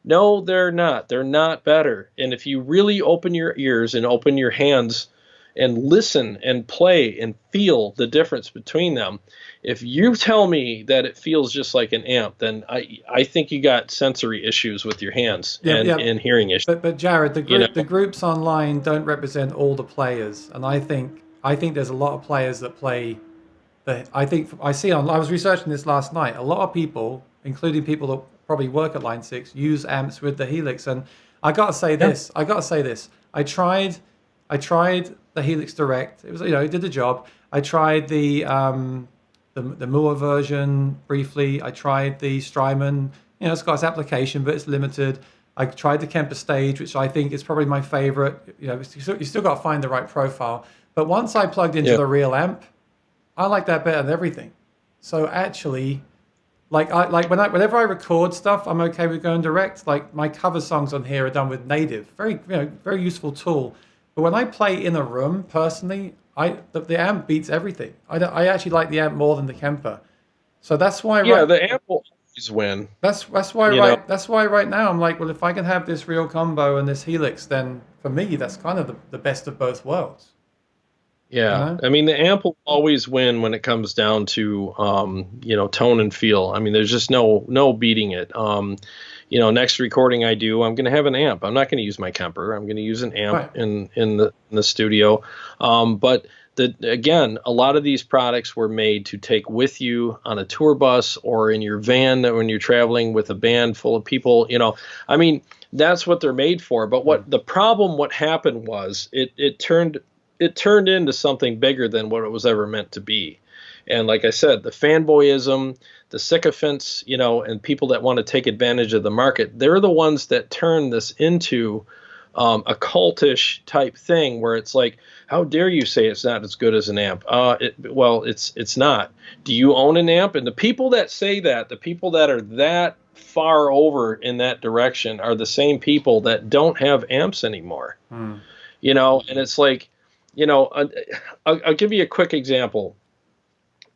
No, they're not. They're not better. And if you really open your ears and open your hands and listen and play and feel the difference between them, if you tell me that it feels just like an amp, then I think you got sensory issues with your hands and hearing issues. But Jared, the groups online don't represent all the players, and I think there's a lot of players that play. I was researching this last night. A lot of people, including people that probably work at Line 6, use amps with the Helix, and I gotta say this. I tried the Helix Direct. It was it did the job. I tried the Moore version briefly. I tried the Strymon. It's got its application, but it's limited. I tried the Kemper Stage, which I think is probably my favorite. You still got to find the right profile. But once I plugged into the real amp, I like that better than everything. So actually, whenever I record stuff, I'm okay with going direct. Like my cover songs on here are done with Native, very useful tool. But when I play in a room, personally, the amp beats everything. I actually like the amp more than the Kemper. So that's why. The amp will always win. That's why right now I'm like, well, if I can have this real combo and this Helix, then for me that's kind of the best of both worlds. Yeah, I mean the amp will always win when it comes down to tone and feel. I mean, there's just no beating it. Next recording I do, I'm going to have an amp. I'm not going to use my Kemper. I'm going to use an amp in the studio. But again, a lot of these products were made to take with you on a tour bus or in your van when you're traveling with a band full of people. I mean, that's what they're made for. But what happened was it turned into something bigger than what it was ever meant to be. And like I said, the fanboyism, the sycophants, and people that want to take advantage of the market, they're the ones that turn this into a cultish type thing where it's like, how dare you say it's not as good as an amp? It's not. Do you own an amp? And the people that say that, the people that are that far over in that direction are the same people that don't have amps anymore. And it's like, I'll give you a quick example.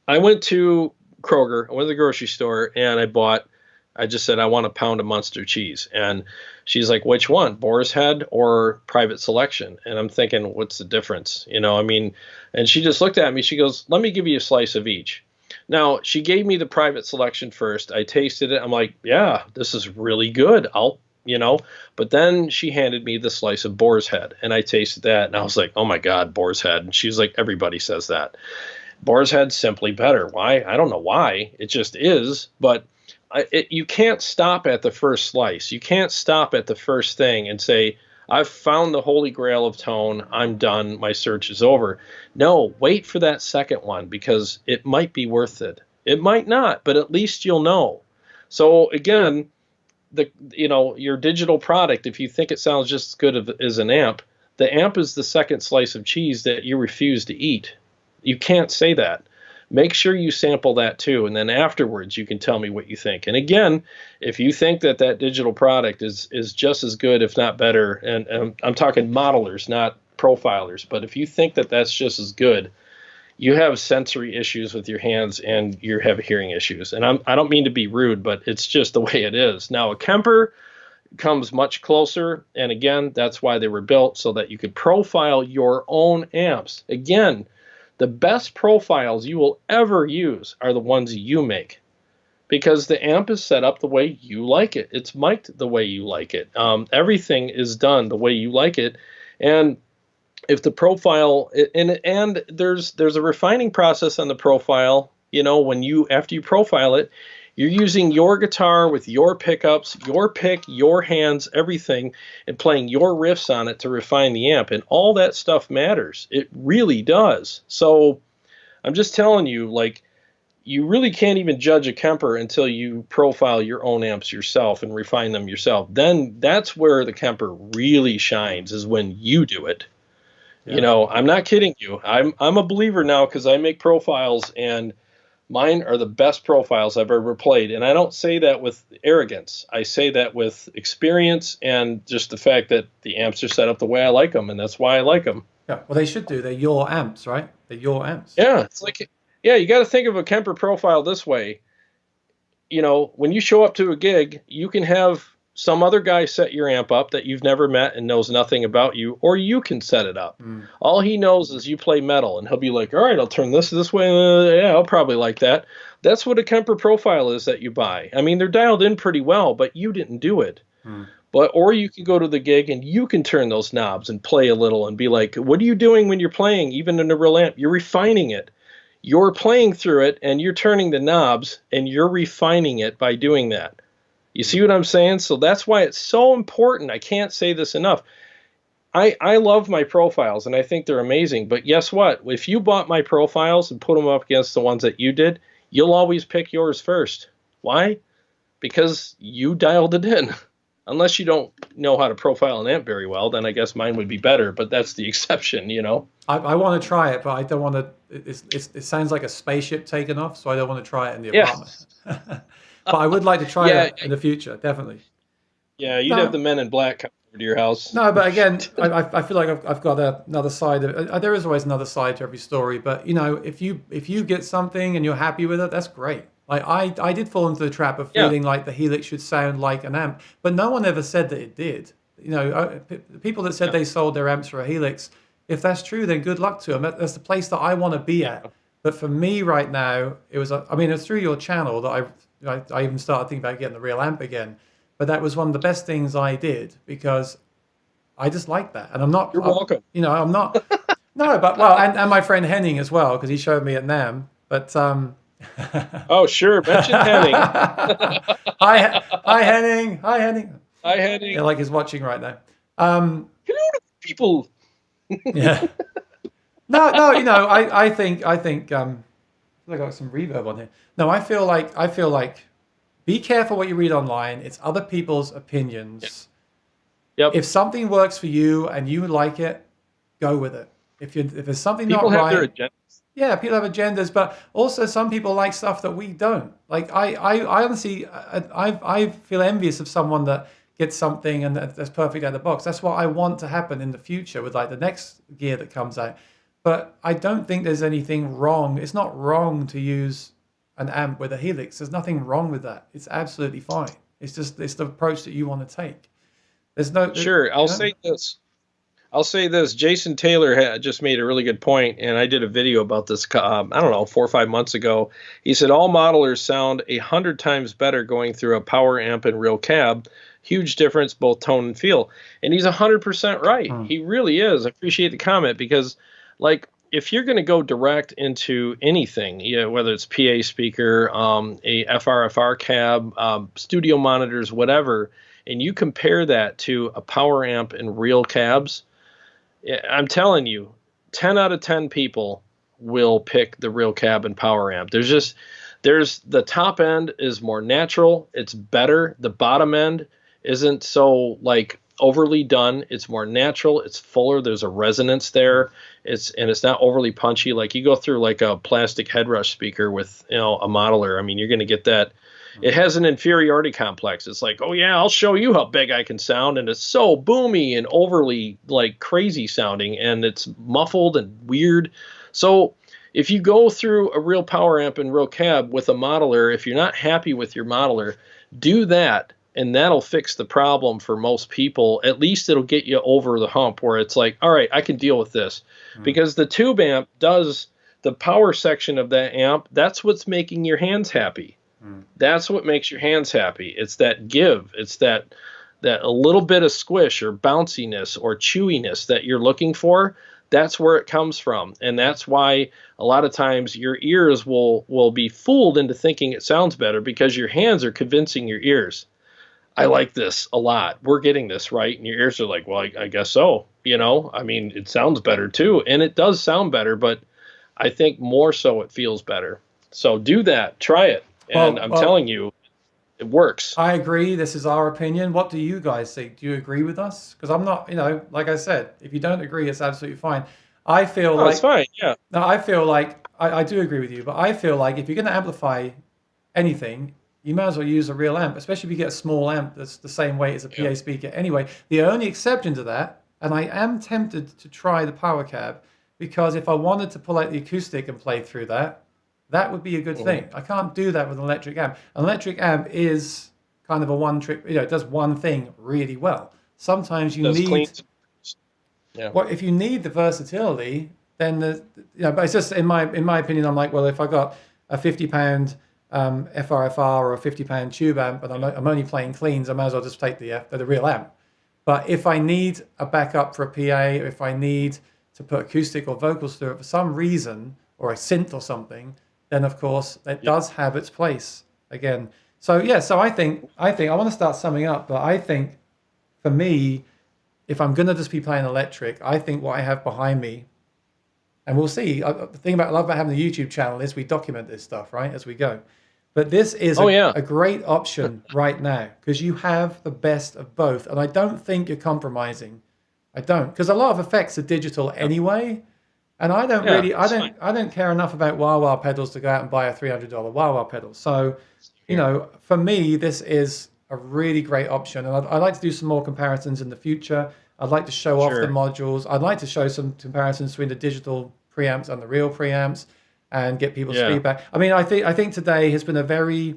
I went to Kroger, I went to the grocery store, and I just said, I want a pound of Munster cheese. And she's like, which one, Boar's Head or Private Selection? And I'm thinking, what's the difference? And she just looked at me. She goes, let me give you a slice of each. Now, she gave me the Private Selection first. I tasted it. I'm like, yeah, this is really good. But then she handed me the slice of Boar's Head, and I tasted that, and I was like, oh my God, Boar's Head. And she was like, everybody says that. Boar's Head's simply better. Why? I don't know why. It just is. But you can't stop at the first slice. You can't stop at the first thing and say, I've found the holy grail of tone. I'm done. My search is over. No, wait for that second one because it might be worth it. It might not, but at least you'll know. So again, your digital product, if you think it sounds just as good as an amp, the amp is the second slice of cheese that you refuse to eat. You can't say that. Make sure you sample that too, and then afterwards you can tell me what you think. And again, if you think that digital product is just as good, if not better, and I'm talking modelers, not profilers, but if you think that that's just as good, you have sensory issues with your hands and you have hearing issues. And I don't mean to be rude, but it's just the way it is. Now, a Kemper comes much closer, and again, that's why they were built, so that you could profile your own amps. Again, the best profiles you will ever use are the ones you make, because the amp is set up the way you like it. It's mic'd the way you like it. Everything is done the way you like it. And if the profile, and there's a refining process on the profile, you know, when you, after you profile it, you're using your guitar with your pickups, your pick, your hands, everything, and playing your riffs on it to refine the amp. And all that stuff matters. It really does. So I'm just telling you, like, you really can't even judge a Kemper until you profile your own amps yourself and refine them yourself. Then that's where the Kemper really shines, is when you do it. Yeah. You know, I'm not kidding you. I'm a believer now, because I make profiles, and mine are the best profiles I've ever played. And I don't say that with arrogance. I say that with experience and just the fact that the amps are set up the way I like them, and that's why I like them. Yeah. Well, they should do. They're your amps, right? They're your amps. Yeah, it's like, yeah, you got to think of a Kemper profile this way. You know, when you show up to a gig, you can have some other guy set your amp up that you've never met and knows nothing about you, or you can set it up. All he knows is you play metal, and he'll be like, all right, I'll turn this way. Yeah, I'll probably like that. That's what a Kemper profile is that you buy. I mean, they're dialed in pretty well, but you didn't do it. But, or you can go to the gig and you can turn those knobs and play a little and be like, what are you doing when you're playing, even in a real amp? You're refining it. You're playing through it, and you're turning the knobs, and you're refining it by doing that. You see what I'm saying? So that's why it's so important. I can't say this enough. I love my profiles, and I think they're amazing. But guess what? If you bought my profiles and put them up against the ones that you did, you'll always pick yours first. Why? Because you dialed it in. Unless you don't know how to profile an amp very well, then I guess mine would be better. But that's the exception, you know? I want to try it, but I don't want to. It sounds like a spaceship taking off, so I don't want to try it in the apartment. But I would like to try it in the future, definitely. Yeah, you'd have the men in black come over to your house. No, but again, I feel like I've got another side of there is always another side to every story. But you know, if you get something and you're happy with it, that's great. Like I did fall into the trap of feeling like the Helix should sound like an amp, but no one ever said that it did. You know, the people that said they sold their amps for a Helix, if that's true, then good luck to them. That's the place that I want to be at. But for me right now, it was. I mean, it's through your channel that I even started thinking about getting the real amp again. But that was one of the best things I did because I just like that. And I'm not. You're welcome. You know, I'm not. No, but well, and my friend Henning as well, because he showed me at NAMM. But oh sure, mention Henning. Hi Henning. Hi Henning. Hi Henning. Yeah, like he's watching right now. Hello to people. Yeah. No, you know, I think I got some reverb on here. No, I feel like be careful what you read online. It's other people's opinions. Yep. If something works for you and you like it, go with it. If there's something people not have right, their agendas. Yeah, people have agendas, but also some people like stuff that we don't. Like I honestly, I feel envious of someone that gets something and that's perfect out of the box. That's what I want to happen in the future with like the next gear that comes out. But I don't think there's anything wrong. It's not wrong to use an amp with a Helix. There's nothing wrong with that. It's absolutely fine. It's the approach that you want to take. There's no. Sure, I'll say this. Jason Taylor just made a really good point, and I did a video about this, I don't know, 4 or 5 months ago. He said all modelers sound 100 times better going through a power amp and real cab. Huge difference, both tone and feel. And he's 100% right. He really is. I appreciate the comment because, like, if you're going to go direct into anything, whether it's PA speaker, a FRFR cab, studio monitors, whatever, and you compare that to a power amp and real cabs, I'm telling you, 10 out of 10 people will pick the real cab and power amp. There's the top end is more natural. It's better. The bottom end isn't so like overly done. It's more natural. It's fuller. There's a resonance there. It's not overly punchy. Like you go through like a plastic headrush speaker with, you know, a modeler. I mean, you're going to get that. It has an inferiority complex. It's like, oh yeah, I'll show you how big I can sound. And it's so boomy and overly like crazy sounding, and it's muffled and weird. So if you go through a real power amp and real cab with a modeler, if you're not happy with your modeler, do that. And that'll fix the problem for most people. At least it'll get you over the hump where it's like, all right, I can deal with this. Because the tube amp does the power section of that amp. That's what's making your hands happy. That's what makes your hands happy. It's that give. It's that a little bit of squish or bounciness or chewiness that you're looking for. That's where it comes from. And that's why a lot of times your ears will be fooled into thinking it sounds better because your hands are convincing your ears. I like this a lot. We're getting this right. And your ears are like, well, I guess so. I mean, it sounds better too. And it does sound better, but I think more so it feels better. So do that. Try it. And I'm telling you, it works. I agree. This is our opinion. What do you guys think? Do you agree with us? Because I'm not, like I said, if you don't agree, it's absolutely fine. I feel like it's fine. Yeah. No, I feel like I do agree with you, but I feel like if you're going to amplify anything, you might as well use a real amp, especially if you get a small amp that's the same weight as a PA speaker. Anyway, the only exception to that, and I am tempted to try the power cab, because if I wanted to pull out the acoustic and play through that, that would be a good thing. I can't do that with an electric amp. An electric amp is kind of a one trick, it does one thing really well. Sometimes you need, if you need the versatility, then but it's just in my opinion, I'm like, well, if I got a 50-pound FRFR or a 50-pound tube amp, and I'm only playing cleans, I might as well just take the real amp. But if I need a backup for a PA, or if I need to put acoustic or vocals through it for some reason, or a synth or something, then of course it does have its place again. So I think I want to start summing up, but I think for me, if I'm gonna just be playing electric, I think what I have behind me, and we'll see. The thing I love about having the YouTube channel is we document this stuff, right, as we go. But this is a great option right now because you have the best of both, and I don't think you're compromising. I don't, because a lot of effects are digital anyway. And I don't I don't care enough about wah-wah pedals to go out and buy a $300 wah-wah pedal. So, for me, this is a really great option. And I'd like to do some more comparisons in the future. I'd like to show off the modules. I'd like to show some comparisons between the digital preamps and the real preamps and get people's feedback. I mean, I think today has been a very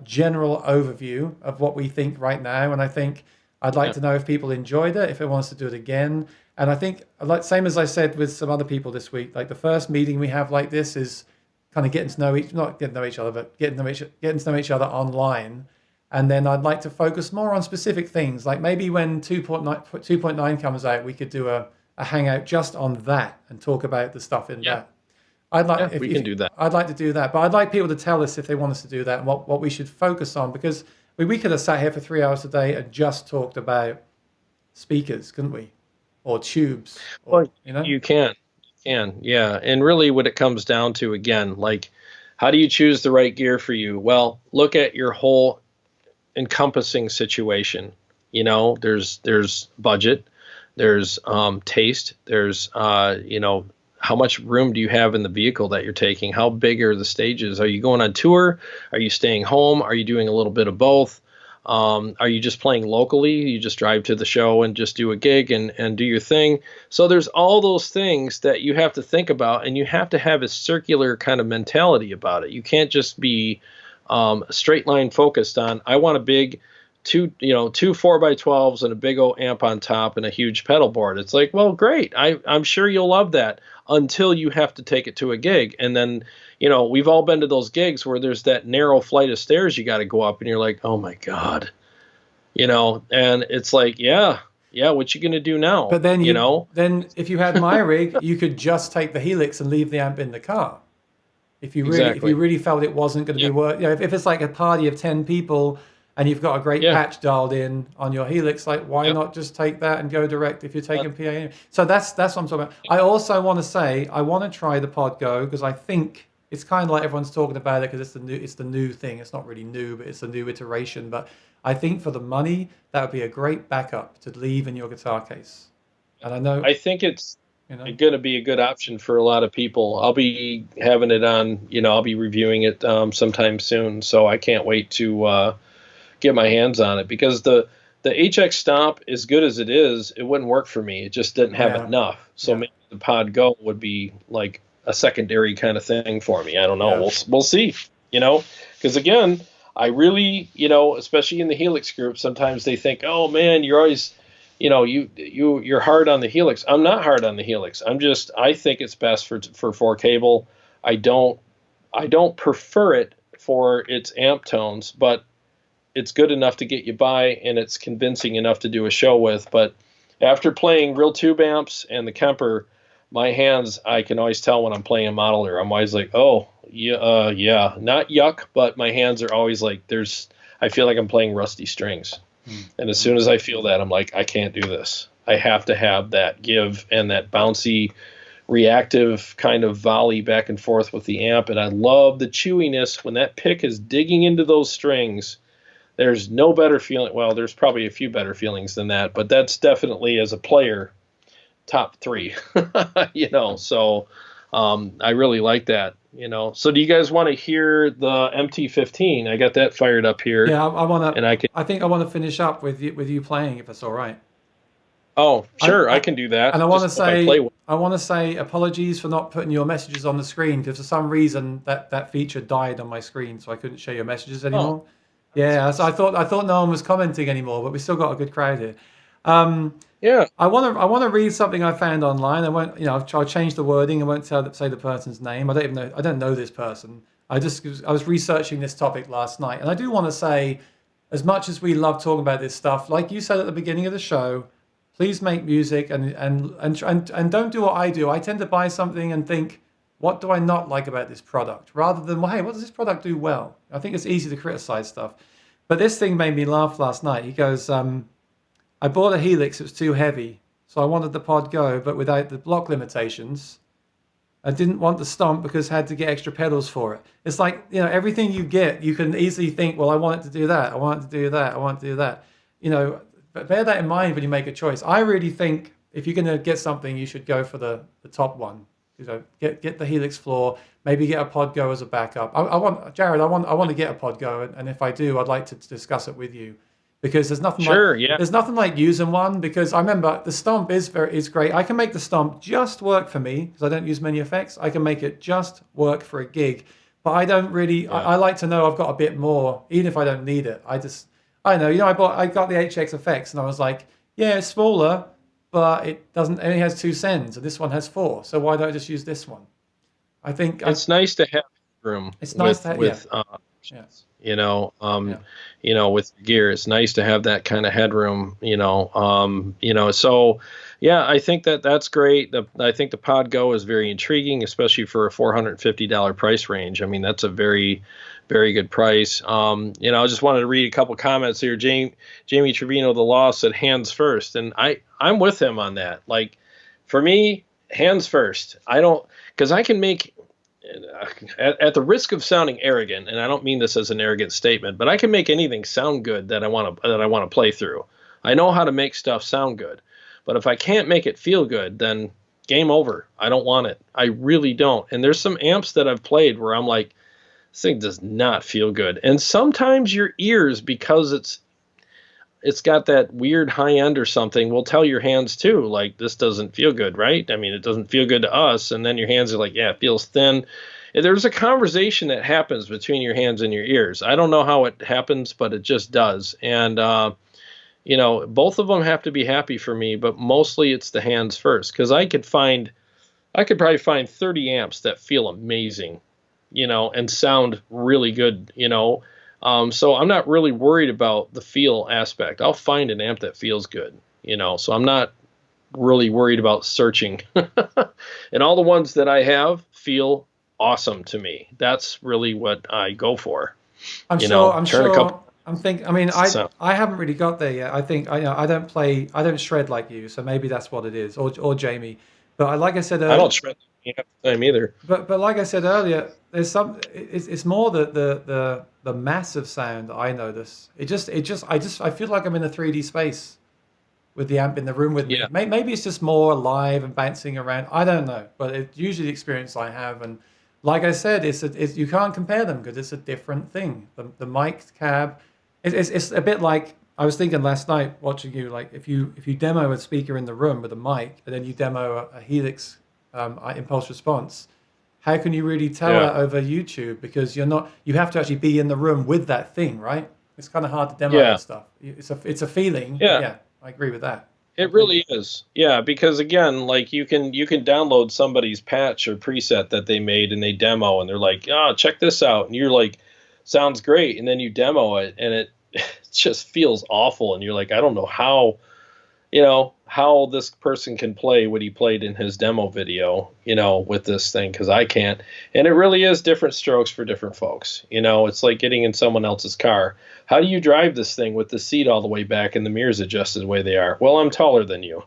general overview of what we think right now. And I think I'd like to know if people enjoyed it, if it wants to do it again. And I think, like same as I said with some other people this week, like the first meeting we have like this is kind of getting to know not getting to know each other, but getting to know each other online. And then I'd like to focus more on specific things, like maybe when 2.9 comes out, we could do a hangout just on that and talk about the stuff in that. I'd like we can do that. I'd like to do that, but I'd like people to tell us if they want us to do that and what we should focus on, because we could have sat here for 3 hours a day and just talked about speakers, couldn't we? Or tubes. You can. Yeah. And really what it comes down to, again, like, how do you choose the right gear for you? Well, look at your whole encompassing situation. There's budget, there's taste, there's how much room do you have in the vehicle that you're taking? How big are the stages? Are you going on tour? Are you staying home? Are you doing a little bit of both? Are you just playing locally? You just drive to the show and just do a gig and do your thing. So there's all those things that you have to think about, and you have to have a circular kind of mentality about it. You can't just be straight line focused on, I want a big two 4x12s and a big old amp on top and a huge pedal board. It's like, well, great. I'm sure you'll love that until you have to take it to a gig. And then, we've all been to those gigs where there's that narrow flight of stairs you got to go up and you're like, oh my God, and it's like, what you going to do now? But then, then if you had my rig, you could just take the Helix and leave the amp in the car. If you really felt it wasn't going to be worth, if it's like a party of 10 people and you've got a great patch dialed in on your Helix, like why not just take that and go direct if you're taking PA? So that's what I'm talking about. I also want to say I want to try the Pod Go because I think it's kind of like everyone's talking about it because it's the new thing. It's not really new, but it's a new iteration. But I think for the money, that would be a great backup to leave in your guitar case. And I think it's going to be a good option for a lot of people. I'll be having it on. I'll be reviewing it sometime soon. So I can't wait to get my hands on it, because the HX Stomp, as good as it is, it wouldn't work for me. It just didn't have enough. So maybe the Pod Go would be like a secondary kind of thing for me. I don't know. We'll see. Because again, I really, especially in the Helix group, sometimes they think, oh man, you're always, you're hard on the Helix. I'm not hard on the Helix. I think it's best for 4 cable. I don't prefer it for its amp tones, but it's good enough to get you by, and it's convincing enough to do a show with. But after playing real tube amps and the Kemper, my hands, I can always tell when I'm playing a modeler. I'm always like, oh, yeah, yeah, not yuck, but my hands are always like, I feel like I'm playing rusty strings. And as soon as I feel that, I'm like, I can't do this. I have to have that give and that bouncy, reactive kind of volley back and forth with the amp. And I love the chewiness when that pick is digging into those strings. There's no better feeling. Well, there's probably a few better feelings than that, but that's definitely, as a player, top 3. So I really like that. So do you guys want to hear the MT-15? I got that fired up here. Yeah, I want to. And I think I want to finish up with you playing, if that's all right. Oh, sure, I can do that. And I want to say apologies for not putting your messages on the screen, because for some reason that feature died on my screen, so I couldn't show your messages anymore. Yeah, so I thought no one was commenting anymore, but we still got a good crowd here. Yeah, I want to read something I found online. I won't, I'll change the wording. I won't say the person's name. I don't know this person. I was researching this topic last night, and I do want to say, as much as we love talking about this stuff, like you said at the beginning of the show, please make music and don't do what I do. I tend to buy something and think, what do I not like about this product? Rather than, well, hey, what does this product do well? I think it's easy to criticize stuff. But this thing made me laugh last night. He goes, I bought a Helix, it was too heavy, so I wanted the pod go, but without the block limitations. I didn't want the stomp because I had to get extra pedals for it. It's like, everything you get, you can easily think, well, I want it to do that, I want it to do that, I want it to do that. But bear that in mind when you make a choice. I really think if you're going to get something, you should go for the top one. Get the Helix floor, maybe get a pod go as a backup. Jared, I want to get a pod go, and if I do, I'd like to discuss it with you. Because there's nothing there's nothing like using one, because I remember the stomp is great. I can make the stomp just work for me because I don't use many effects. I can make it just work for a gig, but I don't really. Yeah. I like to know I've got a bit more, even if I don't need it. I know. I got the HX effects, and I was like, yeah, it's smaller, but it only has 2 sends, and this one has 4. So why don't I just use this one? I think it's nice to have room. It's nice to have options. With gear, it's nice to have that kind of headroom, so yeah, I think that's great. I think the Pod Go is very intriguing, especially for a $450 price range. I mean, that's a very, very good price. I just wanted to read a couple comments here. Jamie Trevino, the Law, said hands first. And I'm with him on that. Like, for me, hands first. Because I can make, at the risk of sounding arrogant, and I don't mean this as an arrogant statement, but I can make anything sound good that I want to play through. I know how to make stuff sound good. But if I can't make it feel good, then game over. I don't want it. I really don't. And there's some amps that I've played where I'm like, this thing does not feel good. And sometimes your ears, because it's got that weird high end or something, will tell your hands too, like, this doesn't feel good, right? I mean, it doesn't feel good to us. And then your hands are like, yeah, it feels thin. There's a conversation that happens between your hands and your ears. I don't know how it happens, but it just does. And, both of them have to be happy for me, but mostly it's the hands first. Because I could probably find 30 amps that feel amazing, and sound really good, so I'm not really worried about the feel aspect. I'll find an amp that feels good, so I'm not really worried about searching. And all the ones that I have feel awesome to me. That's really what I go for. I haven't really got there yet. I think I don't shred like you, so maybe that's what it is, or Jamie. But like I said earlier, I don't shred time either. But like I said earlier, there's it's more the massive sound that I notice. I feel like I'm in a 3D space with the amp in the room with me. Maybe it's just more alive and bouncing around. I don't know, but it's usually the experience I have. And like I said, you can't compare them because it's a different thing. The mic cab, it's a bit like I was thinking last night watching you. Like if you demo a speaker in the room with a mic, and then you demo a Helix impulse response, how can you really tell that over YouTube? Because you have to actually be in the room with that thing, right? It's kind of hard to demo that stuff. It's a feeling. Yeah, I agree with that. It really is. Yeah, because again, like you can download somebody's patch or preset that they made and they demo and they're like, check this out. And you're like, sounds great, and then you demo it, and it just feels awful, and you're like, I don't know how, how this person can play what he played in his demo video, with this thing, because I can't. And it really is different strokes for different folks. It's like getting in someone else's car. How do you drive this thing with the seat all the way back and the mirrors adjusted the way they are? Well, I'm taller than you.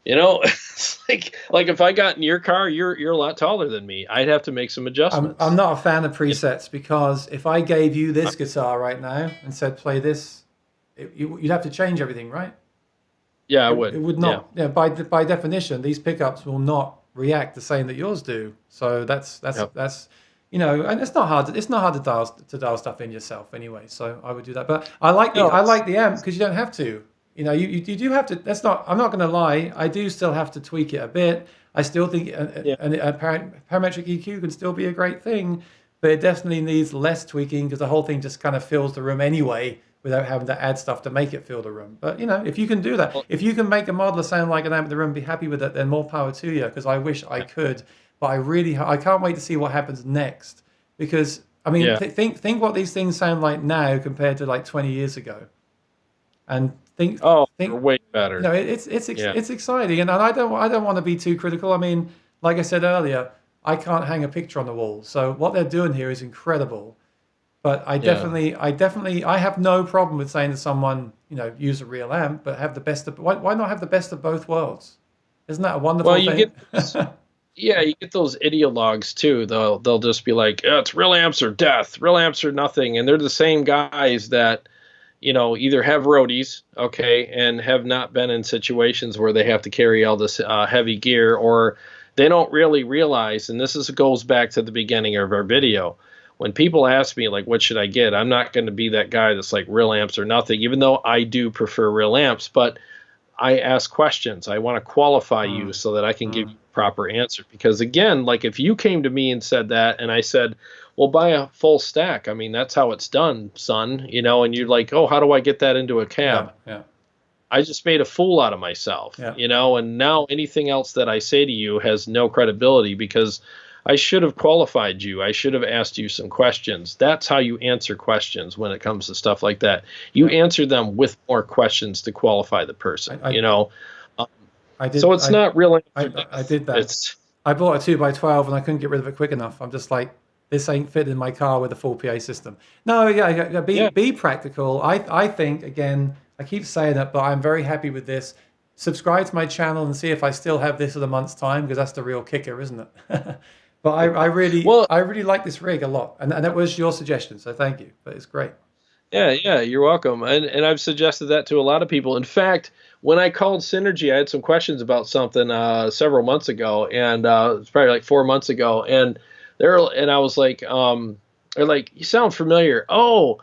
It's like if I got in your car, you're a lot taller than me. I'd have to make some adjustments. I'm not a fan of presets, because if I gave you this guitar right now and said play this, you'd have to change everything, right? Yeah, I would. It would not. Yeah, by definition, these pickups will not react the same that yours do. So that's and it's not hard. It's not hard to dial stuff in yourself anyway. So I would do that. But I like the amp because you don't have to. You do have to. That's not. I'm not going to lie. I do still have to tweak it a bit. I still think a parametric EQ can still be a great thing, but it definitely needs less tweaking because the whole thing just kind of fills the room anyway, without having to add stuff to make it fill the room. But if you can do that, if you can make a modeler sound like an amp in the room, be happy with it, then more power to you. Because I wish I could, but I can't wait to see what happens next. Because I mean, think what these things sound like now compared to like 20 years ago, and think way better. It's exciting, and I don't want to be too critical. I mean, like I said earlier, I can't hang a picture on the wall. So what they're doing here is incredible. But I have no problem with saying to someone, use a real amp, but have the best of, why not have the best of both worlds? Isn't that a wonderful thing? You get those ideologues too. They'll just be like, it's real amps or death, real amps or nothing. And they're the same guys that, either have roadies, and have not been in situations where they have to carry all this heavy gear, or they don't really realize, and goes back to the beginning of our video. When people ask me, like, what should I get? I'm not going to be that guy that's like real amps or nothing, even though I do prefer real amps. But I ask questions. I want to qualify you so that I can give you a proper answer. Because, again, like if you came to me and said that, and I said, well, buy a full stack. I mean, that's how it's done, son. And you're like, oh, how do I get that into a cab? Yeah. I just made a fool out of myself, and now anything else that I say to you has no credibility because I should have qualified you. I should have asked you some questions. That's how you answer questions when it comes to stuff like that. You answer them with more questions to qualify the person, I did, so it's not really. I did that. I bought a 2x12 and I couldn't get rid of it quick enough. I'm just like, this ain't fit in my car with a full PA system. No, be practical. I think, again, I keep saying it, but I'm very happy with this. Subscribe to my channel and see if I still have this in a month's time, because that's the real kicker, isn't it? But I really like this rig a lot, and that was your suggestion, so thank you. But it's great. Yeah, you're welcome. And I've suggested that to a lot of people. In fact, when I called Synergy, I had some questions about something several months ago, and it's probably like 4 months ago, and I was like, they're like, you sound familiar. Oh,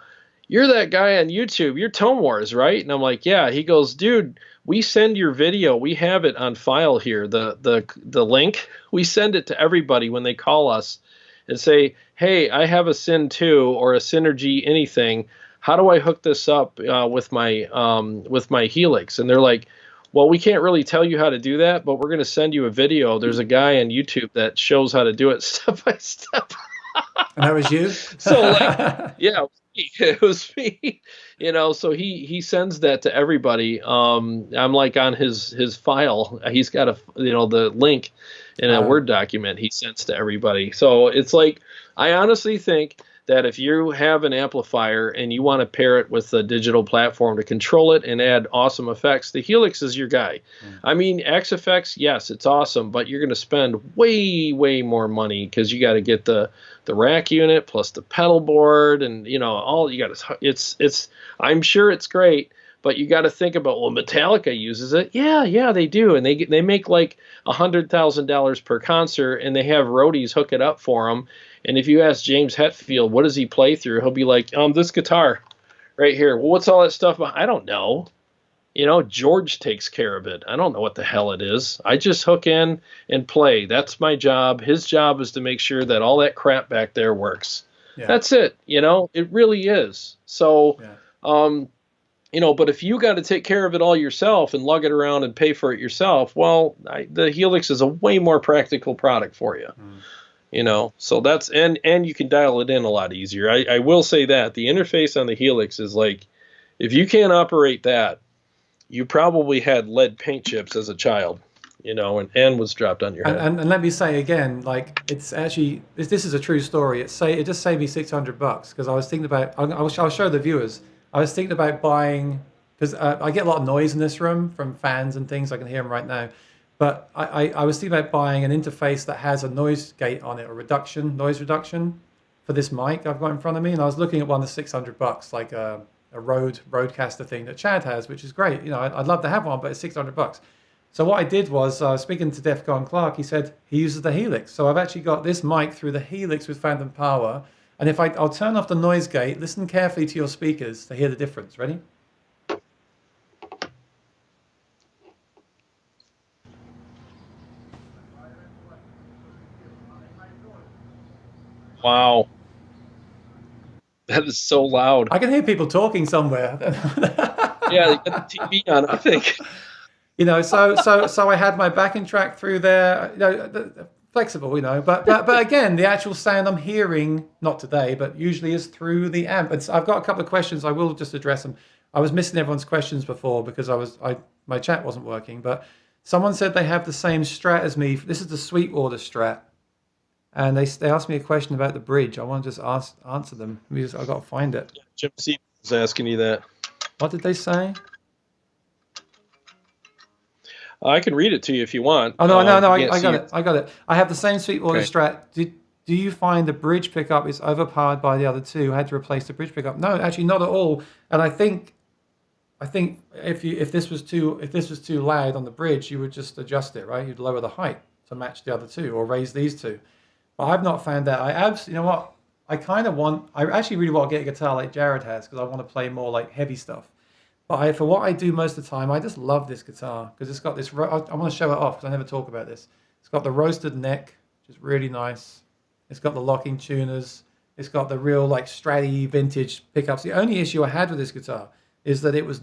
you're that guy on YouTube. You're Tone Wars, right? And I'm like, yeah. He goes, dude, we send your video. We have it on file here. The link, we send it to everybody when they call us and say, hey, I have a Syn 2 or a Synergy anything. How do I hook this up with my Helix? And they're like, well, we can't really tell you how to do that, but we're going to send you a video. There's a guy on YouTube that shows how to do it step by step. And that was you? So, like, yeah, it was me. So he sends that to everybody. I'm like on his file. He's got the link in a Word document he sends to everybody. So it's like, I honestly think that if you have an amplifier and you want to pair it with a digital platform to control it and add awesome effects, the Helix is your guy. I mean, X Effects, yes, it's awesome, but you're going to spend way, way more money because you got to get the rack unit plus the pedal board and, all you got to, it's, I'm sure it's great, but you got to think about, well, Metallica uses it. Yeah, they do. And they make like $100,000 per concert and they have roadies hook it up for them. And if you ask James Hetfield, what does he play through? He'll be like, this guitar right here. Well, what's all that stuff about? I don't know. George takes care of it. I don't know what the hell it is. I just hook in and play. That's my job. His job is to make sure that all that crap back there works. Yeah. That's it. It really is. So, but if you got to take care of it all yourself and lug it around and pay for it yourself, well, the Helix is a way more practical product for you. So that's, and you can dial it in a lot easier. I will say that the interface on the Helix is like, if you can't operate that, you probably had lead paint chips as a child, and was dropped on your And, head. and let me say again, like it's actually this is a true story. It just saved me $600 because I was thinking about. I'll show the viewers. I was thinking about buying because I get a lot of noise in this room from fans and things. I can hear them right now. But I was thinking about buying an interface that has a noise gate on it, or noise reduction for this mic I've got in front of me. And I was looking at one that's $600, like a roadcaster thing that Chad has, which is great. I'd love to have one, but it's $600. So what I did was, speaking to Defcon Clark, he said he uses the Helix. So I've actually got this mic through the Helix with phantom power. And I'll turn off the noise gate, listen carefully to your speakers to hear the difference. Ready? Wow. That is so loud. I can hear people talking somewhere. Yeah, you got the TV on, I think. So I had my backing track through there, flexible, but again, the actual sound I'm hearing, not today, but usually is through the amp. And so I've got a couple of questions. I will just address them. I was missing everyone's questions before because my chat wasn't working, but someone said they have the same Strat as me. This is the Sweetwater Strat. And they asked me a question about the bridge. I want to just answer them. I've got to find it. Yeah, Jim C was asking you that. What did they say? I can read it to you if you want. Oh, no, I got it. I got it. I have the same Sweetwater Strat. Do you find the bridge pickup is overpowered by the other two? I had to replace the bridge pickup. No, actually not at all. And I think if this was too loud on the bridge, you would just adjust it, right? You'd lower the height to match the other two or raise these two. But I've not found that. You know what? I actually really want to get a guitar like Jared has because I want to play more like heavy stuff. But for what I do most of the time, I just love this guitar because it's got this. I want to show it off because I never talk about this. It's got the roasted neck, which is really nice. It's got the locking tuners. It's got the real like Stratty vintage pickups. The only issue I had with this guitar is that it was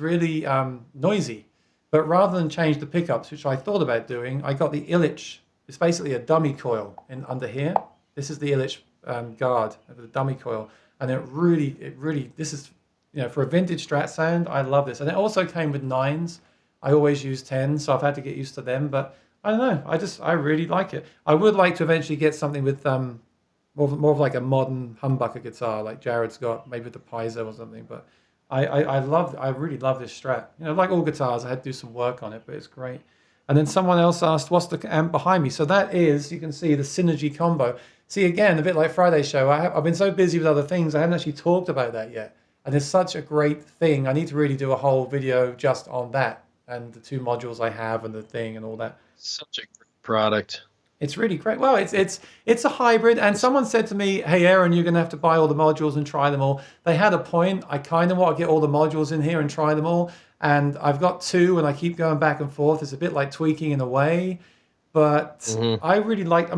really noisy. But rather than change the pickups, which I thought about doing, I got the Illich. It's basically a dummy coil under here. This is the Illich guard of the dummy coil, and it really this is. For a vintage Strat sound, I love this. And it also came with 9s. I always use 10s, so I've had to get used to them. But I don't know. I really like it. I would like to eventually get something with more of like a modern humbucker guitar, like Jared's got, maybe with the Paizo or something. But I really love this Strat. Like all guitars, I had to do some work on it, but it's great. And then someone else asked, what's the amp behind me? So that is, you can see the Synergy combo. See, again, a bit like Friday's show. I've been so busy with other things, I haven't actually talked about that yet. And it's such a great thing. I need to really do a whole video just on that and the 2 modules I have and the thing and all that. Such a great product. It's really great. Well, it's a hybrid. And someone said to me, hey, Aaron, you're going to have to buy all the modules and try them all. They had a point. I kind of want to get all the modules in here and try them all. And I've got 2 and I keep going back and forth. It's a bit like tweaking in a way. But I really like,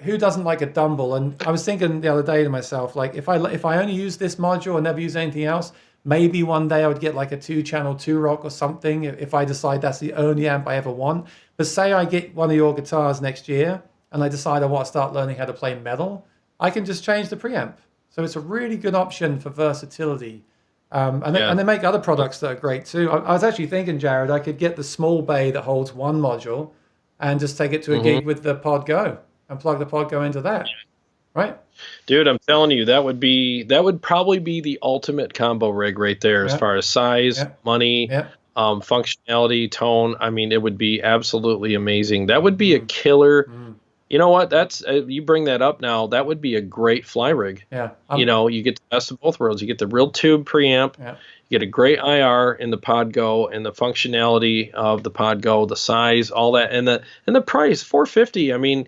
who doesn't like a Dumble? And I was thinking the other day to myself, like if I only use this module and never use anything else, maybe one day I would get like a 2-channel 2-rock or something if I decide that's the only amp I ever want. But say I get one of your guitars next year and I decide I want to start learning how to play metal, I can just change the preamp. So it's a really good option for versatility. And they make other products that are great too. I was actually thinking, Jared, I could get the small bay that holds 1 module and just take it to a gig with the Pod Go. And plug the Pod Go into that, right? Dude, I'm telling you, that would probably be the ultimate combo rig right there as far as size, money, functionality, tone. It would be absolutely amazing. That would be a killer. You know what? That's you bring that up now. That would be a great fly rig. Yeah. You get the best of both worlds. You get the real tube preamp. Yeah. You get a great IR in the Pod Go and the functionality of the Pod Go, the size, all that, and the price, $450.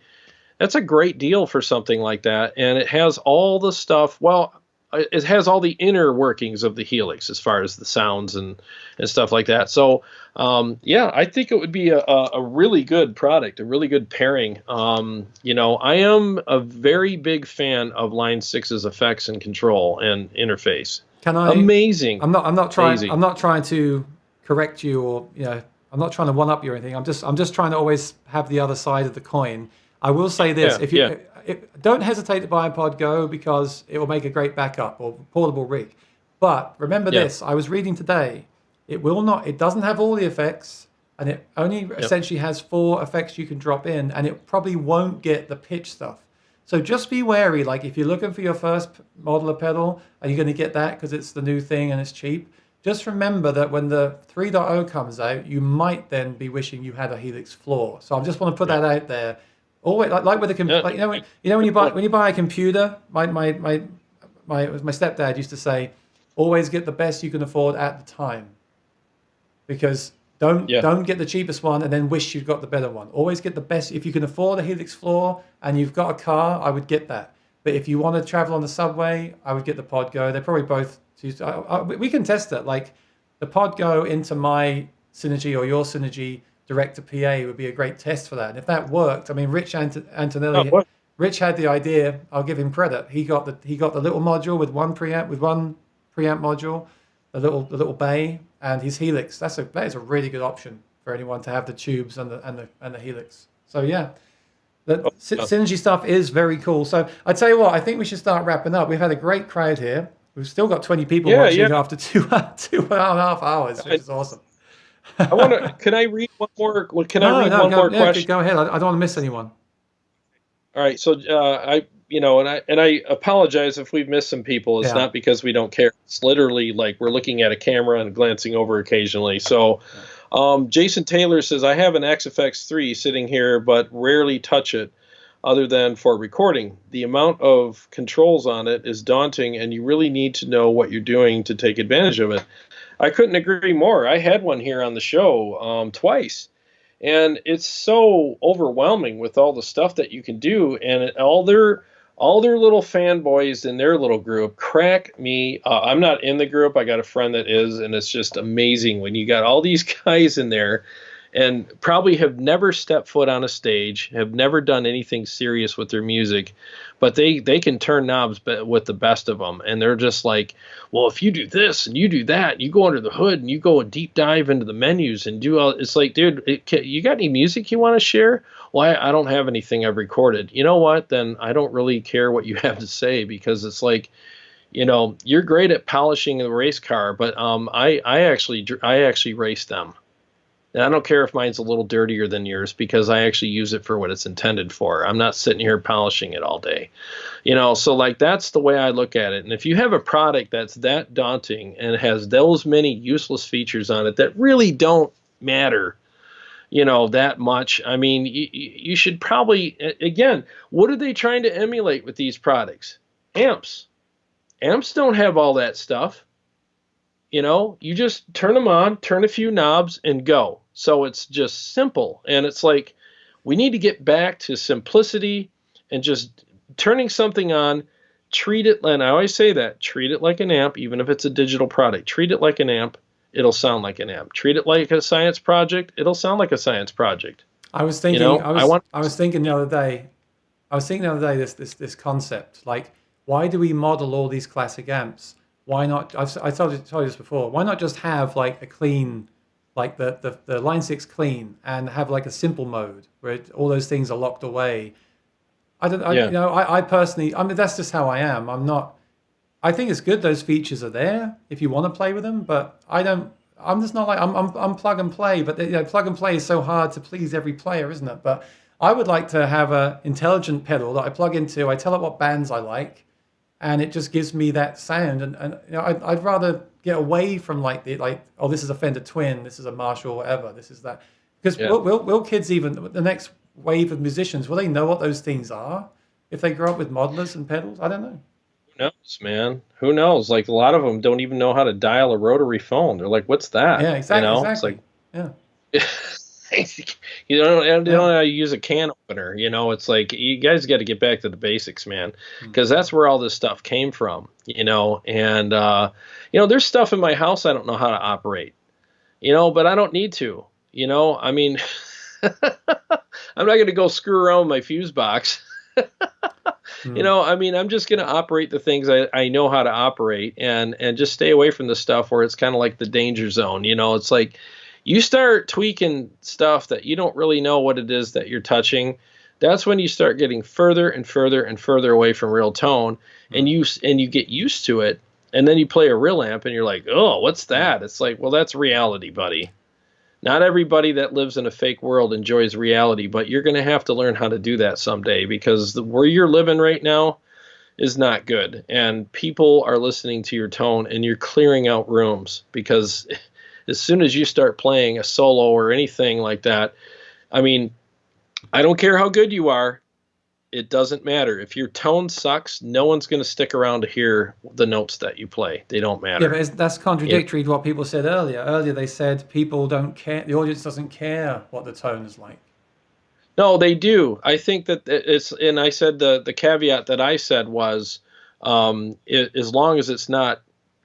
That's a great deal for something like that. And it has all the stuff. Well, it has all the inner workings of the Helix as far as the sounds and stuff like that. So, I think it would be a really good product, a really good pairing. I am a very big fan of Line 6's effects and control and interface. Amazing. I'm not trying to correct you or, I'm not trying to one up you or anything. I'm just trying to always have the other side of the coin. I will say this: Yeah, if yeah, you don't hesitate to buy a Pod Go because it will make a great backup or portable rig. But remember yeah, this: I was reading today. It will not. It doesn't have all the effects, and it only yeah. essentially has 4 effects you can drop in, and it probably won't get the pitch stuff. So just be wary. Like if you're looking for your first modeler pedal, are you going to get that because it's the new thing and it's cheap? Just remember that when the 3.0 comes out, you might then be wishing you had a Helix floor. So I just want to put Yeah. that out there. Always like with a Yeah, like when you buy a computer, my stepdad used to say, always get the best you can afford at the time, because yeah, don't get the cheapest one and then wish you've got the better one. Always get the best. If you can afford a Helix floor and you've got a car, I would get that. But if you want to travel on the subway, I would get the Pod Go. They're probably both. We can test it. Like the Pod Go into my Synergy or your Synergy direct to PA would be a great test for that. And if that worked, I mean, oh, Antonelli, what? Rich had the idea. I'll give him credit. He got the little module with one preamp module, the little bay, and his Helix. That is a really good option for anyone to have the tubes and the Helix. So yeah, the Oh, oh. Synergy stuff is very cool. So I tell you what, I think we should start wrapping up. We've had a great crowd here. We've still got 20 people Yeah, watching yeah. after 2.5 hours, which is awesome. I want to. Can I read one more? Can I No, read no, one more yeah, question? go ahead. I don't want to miss anyone. All right. So and I apologize if we've missed some people. It's Yeah, not because we don't care. It's literally like we're looking at a camera and glancing over occasionally. So, yeah. Jason Taylor says I have an XFX3 sitting here, but rarely touch it, other than for recording. The amount of controls on it is daunting, and you really need to know what you're doing to take advantage of it. I couldn't agree more. I had one here on the show twice, and it's so overwhelming with all the stuff that you can do, and all their little fanboys in their little group crack me. I'm not in the group. I got a friend that is, and it's just amazing when you got all these guys in there and probably have never stepped foot on a stage, have never done anything serious with their music, but they can turn knobs with the best of them. And they're just like, well, if you do this and you do that, you go under the hood and you go a deep dive into the menus and do all. It's like, dude, you got any music you want to share? Well, I don't have anything I've recorded. You know what? Then I don't really care what you have to say, because it's like, you're great at polishing the race car, but I actually race them. And I don't care if mine's a little dirtier than yours, because I actually use it for what it's intended for. I'm not sitting here polishing it all day. So like that's the way I look at it. And if you have a product that's that daunting and has those many useless features on it that really don't matter, that much, I mean, you should probably, again, what are they trying to emulate with these products? Amps. Amps don't have all that stuff. You just turn them on, turn a few knobs, and go. So it's just simple. And it's like, we need to get back to simplicity and just turning something on, treat it, and I always say that, treat it like an amp, even if it's a digital product. Treat it like an amp, it'll sound like an amp. Treat it like a science project, it'll sound like a science project. I was thinking, I was thinking the other day, this concept, like, why do we model all these classic amps? Why not? I told you this before. Why not just have like a clean, like the Line 6 clean, and have like a simple mode where all those things are locked away? Yeah. I personally, I mean, that's just how I am. I'm not. I think it's good those features are there if you want to play with them, but I don't. I'm just not like I'm plug and play. But plug and play is so hard to please every player, isn't it? But I would like to have a intelligent pedal that I plug into. I tell it what bands I like, and it just gives me that sound. And I'd rather get away from oh, this is a Fender Twin, this is a Marshall, whatever, this is that. Because Yeah. will kids, even the next wave of musicians, will they know what those things are if they grow up with modelers and pedals? I don't know. Who knows, man? Who knows? Like, a lot of them don't even know how to dial a rotary phone. They're like, what's that? Yeah, exactly. It's like, Yeah, they don't yeah. know how to use a can opener. It's like, you guys got to get back to the basics, man, Hmm. because that's where all this stuff came from. And there's stuff in my house I don't know how to operate. But I don't need to. I mean, I'm not going to go screw around with my fuse box. Hmm. I mean, I'm just going to operate the things I know how to operate, and just stay away from the stuff where it's kind of like the danger zone. It's like you start tweaking stuff that you don't really know what it is that you're touching. that's when you start getting further and further and further away from real tone, and you get used to it, and then you play a real amp and you're like, oh, what's that? It's like, well, that's reality, buddy. Not everybody that lives in a fake world enjoys reality, but you're going to have to learn how to do that someday, because where you're living right now is not good, and people are listening to your tone, and you're clearing out rooms, because as soon as you start playing a solo or anything like that, I mean, I don't care how good you are. It doesn't matter. If your tone sucks, no one's going to stick around to hear the notes that you play. They don't matter. Yeah, but that's contradictory to what people said earlier. Earlier they said people don't care. The audience doesn't care what the tone is like. No, they do. I think that it's, and I said the caveat that I said was, as long as it's not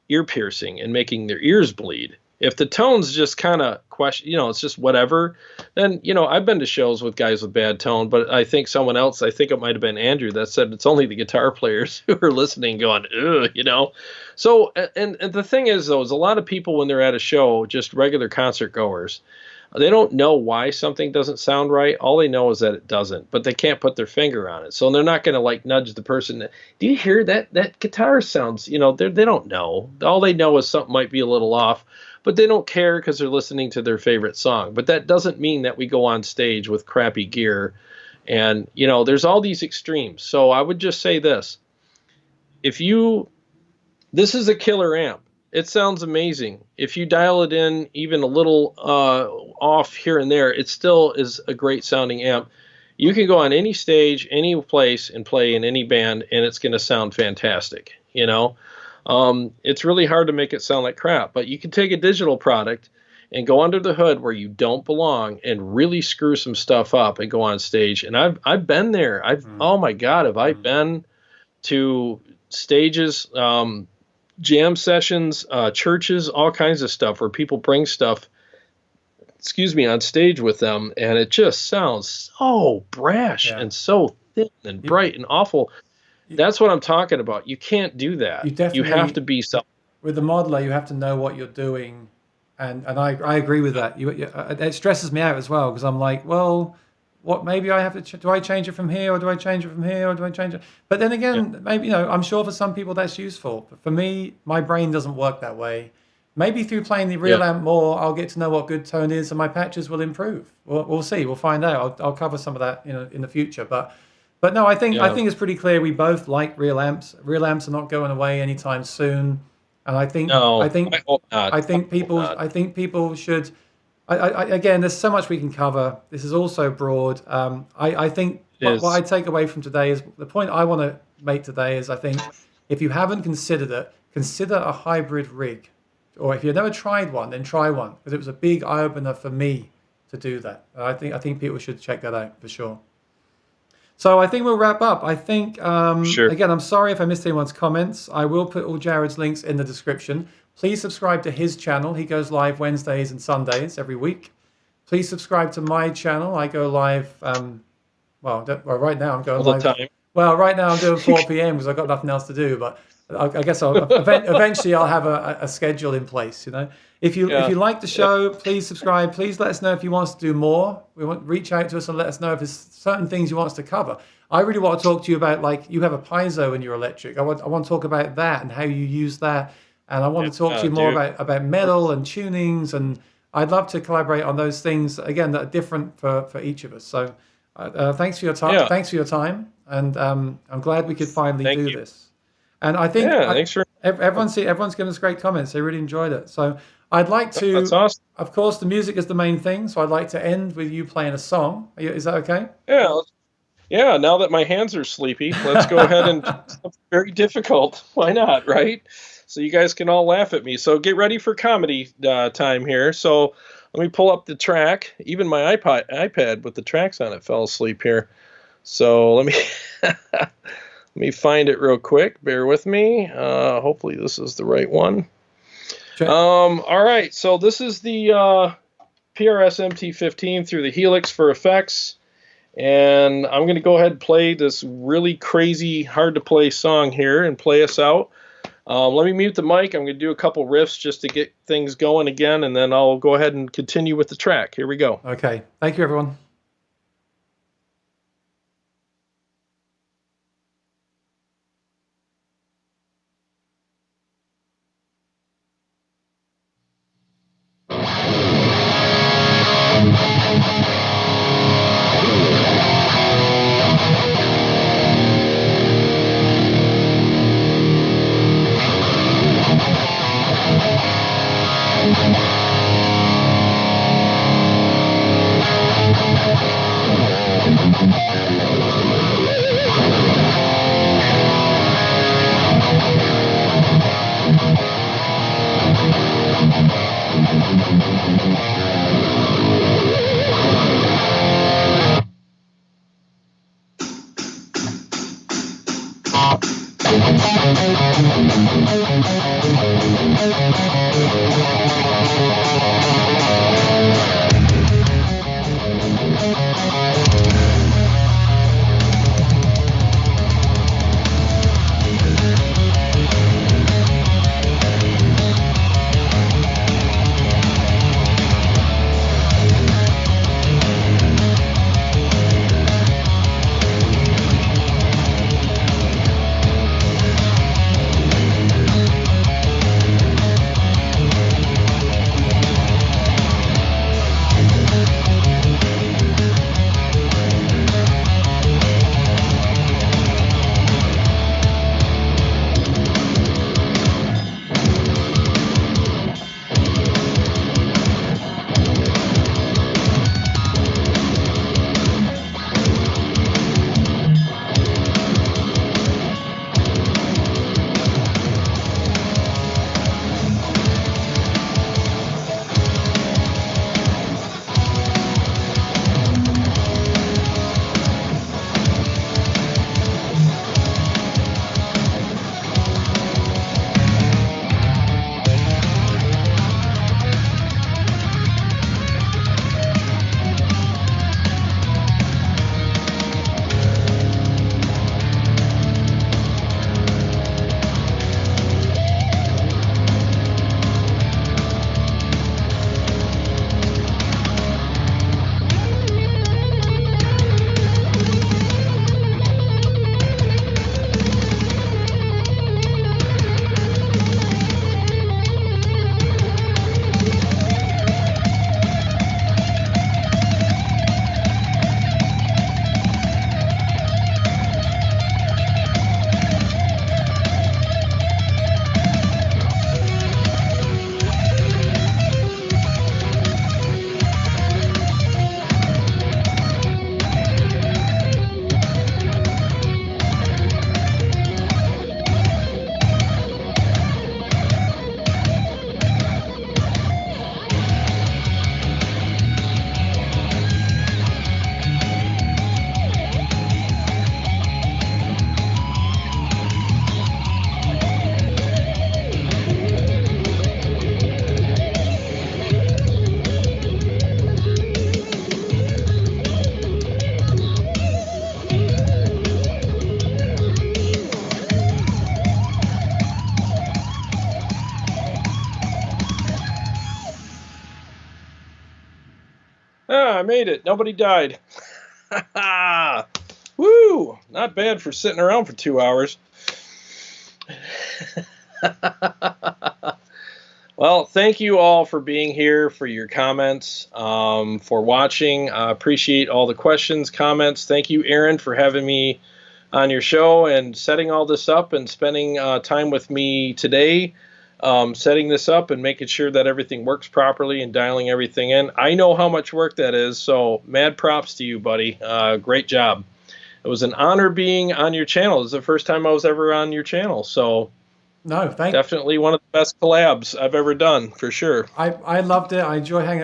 ear piercing and making their ears bleed. If the tone's just kind of it's just whatever, then, I've been to shows with guys with bad tone, but I think someone else, I think it might have been Andrew, that said it's only the guitar players who are listening going, ugh. So, and the thing is, though, is a lot of people, when they're at a show, just regular concert goers, they don't know why something doesn't sound right. All they know is that it doesn't, but they can't put their finger on it. So they're not going to like nudge the person. Do you hear that guitar sounds, they don't know. All they know is something might be a little off, but they don't care because they're listening to their favorite song. But that doesn't mean that we go on stage with crappy gear. And, there's all these extremes. So I would just say this. This is a killer amp. It sounds amazing. If you dial it in even a little off here and there, it still is a great sounding amp. You can go on any stage, any place, and play in any band, and it's going to sound fantastic. It's really hard to make it sound like crap, but you can take a digital product and go under the hood where you don't belong and really screw some stuff up and go on stage. And I've been there. Oh my God, have I been to stages, jam sessions, churches, all kinds of stuff where people bring stuff, on stage with them, and it just sounds so brash and so thin and bright and awful. That's what I'm talking about. You can't do that. You have to be self. With the modeler, you have to know what you're doing, and I agree with that. It stresses me out as well, because I'm like, well, what? Maybe I have to. Do I change it from here, or do I change it from here, or do I change it? But then again, maybe I'm sure for some people that's useful. But for me, my brain doesn't work that way. Maybe through playing the real amp more, I'll get to know what good tone is, and my patches will improve. We'll see. We'll find out. I'll cover some of that in the future, But no, I think it's pretty clear we both like real amps. Real amps are not going away anytime soon, and I think people should. Again, there's so much we can cover. This is also broad. I think what I take away from today is the point I want to make today is, I think if you haven't considered it, consider a hybrid rig, or if you've never tried one, then try one, because it was a big eye opener for me to do that. I think people should check that out for sure. So I think we'll wrap up. I think, again, I'm sorry if I missed anyone's comments. I will put all Jared's links in the description. Please subscribe to his channel. He goes live Wednesdays and Sundays every week. Please subscribe to my channel. I go live, right now I'm going live. Time. Well, right now I'm doing 4 p.m. because I've got nothing else to do. But I guess eventually I'll have a schedule in place, If you like the show, please subscribe. Please let us know if you want us to do more. Reach out to us and let us know if there's certain things you want us to cover. I really want to talk to you about, like, you have a piezo in your electric. I want to talk about that and how you use that. And I want to talk to you more about metal and tunings. And I'd love to collaborate on those things, again, that are different for each of us. So thanks for your time. Thanks for your time. And I'm glad we could finally do this. And I think everyone's given us great comments. They really enjoyed it. So I'd like to, that's awesome. Of course, the music is the main thing. So I'd like to end with you playing a song. Is that okay? Yeah. Yeah. Now that my hands are sleepy, let's go ahead and do something very difficult. Why not? Right. So you guys can all laugh at me. So get ready for comedy time here. So let me pull up the track. Even my iPad with the tracks on it fell asleep here. So let me let me find it real quick. Bear with me. Hopefully this is the right one. Sure. All right. So this is the PRS MT15 through the Helix for effects. And I'm going to go ahead and play this really crazy, hard to play song here and play us out. Let me mute the mic. I'm going to do a couple riffs just to get things going again, and then I'll go ahead and continue with the track. Here we go. Okay. Thank you, everyone. Ah, I made it. Nobody died. Woo! Not bad for sitting around for 2 hours. Well, thank you all for being here, for your comments, for watching. I appreciate all the questions, comments. Thank you, Aaron, for having me on your show and setting all this up and spending time with me today, setting this up and making sure that everything works properly and dialing everything in. I know how much work that is, so mad props to you, buddy. Great job. It was an honor being on your channel. It was the first time I was ever on your channel, so No, thank definitely one of the best collabs I've ever done, for sure. I loved it. I enjoy hanging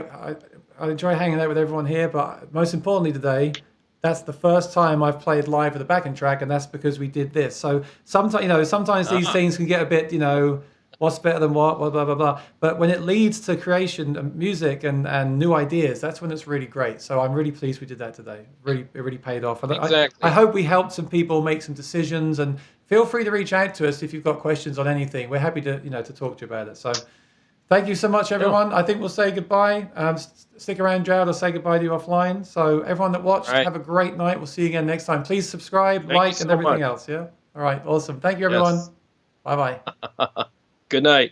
out with everyone here, but most importantly today, that's the first time I've played live with a backing track, and that's because we did this. So sometimes these things can get a bit, what's better than what, blah, blah, blah, blah. But when it leads to creation and music and new ideas, that's when it's really great. So I'm really pleased we did that today. It really paid off. And Exactly. I hope we helped some people make some decisions, and feel free to reach out to us if you've got questions on anything. We're happy to, to talk to you about it. So thank you so much, everyone. I think we'll say goodbye. Stick around, Jared. I'll say goodbye to you offline. So everyone that watched, have a great night. We'll see you again next time. Please subscribe, like, and everything else. Yeah. All right. Awesome. Thank you, everyone. Yes. Bye-bye. Good night.